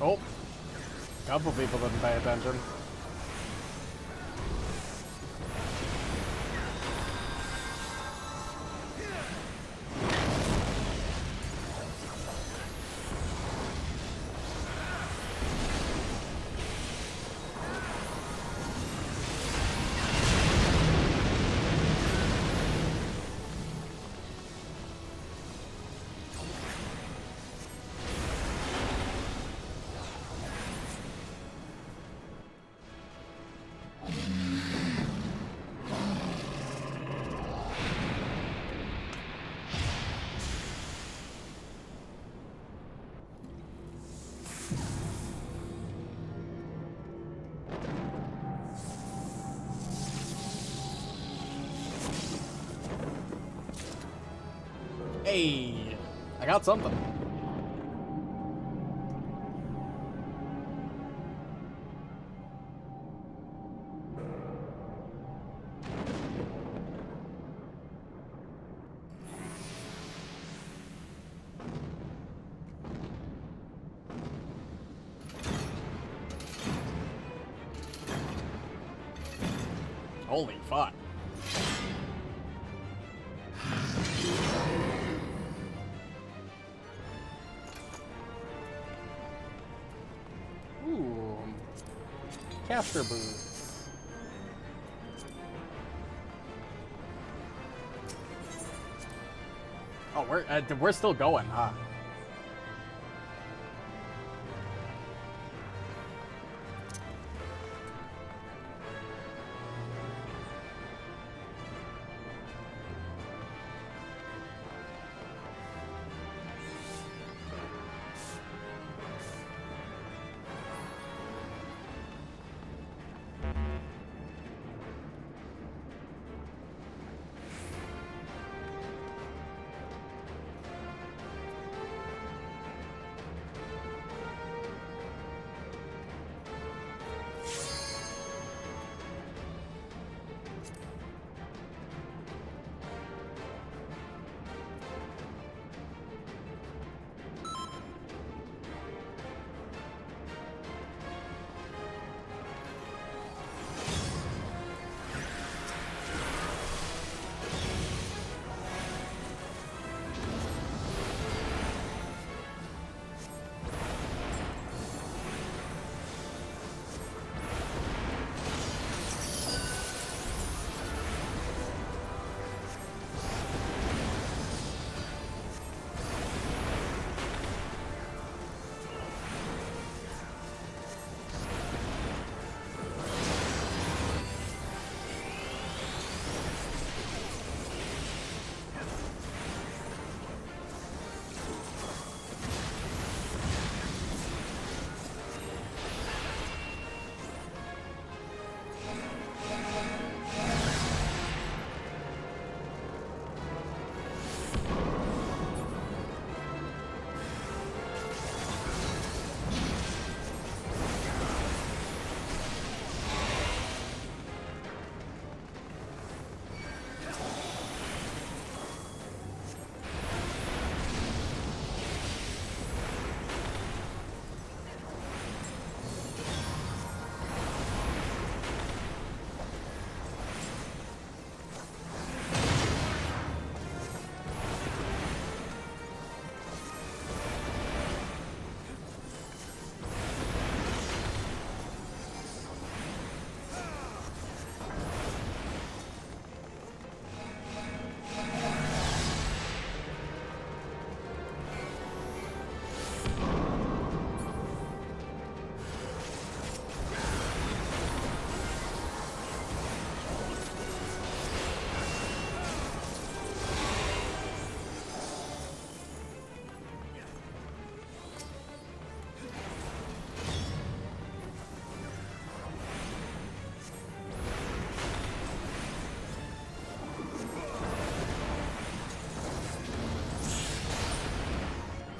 Oh, a couple people didn't pay attention. Hey, I got something. Holy fuck. Ooh. Caster boots. Oh, we're still going, huh?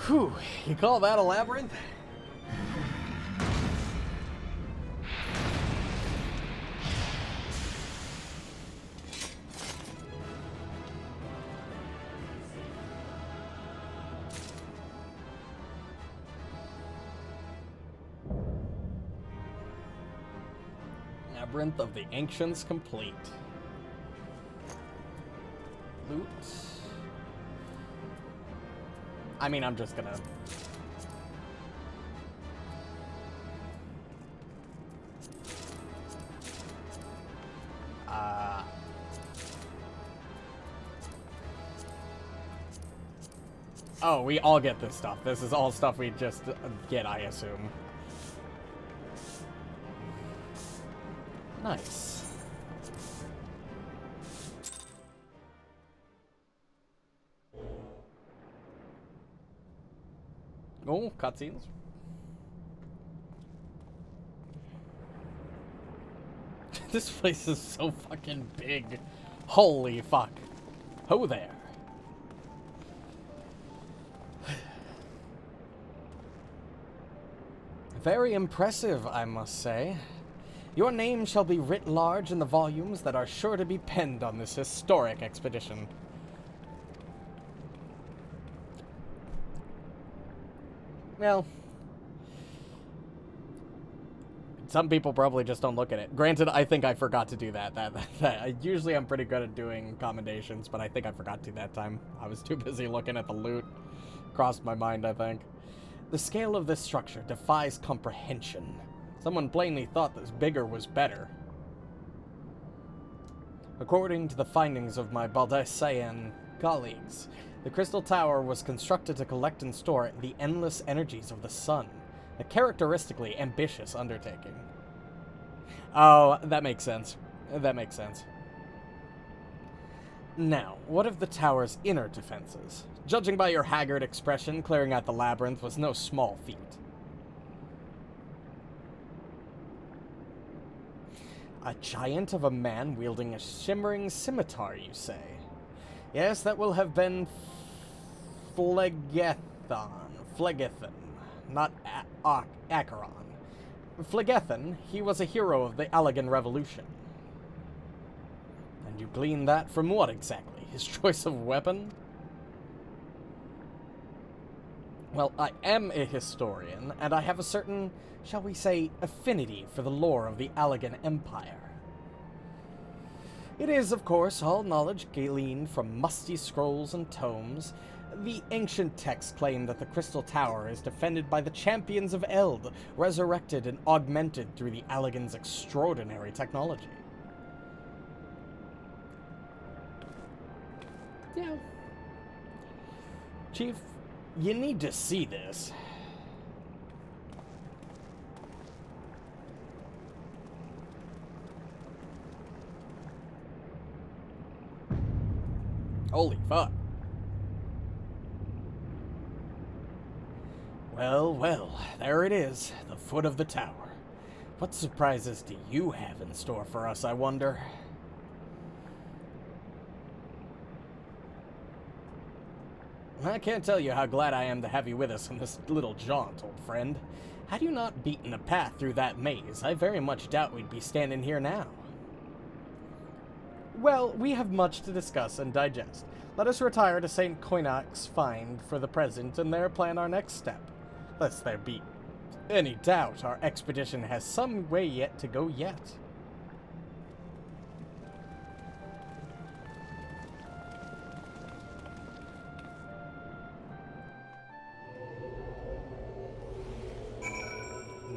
Whew, you call that a labyrinth? Labyrinth of the Ancients complete. Loot. I mean, I'm just gonna... Oh, we all get this stuff. This is all stuff we just get, I assume. Nice. Oh, cutscenes. This place is so fucking big. Holy fuck. Ho there. Very impressive, I must say. Your name shall be writ large in the volumes that are sure to be penned on this historic expedition. Well, some people probably just don't look at it. Granted, I think I forgot to do that. Usually I'm pretty good at doing commendations, but I think I forgot to that time. I was too busy looking at the loot. Crossed my mind, I think. The scale of this structure defies comprehension. Someone plainly thought this bigger was better. According to the findings of my Baldessayan colleagues, the Crystal Tower was constructed to collect and store the endless energies of the sun, a characteristically ambitious undertaking. Oh, that makes sense. That makes sense. Now, what of the tower's inner defenses? Judging by your haggard expression, clearing out the labyrinth was no small feat. A giant of a man wielding a shimmering scimitar, you say? Yes, that will have been Phlegethon, not Acheron. Phlegethon, he was a hero of the Allegan Revolution. And you glean that from what exactly? His choice of weapon? Well, I am a historian, and I have a certain, shall we say, affinity for the lore of the Allegan Empire. It is, of course, all knowledge gleaned from musty scrolls and tomes. The ancient texts claim that the Crystal Tower is defended by the champions of Eld, resurrected and augmented through the Allegans' extraordinary technology. Yeah. Chief, you need to see this. Holy fuck. Well, well, there it is, the foot of the tower. What surprises do you have in store for us, I wonder? I can't tell you how glad I am to have you with us on this little jaunt, old friend. Had you not beaten a path through that maze, I very much doubt we'd be standing here now. Well, we have much to discuss and digest. Let us retire to St. Coinach's Find for the present and there plan our next step. Lest there be any doubt, our expedition has some way yet to go yet.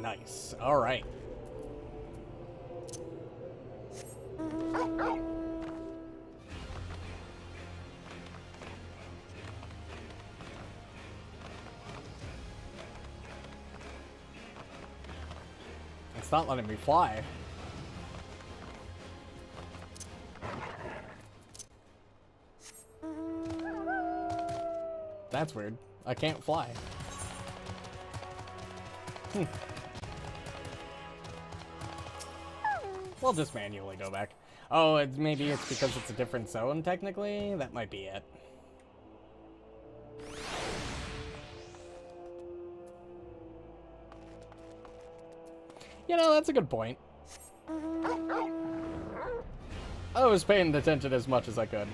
Nice. All right. It's not letting me fly. That's weird. I can't fly. We'll just manually go back. Oh, maybe it's because it's a different zone, technically? That might be it. You know, that's a good point. I was paying attention as much as I could.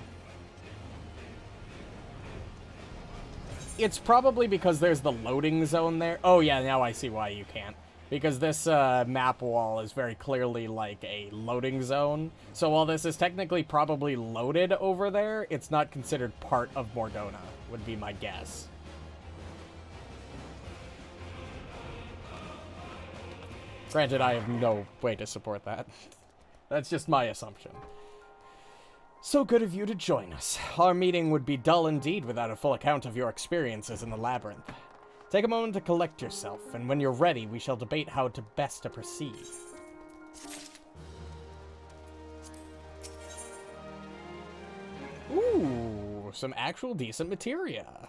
It's probably because there's the loading zone there. Oh yeah, now I see why you can't. Because this map wall is very clearly like a loading zone. So while this is technically probably loaded over there, it's not considered part of Morgana, would be my guess. Granted, I have no way to support that. That's just my assumption. So good of you to join us. Our meeting would be dull indeed without a full account of your experiences in the labyrinth. Take a moment to collect yourself, and when you're ready, we shall debate how to best to proceed. Ooh, some actual decent materia.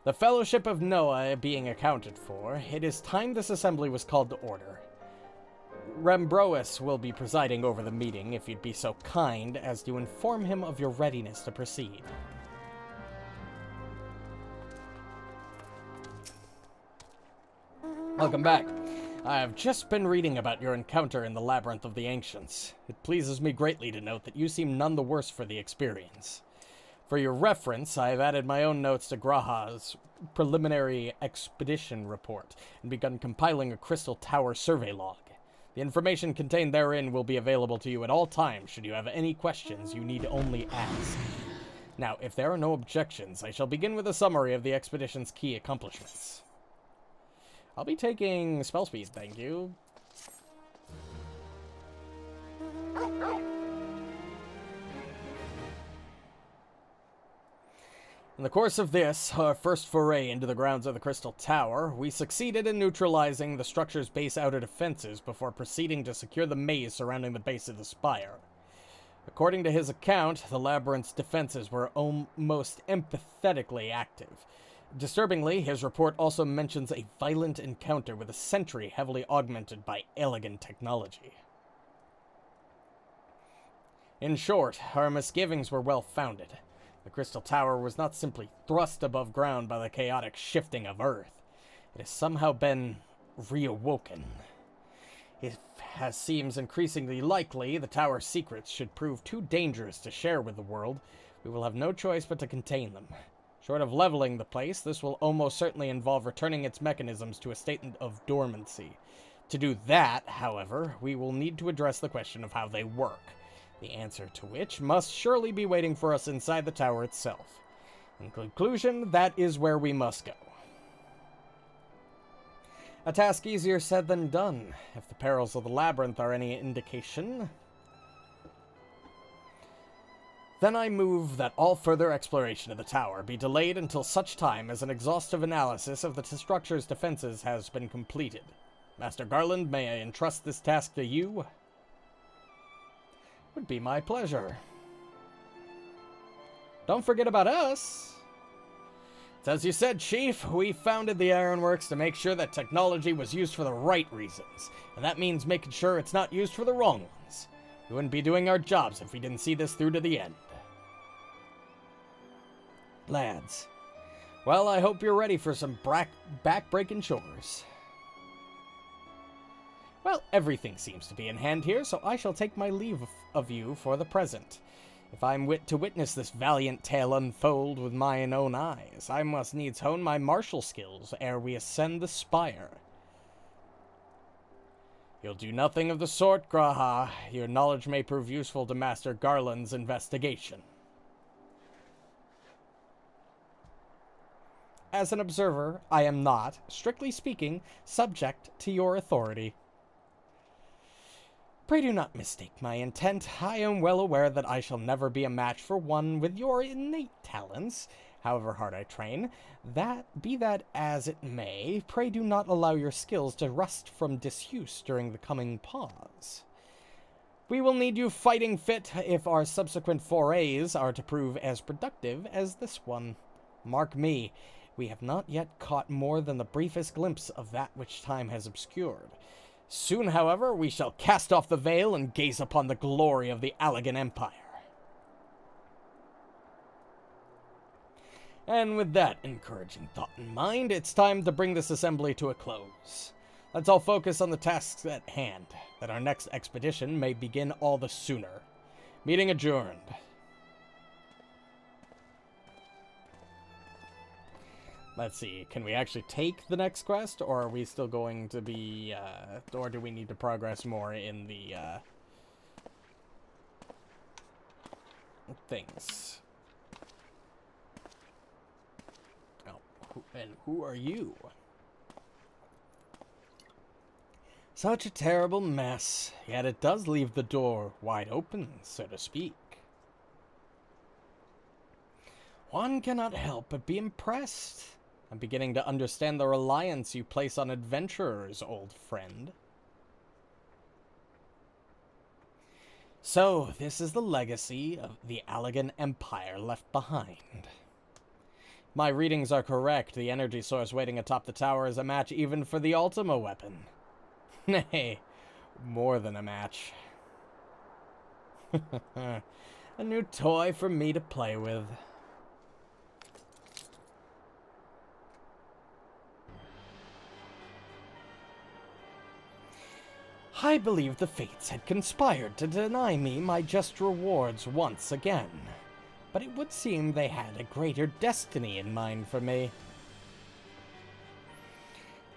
The Fellowship of Noah being accounted for, it is time this assembly was called to order. Rembrois will be presiding over the meeting, if you'd be so kind as to inform him of your readiness to proceed. Welcome back. I have just been reading about your encounter in the Labyrinth of the Ancients. It pleases me greatly to note that you seem none the worse for the experience. For your reference, I have added my own notes to Graha's preliminary expedition report and begun compiling a Crystal Tower survey log. The information contained therein will be available to you at all times should you have any questions you need only ask. Now, if there are no objections, I shall begin with a summary of the expedition's key accomplishments. I'll be taking spell speed, thank you. In the course of this, our first foray into the grounds of the Crystal Tower, we succeeded in neutralizing the structure's base outer defenses before proceeding to secure the maze surrounding the base of the spire. According to his account, the labyrinth's defenses were almost empathetically active. Disturbingly, his report also mentions a violent encounter with a sentry heavily augmented by elegant technology. In short, our misgivings were well founded. The Crystal Tower was not simply thrust above ground by the chaotic shifting of Earth. It has somehow been reawoken. It seems increasingly likely the tower's secrets should prove too dangerous to share with the world. We will have no choice but to contain them. Short of leveling the place, this will almost certainly involve returning its mechanisms to a state of dormancy. To do that, however, we will need to address the question of how they work, the answer to which must surely be waiting for us inside the tower itself. In conclusion, that is where we must go. A task easier said than done, if the perils of the labyrinth are any indication. Then I move that all further exploration of the tower be delayed until such time as an exhaustive analysis of the structure's defenses has been completed. Master Garland, may I entrust this task to you? Would be my pleasure. Don't forget about us. It's as you said, Chief, we founded the Ironworks to make sure that technology was used for the right reasons, and that means making sure it's not used for the wrong ones. We wouldn't be doing our jobs if we didn't see this through to the end. Lads, well, I hope you're ready for some back-breaking chores. Well, everything seems to be in hand here, so I shall take my leave of you for the present. If I'm to witness this valiant tale unfold with mine own eyes, I must needs hone my martial skills ere we ascend the spire. You'll do nothing of the sort, Graha. Your knowledge may prove useful to Master Garland's investigation. As an observer, I am not, strictly speaking, subject to your authority. Pray do not mistake my intent. I am well aware that I shall never be a match for one with your innate talents, however hard I train. Be that as it may, pray do not allow your skills to rust from disuse during the coming pause. We will need you fighting fit if our subsequent forays are to prove as productive as this one. Mark me, we have not yet caught more than the briefest glimpse of that which time has obscured. Soon, however, we shall cast off the veil and gaze upon the glory of the Allagan Empire. And with that encouraging thought in mind, it's time to bring this assembly to a close. Let's all focus on the tasks at hand, that our next expedition may begin all the sooner. Meeting adjourned. Let's see, can we actually take the next quest, or are we still going to be, or do we need to progress more in the, things? Oh, and who are you? Such a terrible mess, yet it does leave the door wide open, so to speak. One cannot help but be impressed. I'm beginning to understand the reliance you place on adventurers, old friend. So, this is the legacy of the Allagan Empire left behind. My readings are correct. The energy source waiting atop the tower is a match even for the Ultima weapon. Nay, more than a match. A new toy for me to play with. I believe the fates had conspired to deny me my just rewards once again, but it would seem they had a greater destiny in mind for me.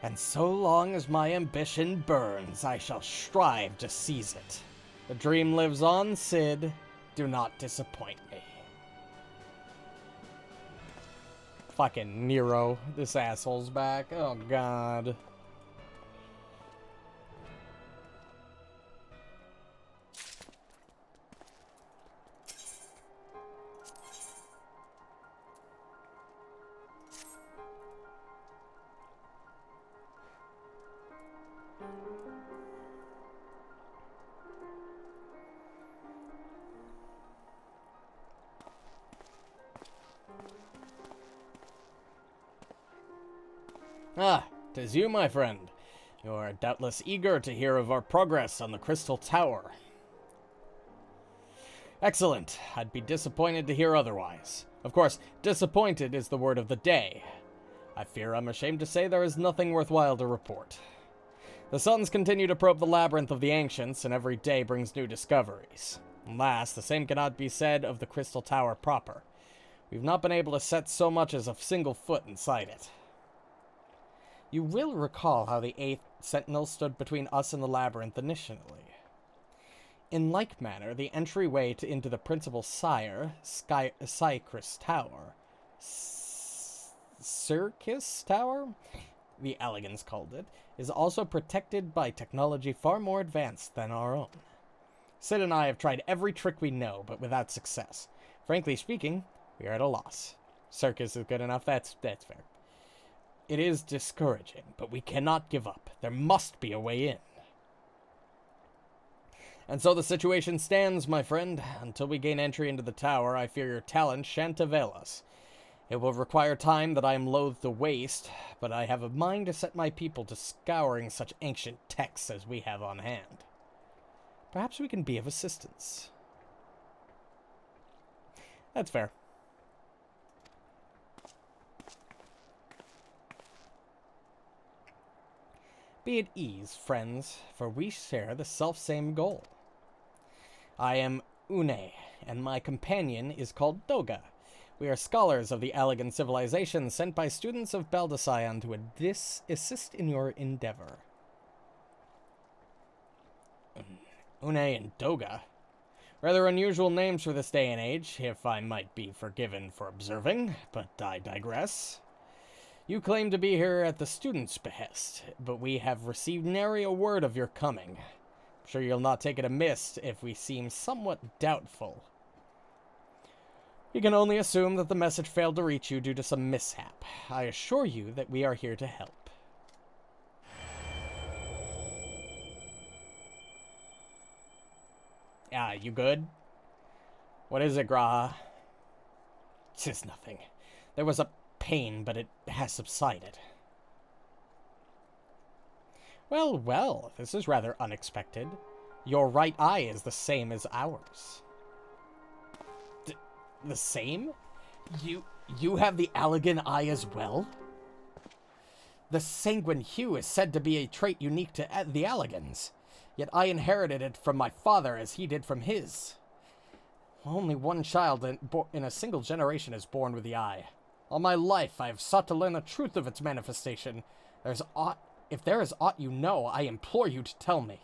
And so long as my ambition burns, I shall strive to seize it. The dream lives on, Cid. Do not disappoint me. Fucking Nero. This asshole's back. Oh, God. Ah, 'tis you, my friend. You are doubtless eager to hear of our progress on the Crystal Tower. Excellent. I'd be disappointed to hear otherwise. Of course, disappointed is the word of the day. I fear I'm ashamed to say there is nothing worthwhile to report. The suns continue to probe the labyrinth of the ancients, and every day brings new discoveries. Alas, the same cannot be said of the Crystal Tower proper. We've not been able to set so much as a single foot inside it. You will recall how the 8th Sentinel stood between us and the labyrinth initially. In like manner, the entryway into the principal Cycris Tower, Circus Tower, the Elegans called it, is also protected by technology far more advanced than our own. Cid and I have tried every trick we know, but without success. Frankly speaking, we are at a loss. Circus is good enough, that's fair. It is discouraging, but we cannot give up. There must be a way in. And so the situation stands, my friend. Until we gain entry into the tower, I fear your talent shan't avail us. It will require time that I am loath to waste, but I have a mind to set my people to scouring such ancient texts as we have on hand. Perhaps we can be of assistance. That's fair. Be at ease, friends, for we share the self-same goal. I am Une, and my companion is called Doga. We are scholars of the Allegan civilization sent by students of Baldascion to assist in your endeavor. Une and Doga? Rather unusual names for this day and age, if I might be forgiven for observing, but I digress. You claim to be here at the students' behest, but we have received nary a word of your coming. I'm sure you'll not take it amiss if we seem somewhat doubtful. We can only assume that the message failed to reach you due to some mishap. I assure you that we are here to help. Ah, you good? What is it, Graha? It's nothing. There was a pain, but it has subsided. Well, well, this is rather unexpected. Your right eye is the same as ours. The same? You have the Allegan eye as well? The sanguine hue is said to be a trait unique to the Allegans, yet I inherited it from my father as he did from his. Only one child in a single generation is born with the eye. All my life I have sought to learn the truth of its manifestation. If there is aught you know, I implore you to tell me.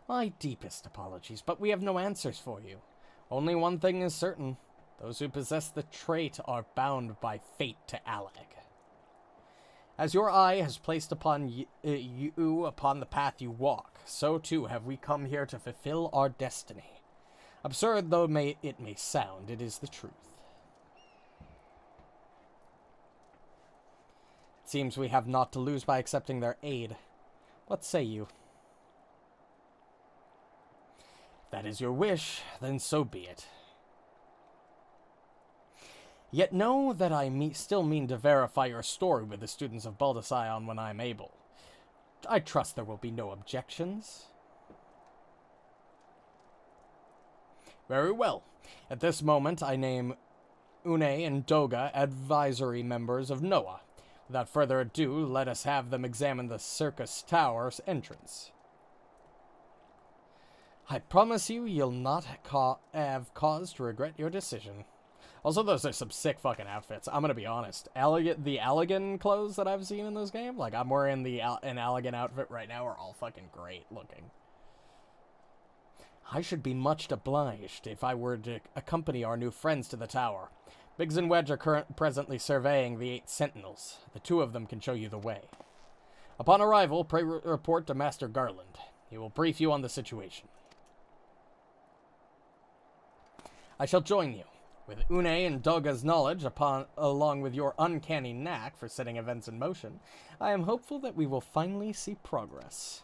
My deepest apologies, but we have no answers for you. Only one thing is certain. Those who possess the trait are bound by fate to Alleg. As your eye has placed upon you upon the path you walk, so too have we come here to fulfill our destiny. Absurd though it may sound, it is the truth. It seems we have naught to lose by accepting their aid. What say you? If that is your wish, then so be it. Yet know that I still mean to verify your story with the students of Baldascion when I am able. I trust there will be no objections. Very well. At this moment, I name Une and Doga advisory members of Noah. Without further ado, let us have them examine the circus tower's entrance. I promise you, you'll not have cause to regret your decision. Also, those are some sick fucking outfits. I'm gonna be honest. The Allegan clothes that I've seen in this game, like I'm wearing an Allegan outfit right now, are all fucking great looking. I should be much obliged if I were to accompany our new friends to the tower. Biggs and Wedge are presently surveying the 8 sentinels. The 2 of them can show you the way. Upon arrival, pray report to Master Garland. He will brief you on the situation. I shall join you. With Une and Doga's knowledge, along with your uncanny knack for setting events in motion, I am hopeful that we will finally see progress.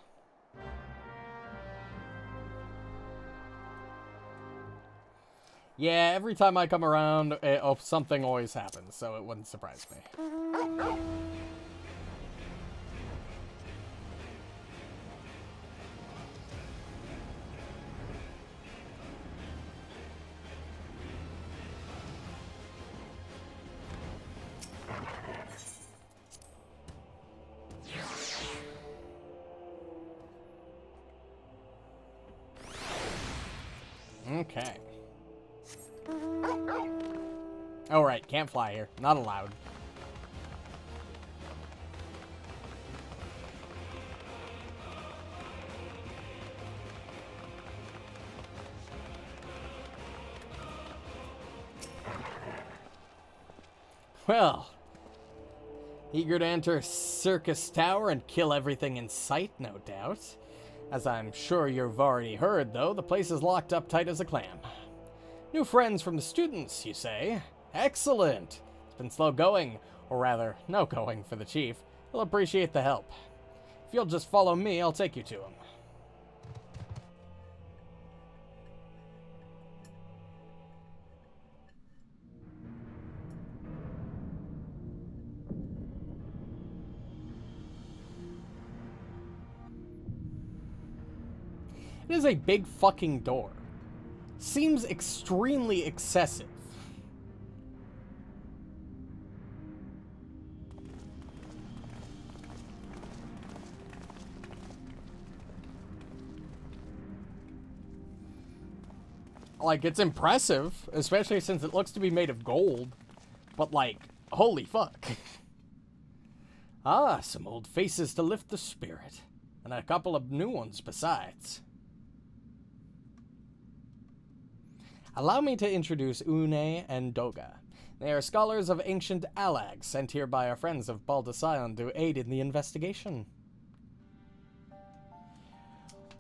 Yeah, every time I come around, something always happens, so it wouldn't surprise me. Okay. Oh, right. Can't fly here. Not allowed. Well, eager to enter Circus Tower and kill everything in sight, no doubt. As I'm sure you've already heard, though, the place is locked up tight as a clam. New friends from the students, you say? Excellent! It's been slow going, or rather, no going for the chief. He'll appreciate the help. If you'll just follow me, I'll take you to him. It is a big fucking door. Seems extremely excessive. Like, it's impressive, especially since it looks to be made of gold. But, like, holy fuck. Ah, some old faces to lift the spirit. And a couple of new ones besides. Allow me to introduce Une and Doga. They are scholars of ancient Allag, sent here by our friends of Baldasion to aid in the investigation.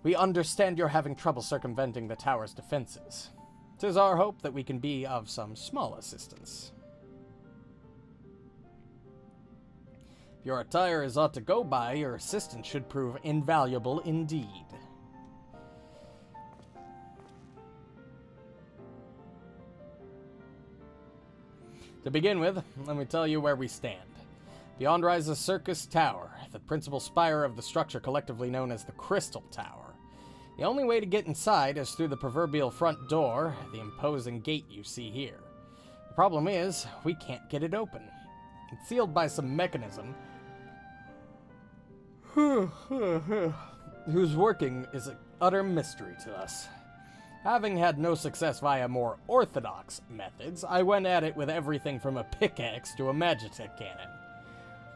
We understand you're having trouble circumventing the tower's defenses. 'Tis our hope that we can be of some small assistance. If your attire is aught to go by, your assistance should prove invaluable indeed. To begin with, let me tell you where we stand. Beyond rises Circus Tower, the principal spire of the structure collectively known as the Crystal Tower. The only way to get inside is through the proverbial front door, the imposing gate you see here. The problem is, we can't get it open. It's sealed by some mechanism whose working is an utter mystery to us. Having had no success via more orthodox methods, I went at it with everything from a pickaxe to a magitech cannon.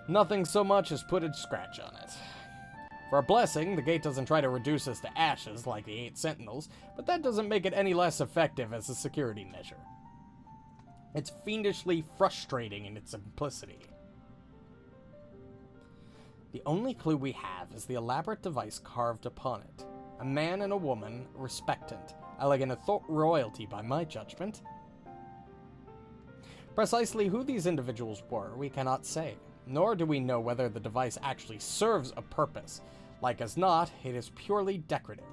Nothing so much as put a scratch on it. For a blessing, the gate doesn't try to reduce us to ashes like the 8 sentinels, but that doesn't make it any less effective as a security measure. It's fiendishly frustrating in its simplicity. The only clue we have is the elaborate device carved upon it. A man and a woman, respectant, elegant royalty by my judgment. Precisely who these individuals were, we cannot say, nor do we know whether the device actually serves a purpose. Like as not, it is purely decorative.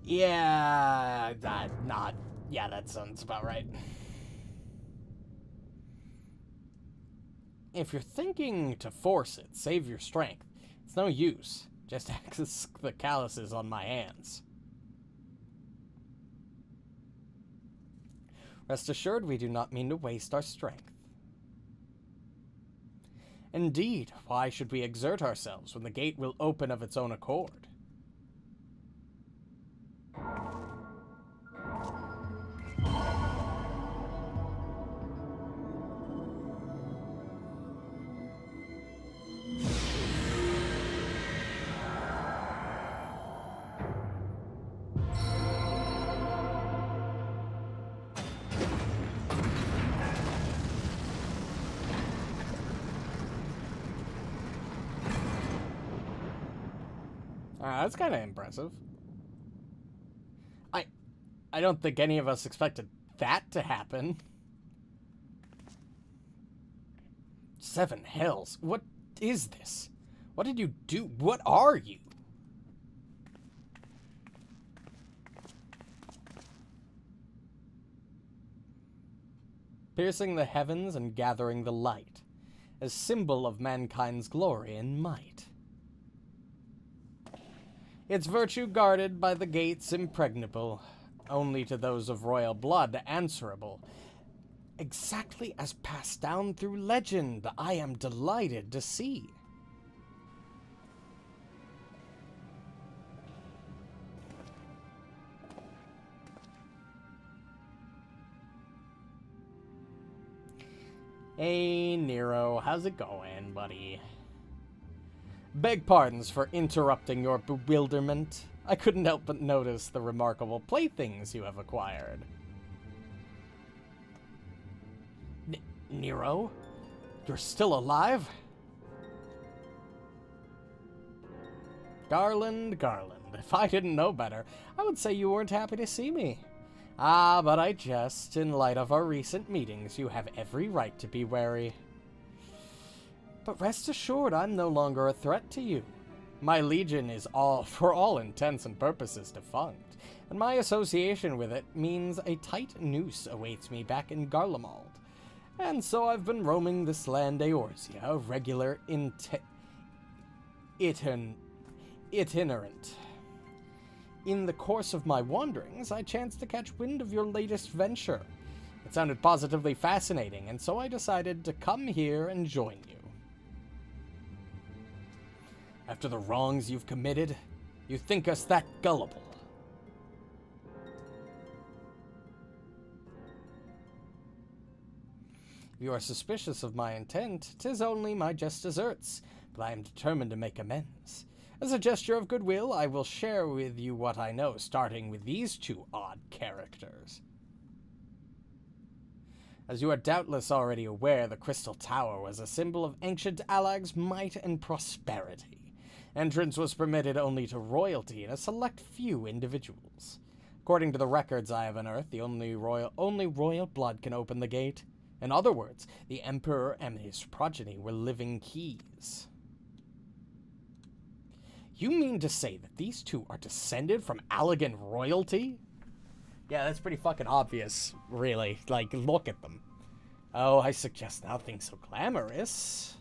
Yeah, that sounds about right. If you're thinking to force it, save your strength. It's no use. Just access the calluses on my hands. Rest assured, we do not mean to waste our strength. Indeed, why should we exert ourselves when the gate will open of its own accord? That's kind of impressive. I don't think any of us expected that to happen. 7 hells. What is this? What did you do? What are you? Piercing the heavens and gathering the light, a symbol of mankind's glory and might. Its virtue guarded by the gates impregnable, only to those of royal blood answerable. Exactly as passed down through legend, I am delighted to see. Hey, Nero, how's it going, buddy? Beg pardons for interrupting your bewilderment. I couldn't help but notice the remarkable playthings you have acquired. Nero? You're still alive? Garland, if I didn't know better, I would say you weren't happy to see me. Ah, but I jest. In light of our recent meetings, you have every right to be wary. But rest assured, I'm no longer a threat to you. My legion is for all intents and purposes defunct, and my association with it means a tight noose awaits me back in Garlemald. And so I've been roaming this land Eorzea, a regular itinerant. In the course of my wanderings, I chanced to catch wind of your latest venture. It sounded positively fascinating, and so I decided to come here and join you. After the wrongs you've committed, you think us that gullible. If you are suspicious of my intent, 'tis only my just deserts, but I am determined to make amends. As a gesture of goodwill, I will share with you what I know, starting with these 2 odd characters. As you are doubtless already aware, the Crystal Tower was a symbol of ancient Alag's might and prosperity. Entrance was permitted only to royalty and a select few individuals. According to the records I have unearthed, the only royal blood can open the gate. In other words, the Emperor and his progeny were living keys. You mean to say that these 2 are descended from Allagan royalty? Yeah, that's pretty fucking obvious, really. Like, look at them. Oh, I suggest nothing so glamorous.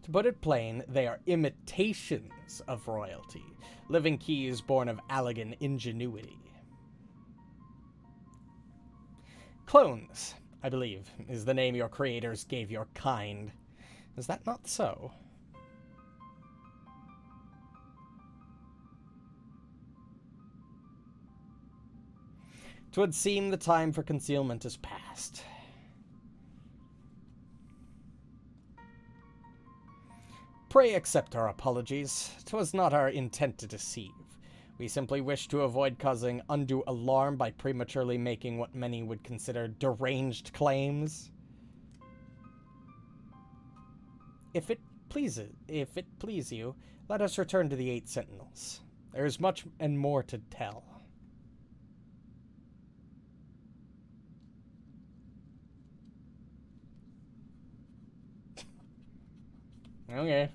To put it plain, they are imitations of royalty, living keys born of Allagan ingenuity. Clones, I believe, is the name your creators gave your kind. Is that not so? 'Twould seem the time for concealment is past. Pray accept our apologies. 'Twas not our intent to deceive. We simply wish to avoid causing undue alarm by prematurely making what many would consider deranged claims. If it please you, let us return to the 8 Sentinels. There is much and more to tell. Okay,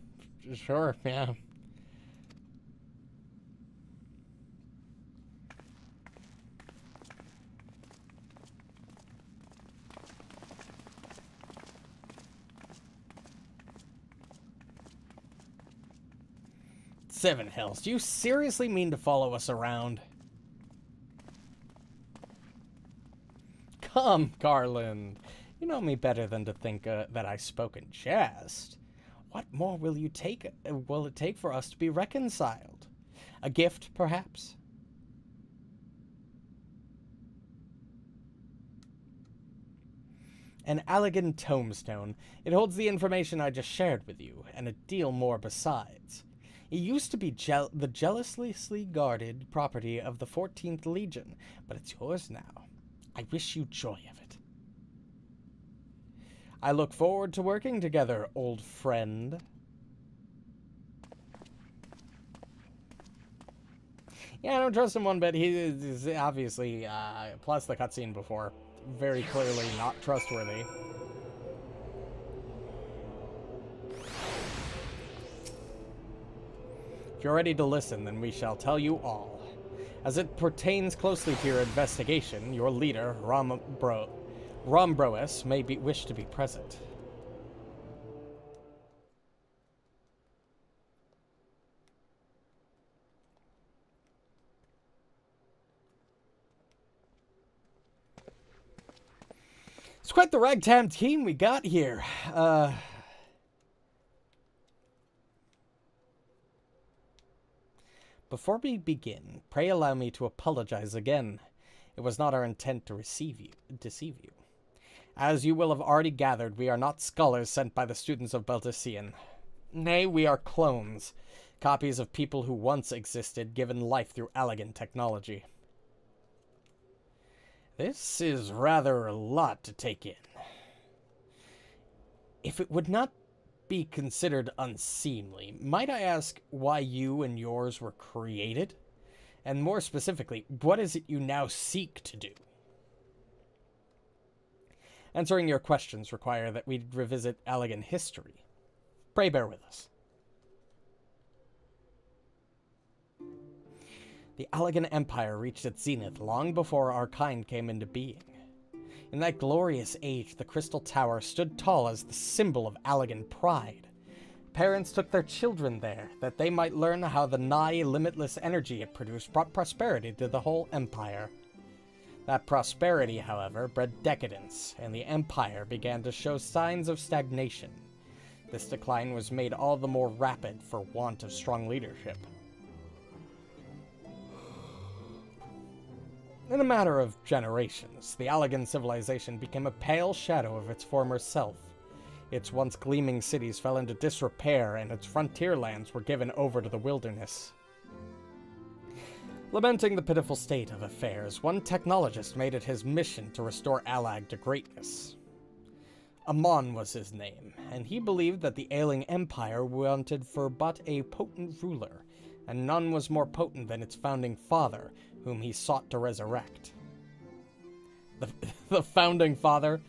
sure, yeah. Seven Hells, do you seriously mean to follow us around? Come, Garland. You know me better than to think that I spoke in jest. What more will it take for us to be reconciled? A gift, perhaps? An Allegan tombstone. It holds the information I just shared with you, and a deal more besides. It used to be the jealously guarded property of the 14th Legion, but it's yours now. I wish you joy of it. I look forward to working together, old friend. Yeah, I don't trust him one bit. He is obviously, plus the cutscene before, very clearly not trustworthy. If you're ready to listen, then we shall tell you all. As it pertains closely to your investigation, your leader, Rombroes, may wish to be present. It's quite the ragtag team we got here. Before we begin, pray allow me to apologize again. It was not our intent to deceive you. As you will have already gathered, we are not scholars sent by the students of Baldesion. Nay, we are clones, copies of people who once existed, given life through Allegan technology. This is rather a lot to take in. If it would not be considered unseemly, might I ask why you and yours were created? And more specifically, what is it you now seek to do? Answering your questions require that we revisit Allegan history. Pray bear with us. The Allegan Empire reached its zenith long before our kind came into being. In that glorious age, the Crystal Tower stood tall as the symbol of Allegan pride. Parents took their children there, that they might learn how the nigh limitless energy it produced brought prosperity to the whole empire. That prosperity, however, bred decadence, and the empire began to show signs of stagnation. This decline was made all the more rapid for want of strong leadership. In a matter of generations, the Allegan civilization became a pale shadow of its former self. Its once gleaming cities fell into disrepair, and its frontier lands were given over to the wilderness. Lamenting the pitiful state of affairs, one technologist made it his mission to restore Allag to greatness. Amon was his name, and he believed that the ailing empire wanted for but a potent ruler, and none was more potent than its founding father, whom he sought to resurrect. The founding father?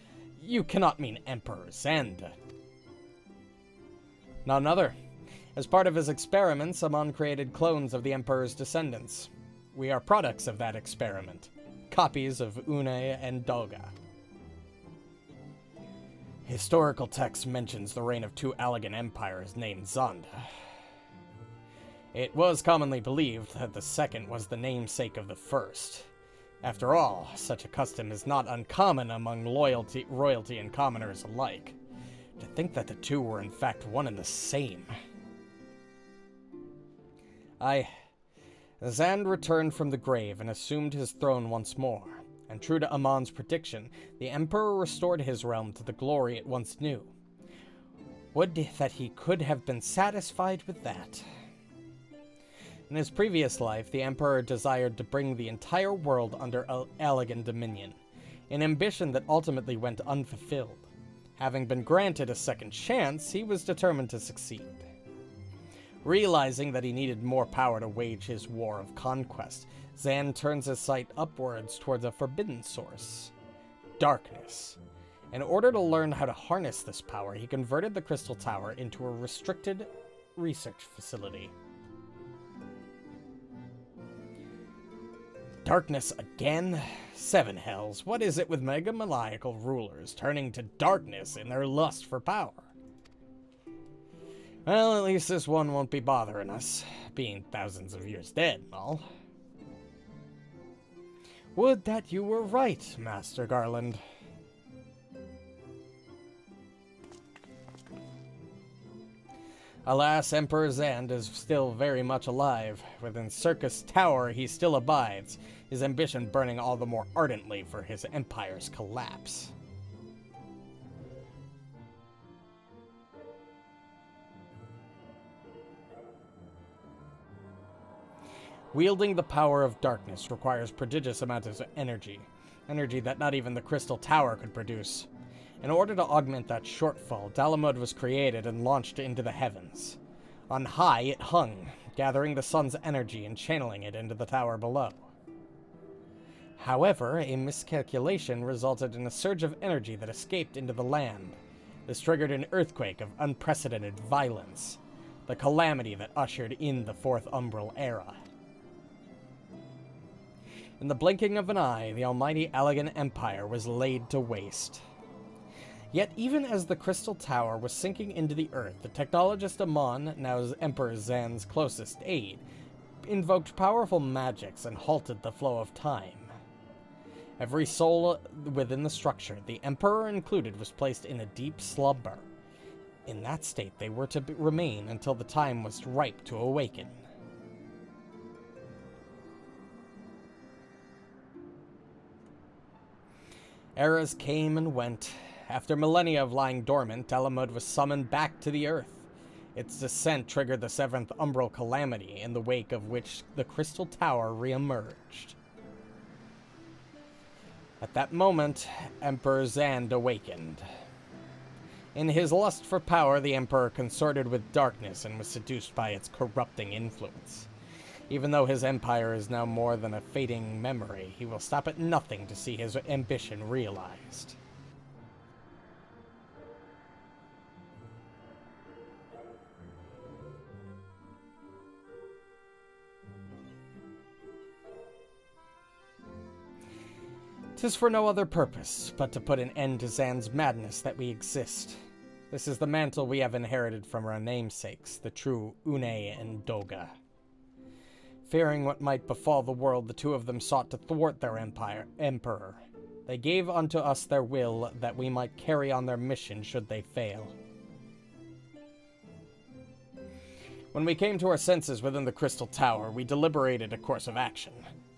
You cannot mean Emperor Zend. None other. As part of his experiments, Amon created clones of the Emperor's descendants. We are products of that experiment. Copies of Une and Dolga. Historical text mentions the reign of two Allegan empires named Zund. It was commonly believed that the second was the namesake of the first. After all, such a custom is not uncommon among royalty and commoners alike. To think that the two were in fact one and the same. Zand returned from the grave and assumed his throne once more, and true to Amon's prediction, the Emperor restored his realm to the glory it once knew. Would that he could have been satisfied with that. In his previous life, the Emperor desired to bring the entire world under Allegan dominion, an ambition that ultimately went unfulfilled. Having been granted a second chance, he was determined to succeed. Realizing that he needed more power to wage his war of conquest, Zan turns his sight upwards towards a forbidden source, darkness. In order to learn how to harness this power, he converted the Crystal Tower into a restricted research facility. Darkness again? Seven hells, what is it with megamaniacal rulers turning to darkness in their lust for power? Well, at least this one won't be bothering us, being thousands of years dead and all. Would that you were right, Master Garland. Alas, Emperor Zand is still very much alive. Within Circus Tower he still abides, his ambition burning all the more ardently for his empire's collapse. Wielding the power of darkness requires prodigious amounts of energy that not even the Crystal Tower could produce. In order to augment that shortfall, Dalamud was created and launched into the heavens. On high it hung, gathering the sun's energy and channeling it into the tower below. However, a miscalculation resulted in a surge of energy that escaped into the land. This triggered an earthquake of unprecedented violence, the calamity that ushered in the Fourth Umbral Era. In the blinking of an eye, the almighty Allagan Empire was laid to waste. Yet even as the Crystal Tower was sinking into the earth, the technologist Amon, now Emperor Zan's closest aide, invoked powerful magics and halted the flow of time. Every soul within the structure, the Emperor included, was placed in a deep slumber. In that state they were to remain until the time was ripe to awaken. Eras came and went. After millennia of lying dormant, Dalamud was summoned back to the Earth. Its descent triggered the Seventh Umbral Calamity, in the wake of which the Crystal Tower re-emerged. At that moment, Emperor Zand awakened. In his lust for power, the Emperor consorted with darkness and was seduced by its corrupting influence. Even though his empire is now more than a fading memory, he will stop at nothing to see his ambition realized. "'Tis for no other purpose, but to put an end to Zan's madness that we exist. This is the mantle we have inherited from our namesakes, the true Une and Doga. Fearing what might befall the world, the two of them sought to thwart their emperor. They gave unto us their will, that we might carry on their mission should they fail. When we came to our senses within the Crystal Tower, we deliberated a course of action.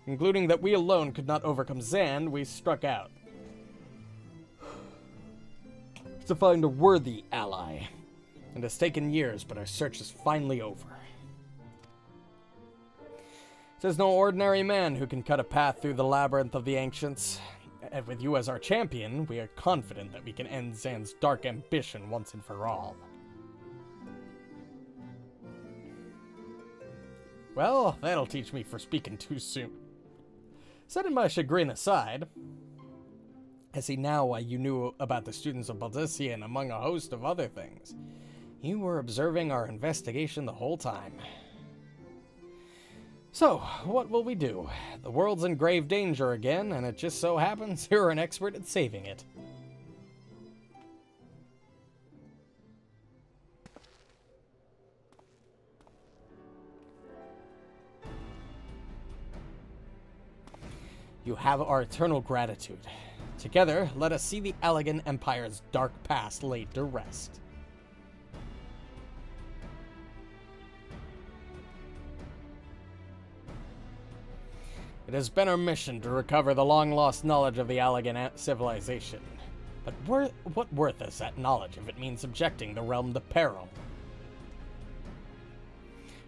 Concluding that we alone could not overcome Zand, we struck out to find a worthy ally. It has taken years, but our search is finally over. 'Tis no ordinary man who can cut a path through the labyrinth of the ancients. And with you as our champion, we are confident that we can end Zand's dark ambition once and for all." Well, that'll teach me for speaking too soon. Setting my chagrin aside, I see now why you knew about the students of Balducian among a host of other things. You were observing our investigation the whole time. So, what will we do? The world's in grave danger again, and it just so happens you're an expert at saving it. You have our eternal gratitude. Together, let us see the Allagan Empire's dark past laid to rest. It has been our mission to recover the long-lost knowledge of the Allagan civilization. But what worth is that knowledge if it means subjecting the realm to peril?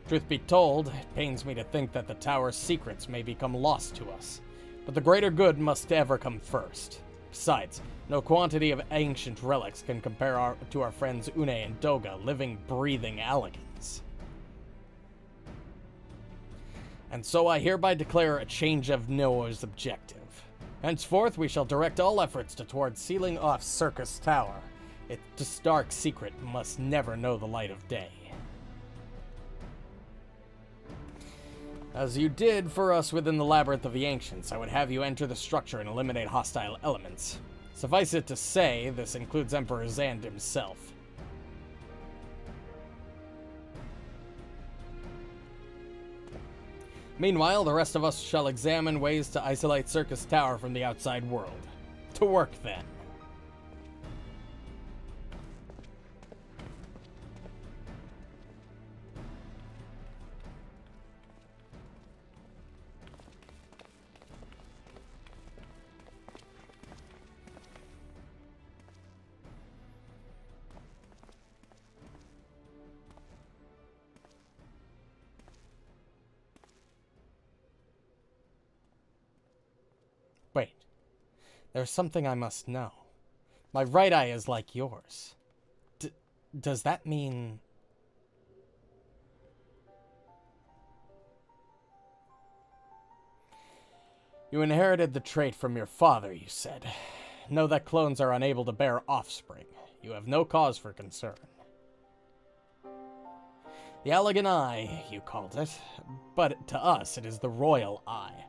Truth be told, it pains me to think that the tower's secrets may become lost to us. But the greater good must ever come first. Besides, no quantity of ancient relics can compare to our friends Une and Doga, living, breathing Allagans. And so I hereby declare a change of Noah's objective. Henceforth, we shall direct all efforts towards sealing off Circus Tower. Its dark secret must never know the light of day. As you did for us within the Labyrinth of the Ancients, I would have you enter the structure and eliminate hostile elements. Suffice it to say, this includes Emperor Zand himself. Meanwhile, the rest of us shall examine ways to isolate Circus Tower from the outside world. To work, then. Wait. There's something I must know. My right eye is like yours. Does that mean... You inherited the trait from your father, you said. Know that clones are unable to bear offspring. You have no cause for concern. The elegant eye, you called it. But to us, it is the royal eye,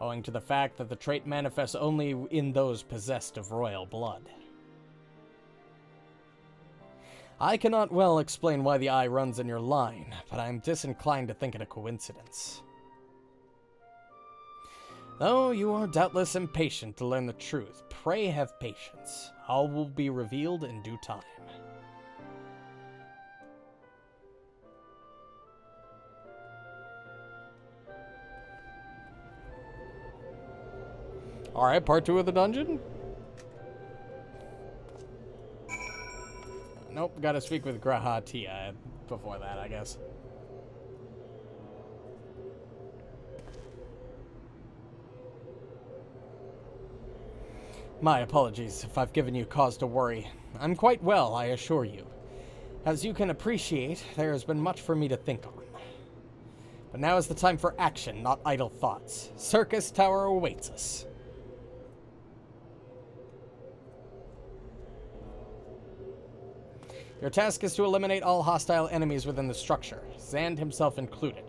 owing to the fact that the trait manifests only in those possessed of royal blood. I cannot well explain why the eye runs in your line, but I am disinclined to think it a coincidence. Though you are doubtless impatient to learn the truth, pray have patience. All will be revealed in due time. Alright, part 2 of the dungeon? Nope, gotta speak with Grahatia before that, I guess. My apologies if I've given you cause to worry. I'm quite well, I assure you. As you can appreciate, there has been much for me to think on. But now is the time for action, not idle thoughts. Circus Tower awaits us. Your task is to eliminate all hostile enemies within the structure, Zand himself included.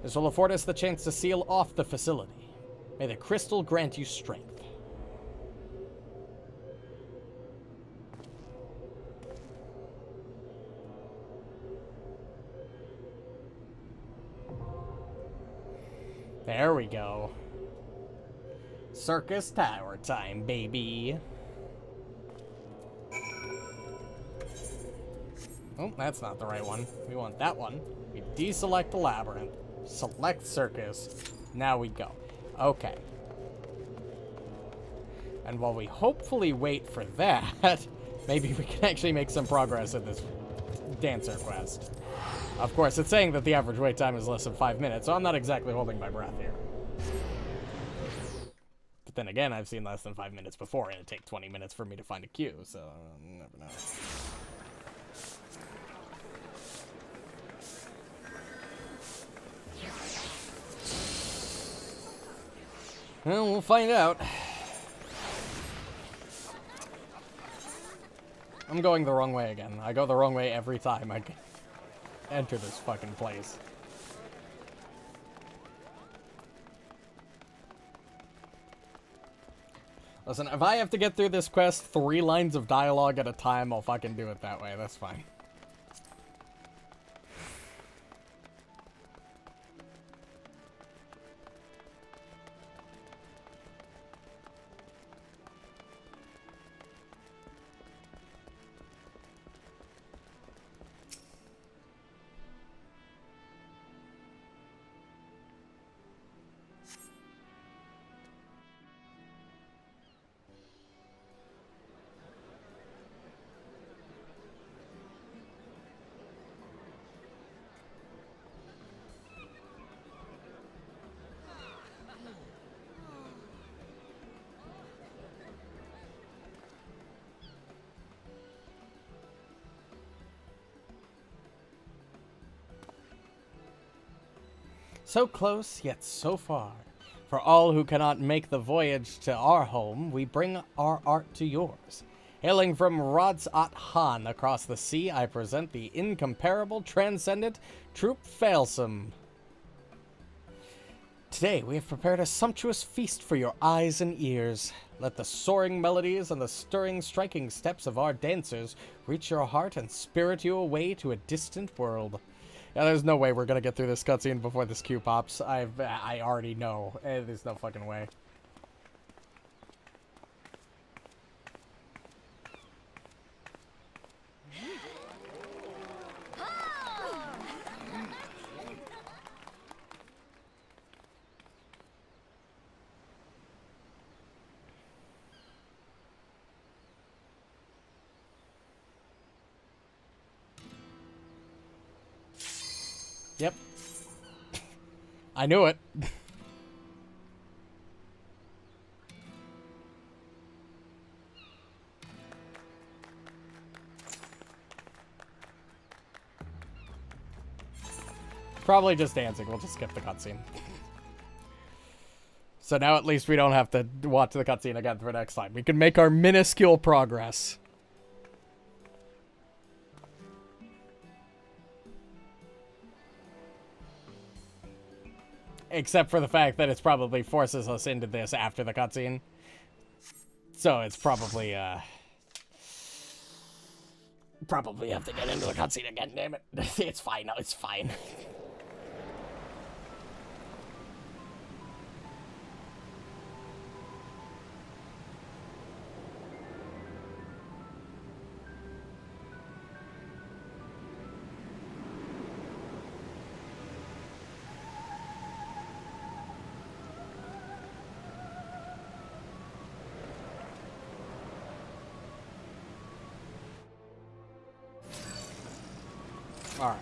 This will afford us the chance to seal off the facility. May the crystal grant you strength. There we go. Circus Tower time, baby. Oh, that's not the right one. We want that one. We deselect the labyrinth. Select circus. Now we go. Okay. And while we hopefully wait for that, maybe we can actually make some progress in this dancer quest. Of course, it's saying that the average wait time is less than 5 minutes, so I'm not exactly holding my breath here. But then again, I've seen less than 5 minutes before, and it'd take 20 minutes for me to find a queue, so you never know. Well, we'll find out. I'm going the wrong way again. I go the wrong way every time I enter this fucking place. Listen, if I have to get through this quest 3 lines of dialogue at a time, I'll fucking do it that way. That's fine. So close, yet so far. For all who cannot make the voyage to our home, we bring our art to yours. Hailing from Rods-at-Han across the sea, I present the incomparable, transcendent Troop Failsome. Today, we have prepared a sumptuous feast for your eyes and ears. Let the soaring melodies and the stirring, striking steps of our dancers reach your heart and spirit you away to a distant world. Yeah, there's no way we're gonna get through this cutscene before this queue pops. I already know. There's no fucking way. Yep. I knew it. Probably just dancing. We'll just skip the cutscene. So now at least we don't have to watch the cutscene again for next time. We can make our minuscule progress. Except for the fact that it's probably forces us into this after the cutscene. So it's probably, probably have to get into the cutscene again, damn it. It's fine, no, it's fine. All right.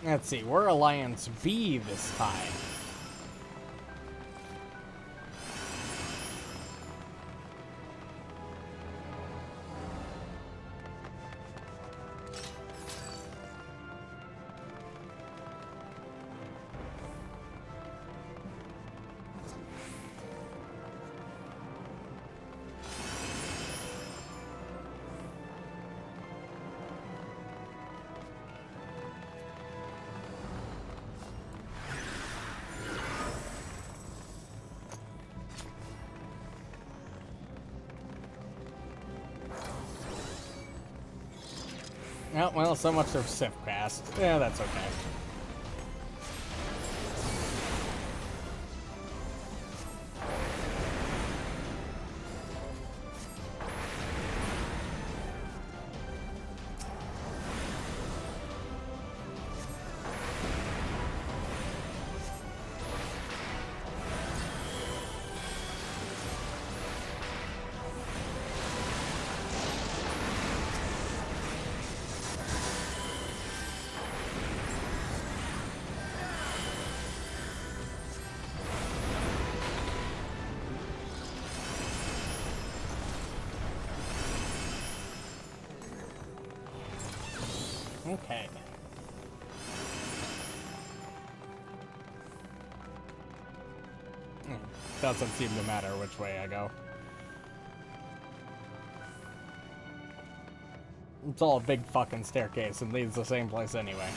Let's see, we're Alliance B this time. Oh, well, so much for Sif Cast. Yeah, that's okay. Okay. Doesn't seem to matter which way I go. It's all a big fucking staircase and leads the same place anyway.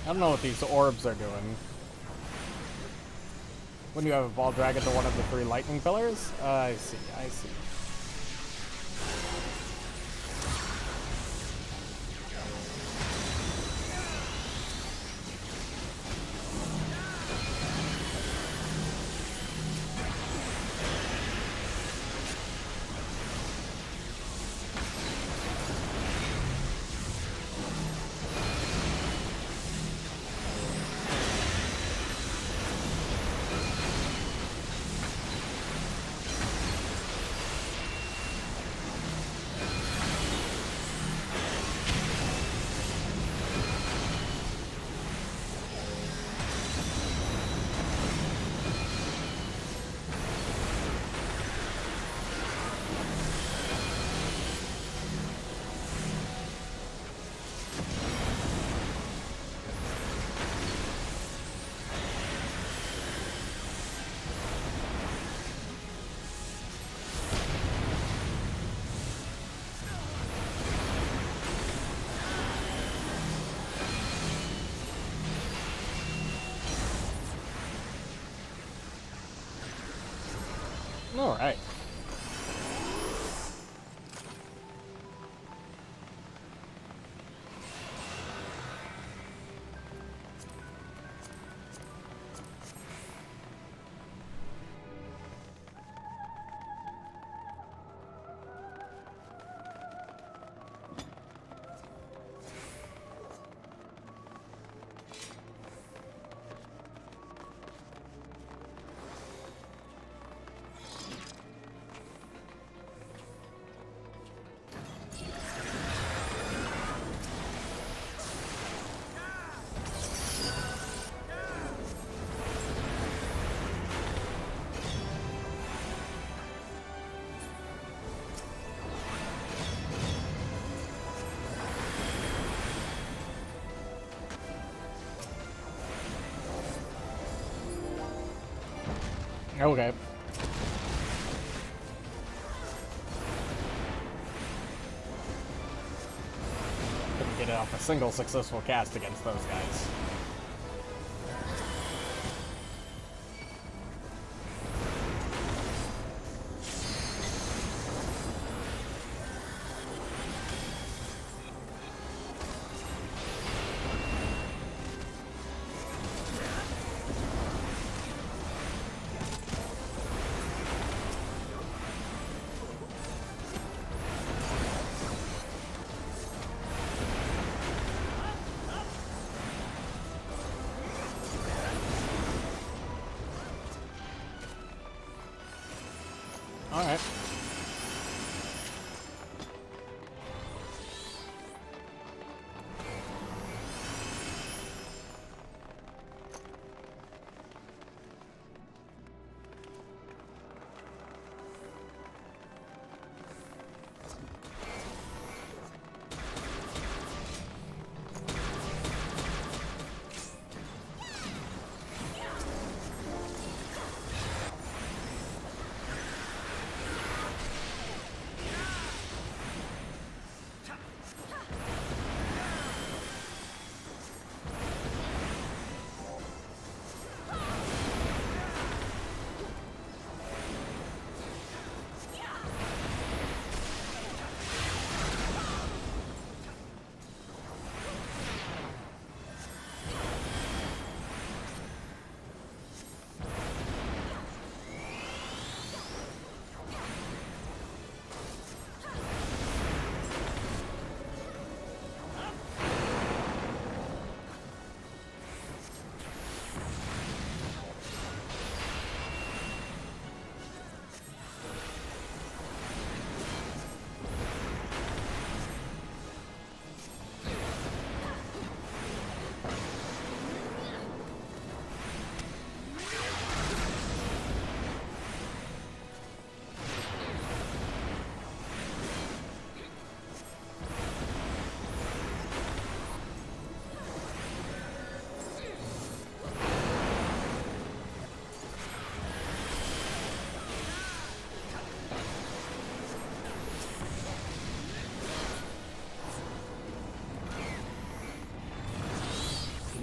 I don't know what these orbs are doing. When you have a ball dragon to one of the 3 lightning pillars? I see, I see. All right. Okay. Couldn't get off a single successful cast against those guys. All right.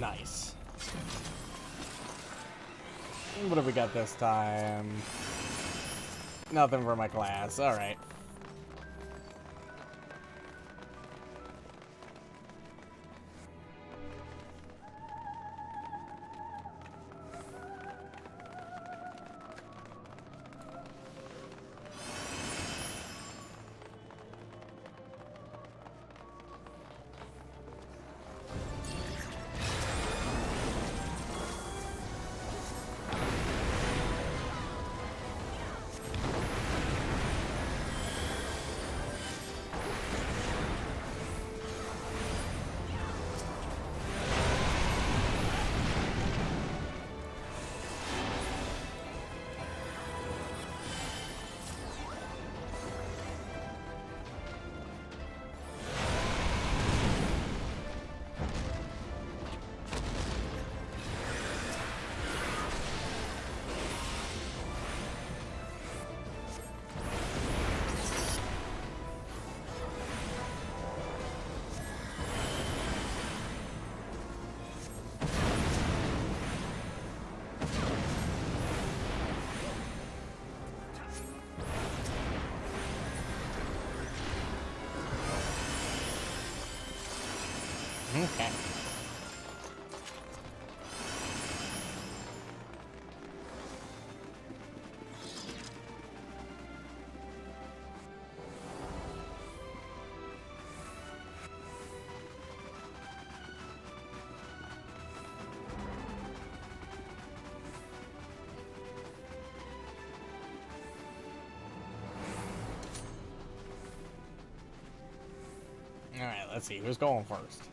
Nice. What have we got this time? Nothing for my class. All right. Okay. Alright, let's see. Who's going first?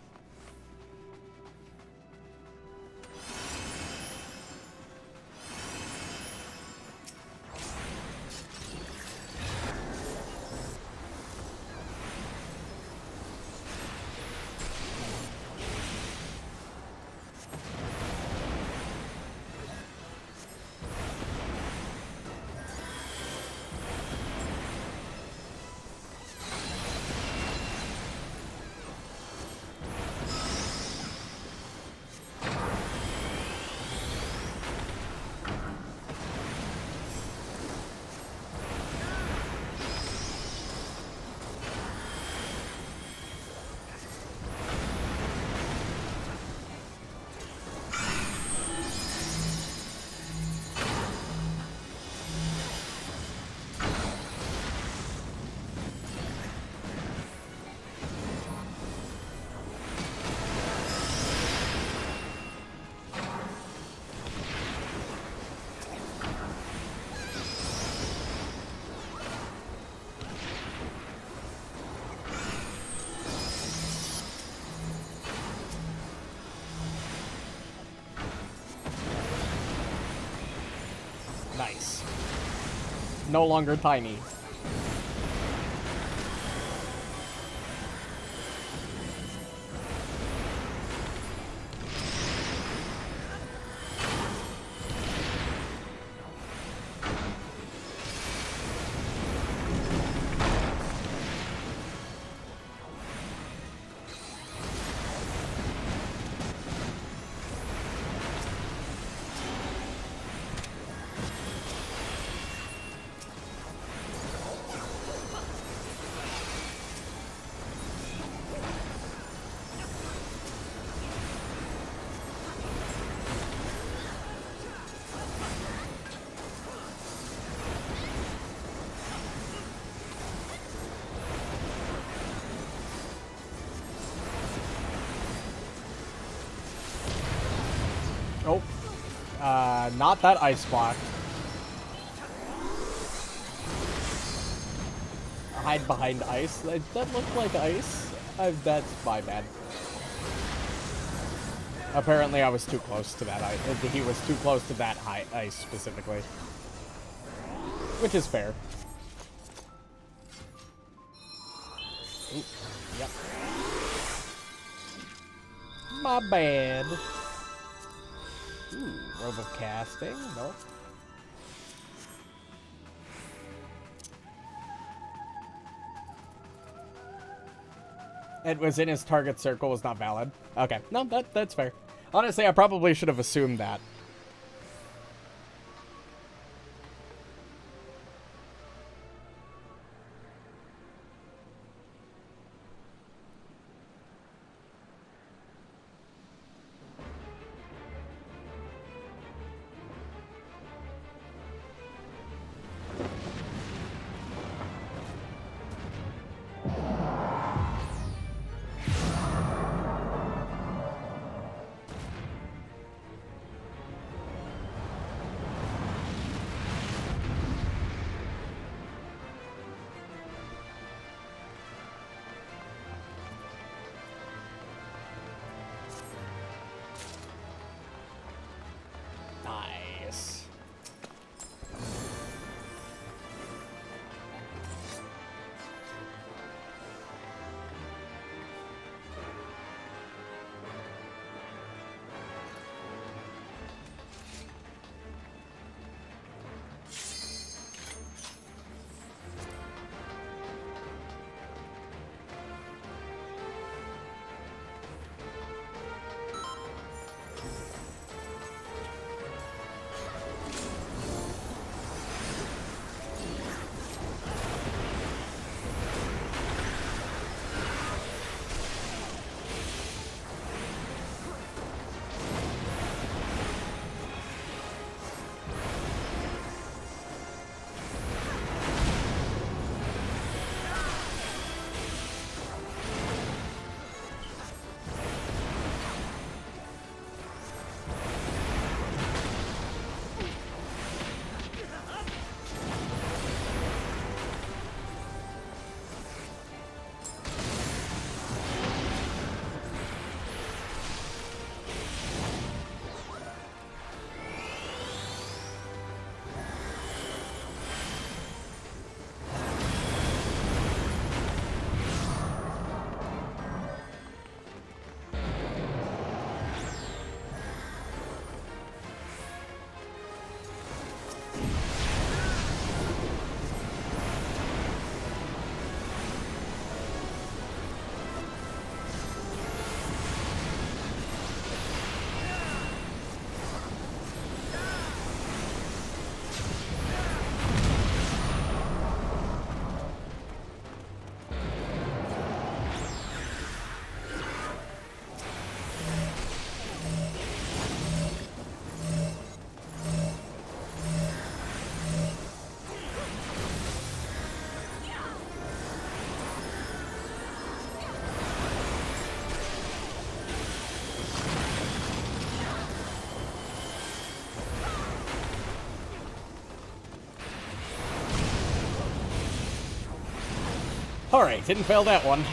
Nice. No longer tiny. Oh. Not that ice block. Hide behind ice. That looked like ice. That's my bad. Apparently I was too close to that ice. He was too close to that ice specifically. Which is fair. Ooh, yep. My bad. Ooh, robe of casting. Nope. It was in his target circle, was not valid. Okay, no, that's fair. Honestly, I probably should have assumed that. Alright, didn't fail that one.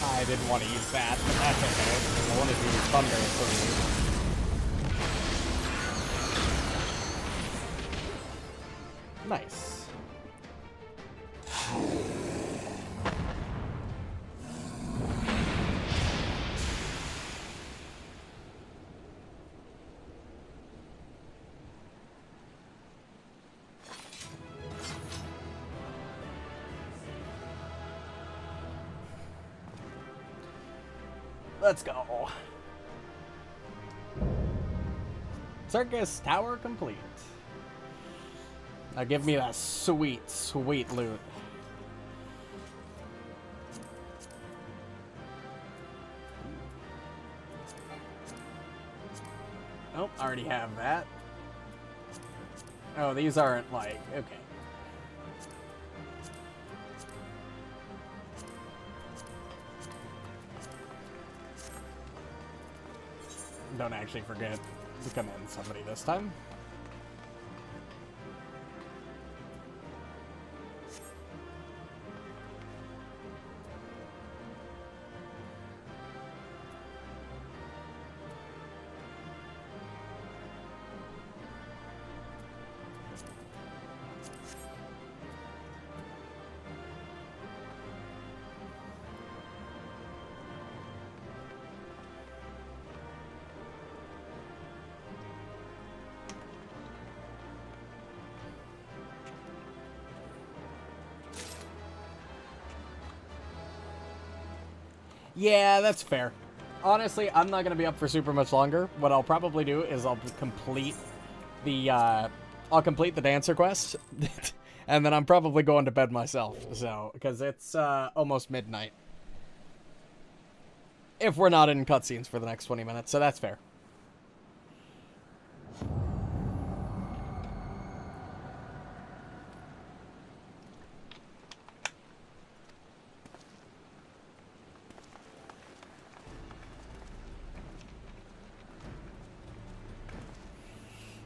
I didn't want to use that, but that's okay. I wanted to use Thunder for you. Nice. Let's go. Circus Tower complete. Now give me that sweet, sweet loot. Nope, already have that. Oh, these aren't like, okay. Don't actually forget to commend somebody this time. Yeah, that's fair. Honestly, I'm not going to be up for super much longer. What I'll probably do is I'll complete the dancer quest, and then I'm probably going to bed myself, so, because it's almost midnight. If we're not in cutscenes for the next 20 minutes, so that's fair.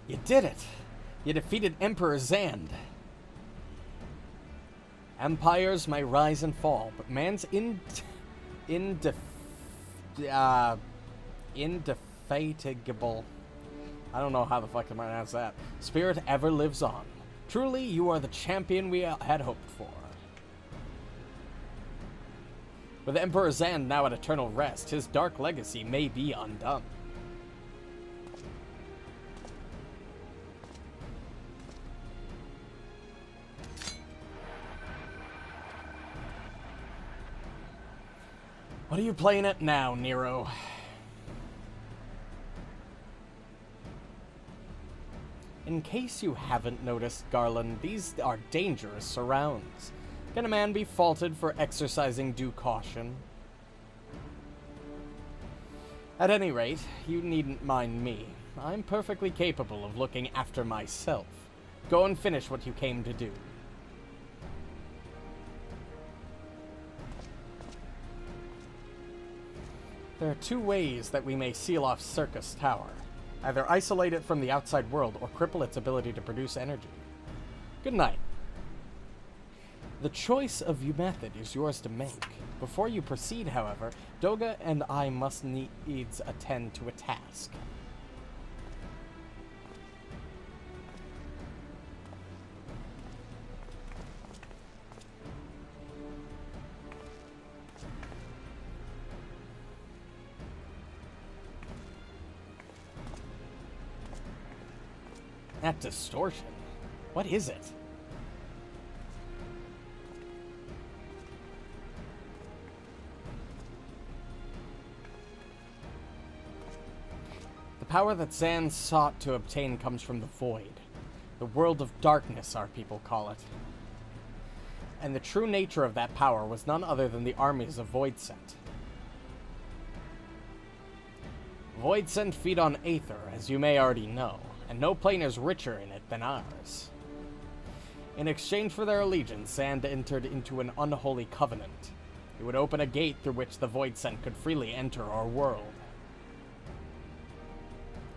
You did it! You defeated Emperor Zand. Empires may rise and fall, but man's indefatigable. I don't know how the fuck to pronounce that. Spirit ever lives on. Truly, you are the champion we had hoped for. With Emperor Zand now at eternal rest, his dark legacy may be undone. What are you playing at now, Nero? In case you haven't noticed, Garland, these are dangerous surrounds. Can a man be faulted for exercising due caution? At any rate, you needn't mind me. I'm perfectly capable of looking after myself. Go and finish what you came to do. There are two ways that we may seal off Circus Tower. Either isolate it from the outside world or cripple its ability to produce energy. Good night. The choice of your method is yours to make. Before you proceed, however, Doga and I must needs attend to a task. That distortion. What is it? The power that Zan sought to obtain comes from the Void. The world of darkness, our people call it. And the true nature of that power was none other than the armies of Voidsent. Voidsent feed on Aether, as you may already know, and no plane is richer in it than ours. In exchange for their allegiance, Zand entered into an unholy covenant. It would open a gate through which the Voidsent could freely enter our world.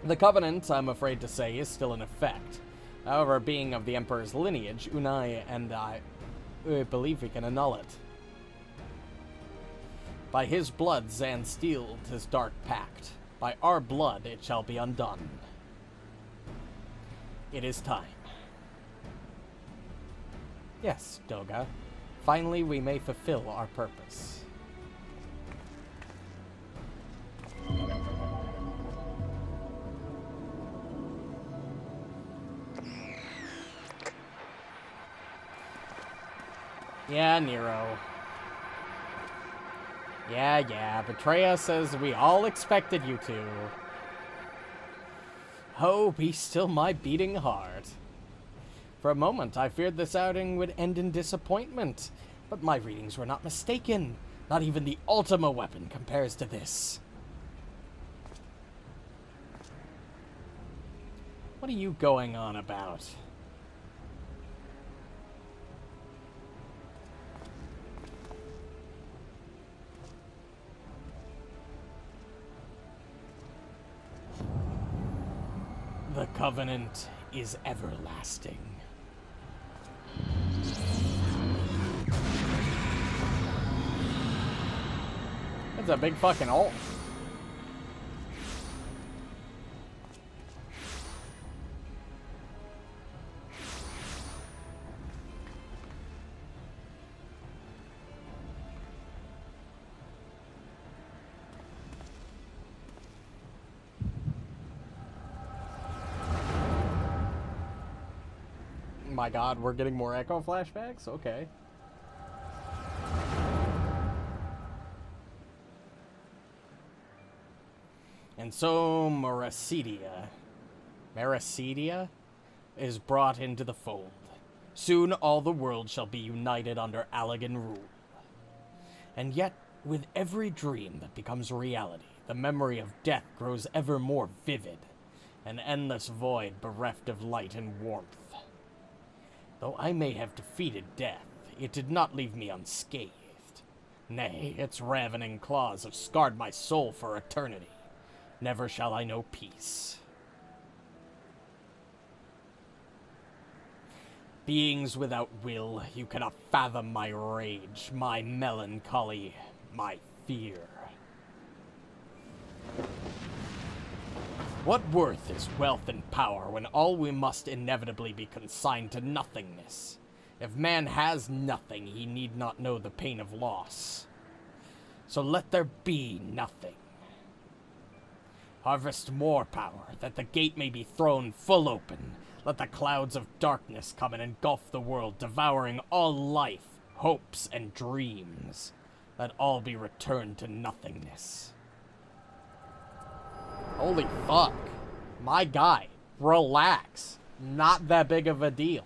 The covenant, I'm afraid to say, is still in effect. However, being of the Emperor's lineage, Unai and I believe we can annul it. By his blood, Zan sealed his dark pact. By our blood, it shall be undone. It is time. Yes, Doga. Finally, we may fulfill our purpose. Yeah, Nero. Yeah, betray us as we all expected you to. Oh, be still my beating heart. For a moment, I feared this outing would end in disappointment, but my readings were not mistaken. Not even the Ultima weapon compares to this. What are you going on about? The Covenant is everlasting. That's a big fucking ult. My god, we're getting more Echo flashbacks? Okay. And so Mercedia is brought into the fold. Soon all the world shall be united under Allagan rule. And yet, with every dream that becomes reality, the memory of death grows ever more vivid, an endless void bereft of light and warmth. Though I may have defeated death, it did not leave me unscathed. Nay, its ravening claws have scarred my soul for eternity. Never shall I know peace. Beings without will, you cannot fathom my rage, my melancholy, my fear. What worth is wealth and power when all we must inevitably be consigned to nothingness? If man has nothing, he need not know the pain of loss. So let there be nothing. Harvest more power, that the gate may be thrown full open. Let the clouds of darkness come and engulf the world, devouring all life, hopes, and dreams. Let all be returned to nothingness. Holy fuck. My guy, relax. Not that big of a deal.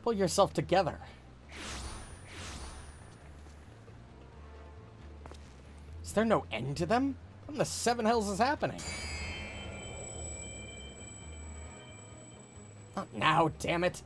Pull yourself together. Is there no end to them? What in the seven hells is happening? Not now, damn it.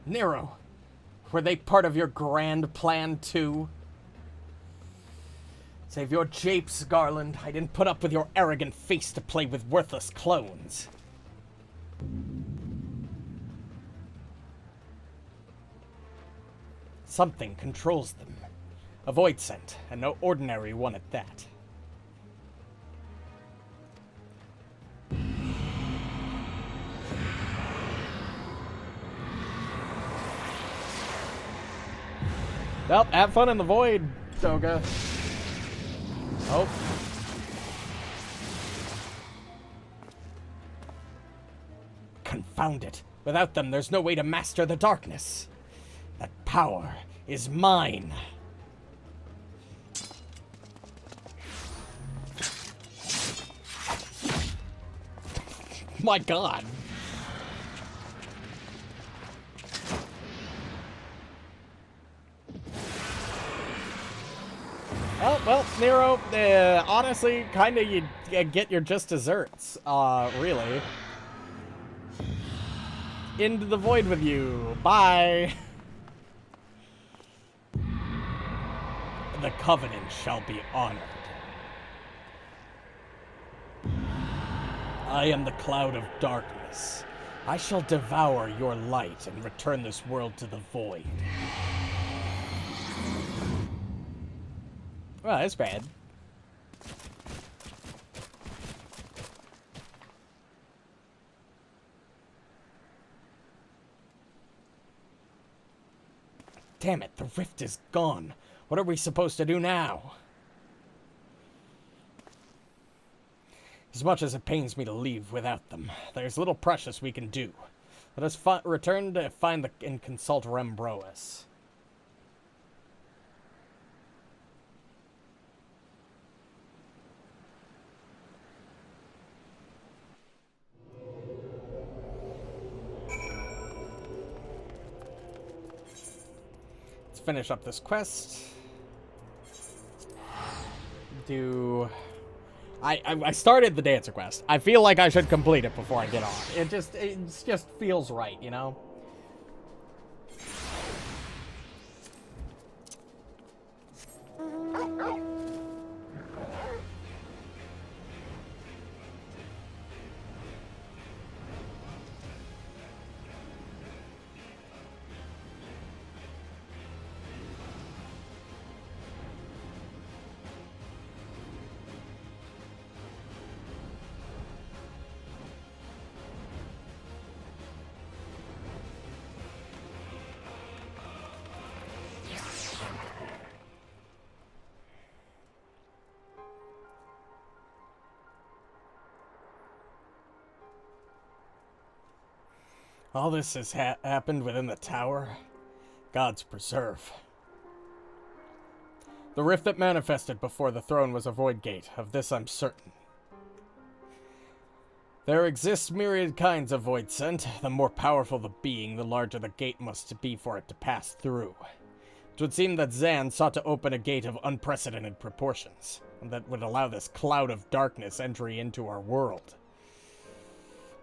Nero, were they part of your grand plan too? Save your japes, Garland. I didn't put up with your arrogant face to play with worthless clones. Something controls them. A void scent, and no ordinary one at that. Well, have fun in the void, Doga. Oh. Confound it. Without them, there's no way to master the darkness. That power is mine. My God. Oh, well, Nero, honestly, kind of you get your just desserts, really. Into the void with you. Bye. The Covenant shall be honored. I am the cloud of darkness. I shall devour your light and return this world to the void. Well, that's bad. Damn it, the rift is gone. What are we supposed to do now? As much as it pains me to leave without them, there's little precious we can do. Let us return to find and consult Rembrois. Finish up this quest. I started the dancer quest. I feel like I should complete it before I get on. It just feels right, you know? All this has happened within the tower. Gods preserve. The rift that manifested before the throne was a void gate. Of this I'm certain. There exist myriad kinds of void scent. The more powerful the being, the larger the gate must be for it to pass through. It would seem that Zan sought to open a gate of unprecedented proportions, and that would allow this cloud of darkness entry into our world.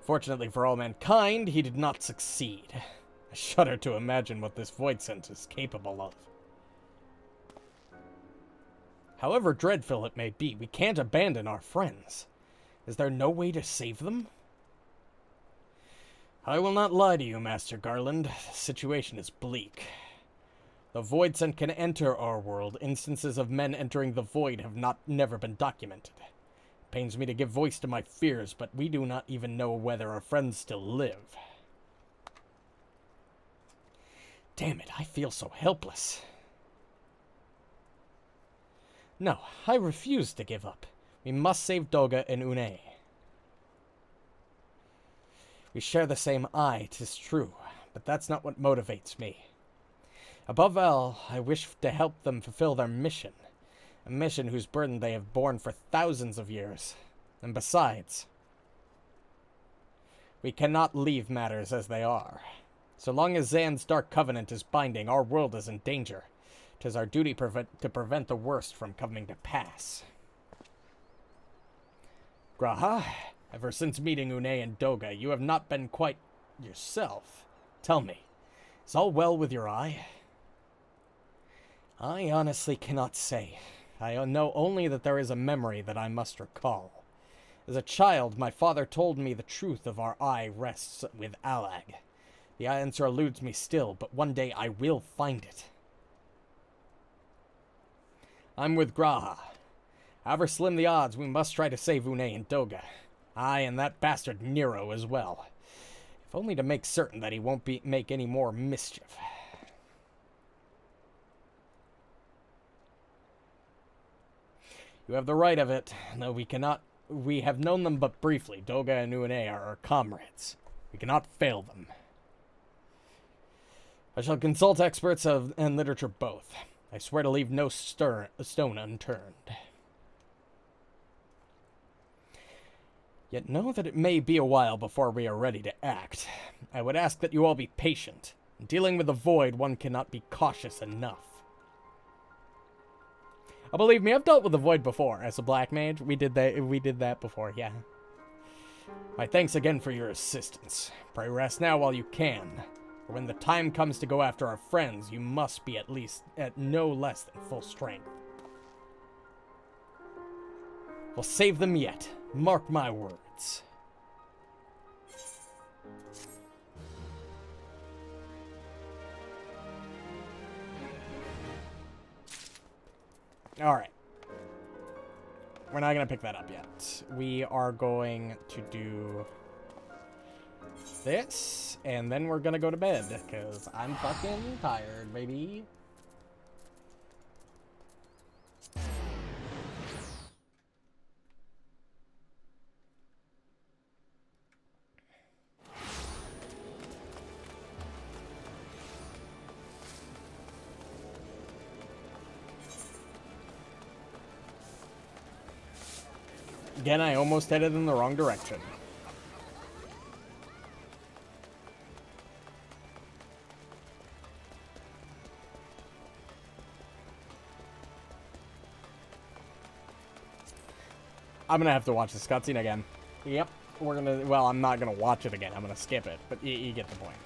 Fortunately for all mankind, he did not succeed. I shudder to imagine what this void scent is capable of. However dreadful it may be, we can't abandon our friends. Is there no way to save them? I will not lie to you, Master Garland. The situation is bleak. The void scent can enter our world. Instances of men entering the void have never been documented. It pains me to give voice to my fears, but we do not even know whether our friends still live. Damn it, I feel so helpless. No, I refuse to give up. We must save Doga and Une. We share the same eye, 'tis true, but that's not what motivates me. Above all, I wish to help them fulfill their mission. A mission whose burden they have borne for thousands of years. And besides, we cannot leave matters as they are. So long as Zan's Dark Covenant is binding, our world is in danger. 'Tis our duty to prevent the worst from coming to pass. Graha, ever since meeting Unei and Doga, you have not been quite yourself. Tell me, is all well with your eye? I honestly cannot say. I know only that there is a memory that I must recall. As a child, my father told me the truth of our eye rests with Alag. The answer eludes me still, but one day I will find it. I'm with Graha. However slim the odds, we must try to save Unei and Doga. Aye, and that bastard Nero as well. If only to make certain that he won't make any more mischief. You have the right of it, though we have known them but briefly. Doga and Unei are our comrades. We cannot fail them. I shall consult experts and literature both. I swear to leave no stone unturned. Yet know that it may be a while before we are ready to act. I would ask that you all be patient. In dealing with the void, one cannot be cautious enough. Oh, believe me, I've dealt with the void before as a black mage. We did that before, yeah. My thanks again for your assistance. Pray rest now while you can. For when the time comes to go after our friends, you must be at no less than full strength. We'll save them yet. Mark my words. Alright. We're not going to pick that up yet. We are going to do this, and then we're going to go to bed, because I'm fucking tired, baby. Again, I almost headed in the wrong direction. I'm gonna have to watch this cutscene again. Yep, well, I'm not gonna watch it again. I'm gonna skip it, but you get the point.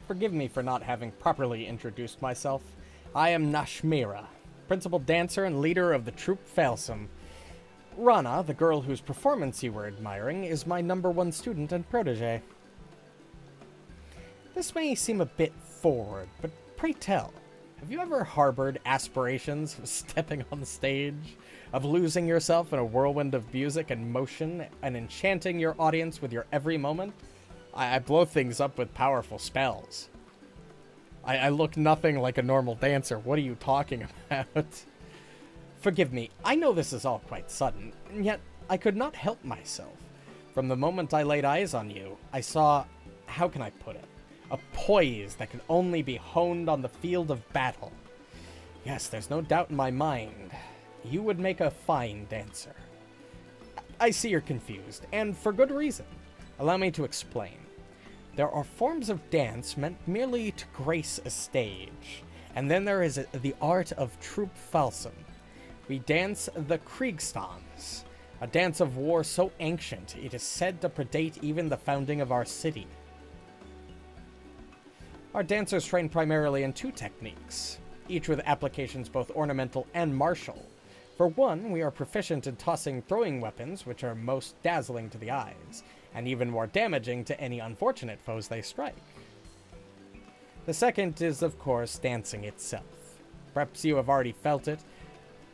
Forgive me for not having properly introduced myself. I am Nashmira, principal dancer and leader of the troupe Falsum. Rana, the girl whose performance you were admiring, is my #1 student and protege. This may seem a bit forward, but pray tell, have you ever harbored aspirations of stepping on the stage, of losing yourself in a whirlwind of music and motion, and enchanting your audience with your every moment? I blow things up with powerful spells. I look nothing like a normal dancer. What are you talking about? Forgive me, I know this is all quite sudden, and yet I could not help myself. From the moment I laid eyes on you, I saw, how can I put it, a poise that could only be honed on the field of battle. Yes, there's no doubt in my mind. You would make a fine dancer. I see you're confused, and for good reason. Allow me to explain. There are forms of dance meant merely to grace a stage, and then there is the art of troupe Falsum. We dance the Kriegstanz, a dance of war so ancient it is said to predate even the founding of our city. Our dancers train primarily in 2 techniques, each with applications both ornamental and martial. For one, we are proficient in tossing throwing weapons, which are most dazzling to the eyes, and even more damaging to any unfortunate foes they strike. The second is, of course, dancing itself. Perhaps you have already felt it,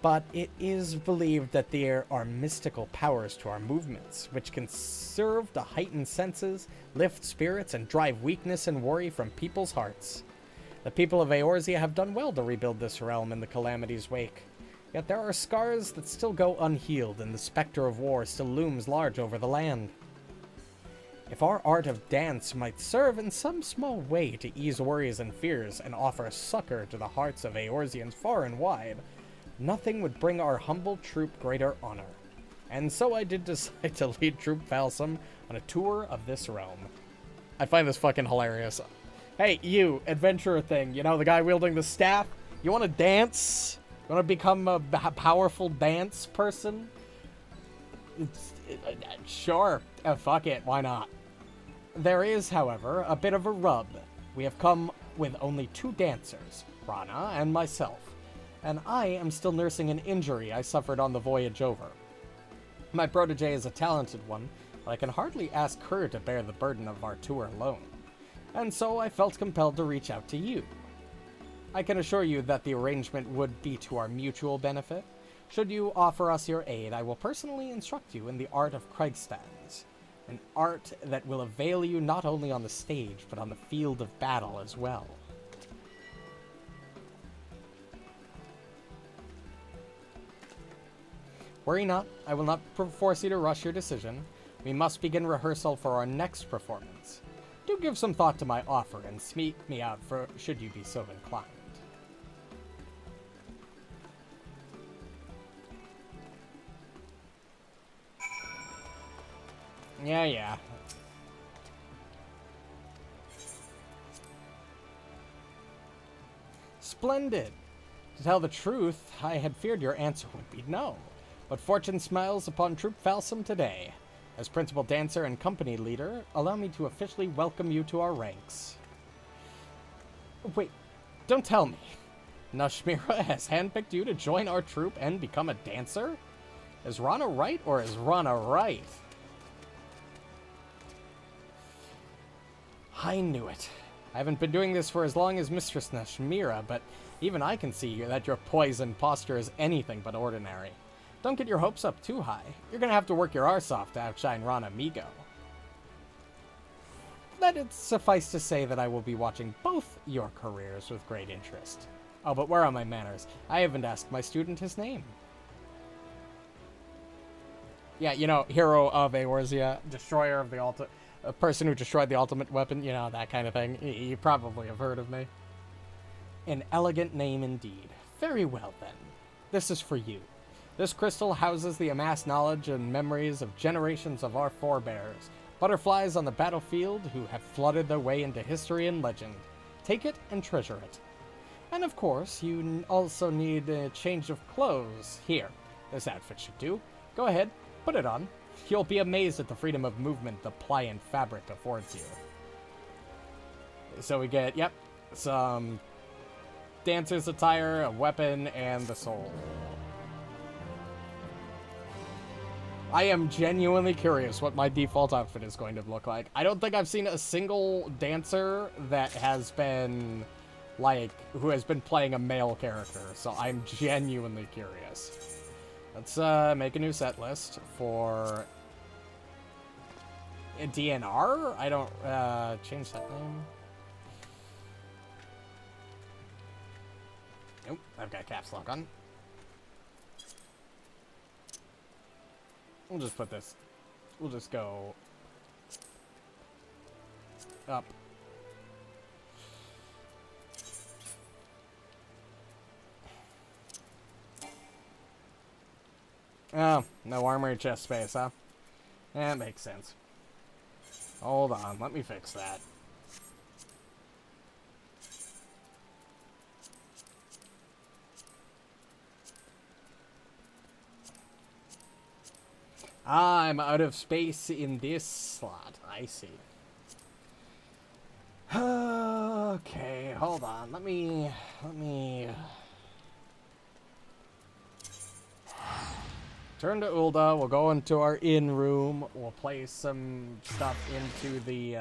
but it is believed that there are mystical powers to our movements, which can serve to heighten senses, lift spirits, and drive weakness and worry from people's hearts. The people of Eorzea have done well to rebuild this realm in the calamity's wake. Yet there are scars that still go unhealed, and the specter of war still looms large over the land. If our art of dance might serve in some small way to ease worries and fears and offer succor to the hearts of Eorzeans far and wide, nothing would bring our humble troop greater honor. And so I did decide to lead Troop Falsum on a tour of this realm. I find this fucking hilarious. Hey, you, adventurer thing, you know, the guy wielding the staff? You want to dance? You want to become a powerful dance person? Sure. Fuck it, why not? There is, however, a bit of a rub. We have come with only 2 dancers, Rana and myself, and I am still nursing an injury I suffered on the voyage over. My protege is a talented one, but I can hardly ask her to bear the burden of our tour alone, and so I felt compelled to reach out to you. I can assure you that the arrangement would be to our mutual benefit. Should you offer us your aid, I will personally instruct you in the art of Kriegstands, an art that will avail you not only on the stage, but on the field of battle as well. Worry not, I will not force you to rush your decision. We must begin rehearsal for our next performance. Do give some thought to my offer and speak me out for should you be so inclined. Yeah. Splendid. To tell the truth, I had feared your answer would be no. But fortune smiles upon Troop Falsum today. As principal dancer and company leader, allow me to officially welcome you to our ranks. Wait, don't tell me. Nashmira has handpicked you to join our troop and become a dancer? Is Rana right, or is Rana right? I knew it. I haven't been doing this for as long as Mistress Nashmira, but even I can see that your poise and posture is anything but ordinary. Don't get your hopes up too high. You're gonna have to work your arse off to outshine Rana Migo. Let it suffice to say that I will be watching both your careers with great interest. Oh, but where are my manners? I haven't asked my student his name. Yeah, you know, hero of Eorzea, destroyer of the a person who destroyed the ultimate weapon, you know, that kind of thing. You probably have heard of me. An elegant name indeed. Very well then. This is for you. This crystal houses the amassed knowledge and memories of generations of our forebears, butterflies on the battlefield who have flooded their way into history and legend. Take it and treasure it. And of course, you also need a change of clothes. Here, this outfit should do. Go ahead, put it on. You'll be amazed at the freedom of movement the pliant fabric affords you. So we get, yep, some dancer's attire, a weapon, and the soul. I am genuinely curious what my default outfit is going to look like. I don't think I've seen a single dancer that has been, like, who has been playing a male character, so I'm genuinely curious. Let's make a new set list for a DNR? I don't, change that name. Nope, I've got caps lock on. We'll just put this, we'll just go up. Oh, no armory chest space, huh? That makes sense. Hold on, let me fix that. I'm out of space in this slot. I see. Okay, hold on. Let me turn to Ulda. We'll go into our inn room. We'll place some stuff into the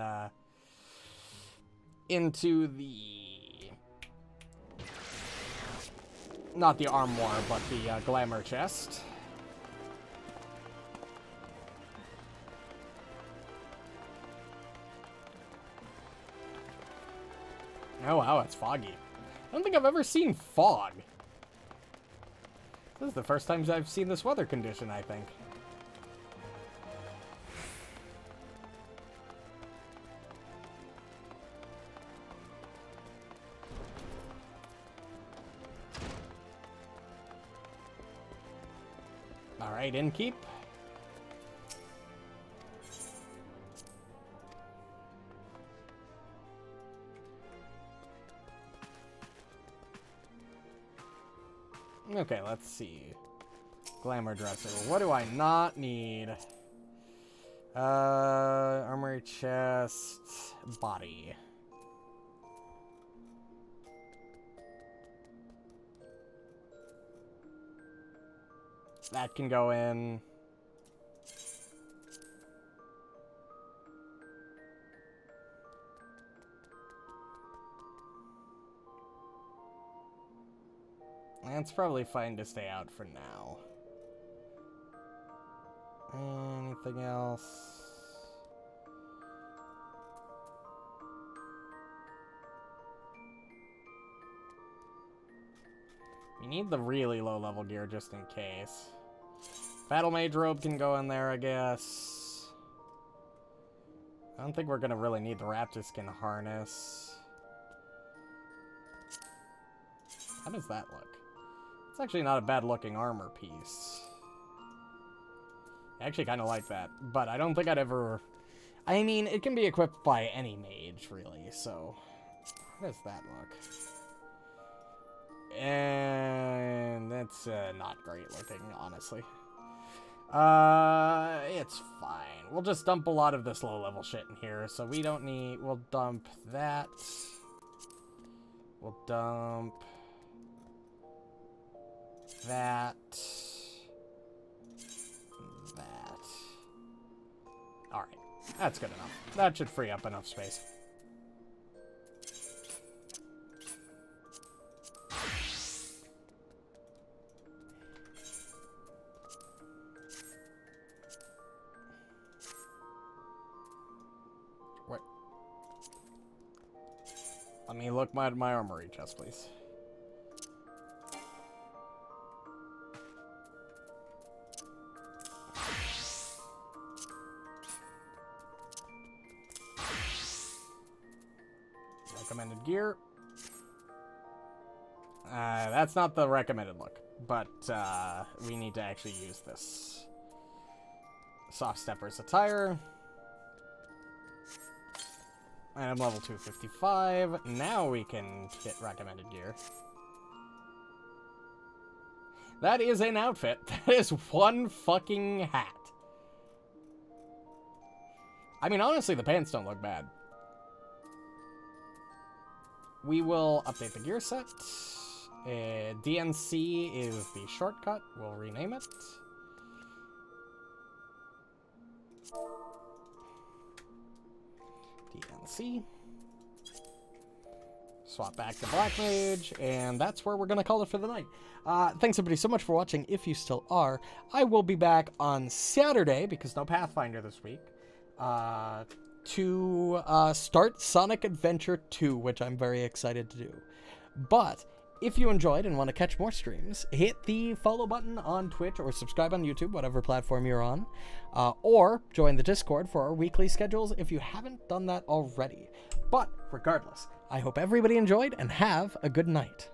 Not the armoire, but the glamour chest. Oh wow, it's foggy. I don't think I've ever seen fog. This is the first time I've seen this weather condition, I think. Alright, innkeep. Okay, let's see. Glamour dresser. What do I not need? Armory chest. Body. That can go in. It's probably fine to stay out for now. Anything else? We need the really low-level gear just in case. Battle Mage robe can go in there, I guess. I don't think we're gonna really need the Raptor skin harness. How does that look? It's actually not a bad-looking armor piece. I actually kind of like that, but I don't think I'd ever... I mean, it can be equipped by any mage, really, so... How does that look? And that's not great looking, honestly. It's fine. We'll just dump a lot of this low-level shit in here, so we don't need... We'll dump that. We'll dump... that. That. Alright. That's good enough. That should free up enough space. What? Let me look at my armory chest, please. Recommended gear. That's not the recommended look, but we need to actually use this. Soft Stepper's attire. And I'm level 255. Now we can get recommended gear. That is an outfit. That is one fucking hat. I mean, honestly, the pants don't look bad. We will update the gear set. DNC is the shortcut. We'll rename it. DNC. Swap back to Black Mage, and that's where we're going to call it for the night. Thanks everybody so much for watching, if you still are. I will be back on Saturday, because no Pathfinder this week, to start Sonic Adventure 2, which I'm very excited to do. But if you enjoyed and want to catch more streams, hit the follow button on Twitch or subscribe on YouTube, whatever platform you're on, or join the Discord for our weekly schedules if you haven't done that already. But regardless, I hope everybody enjoyed and have a good night.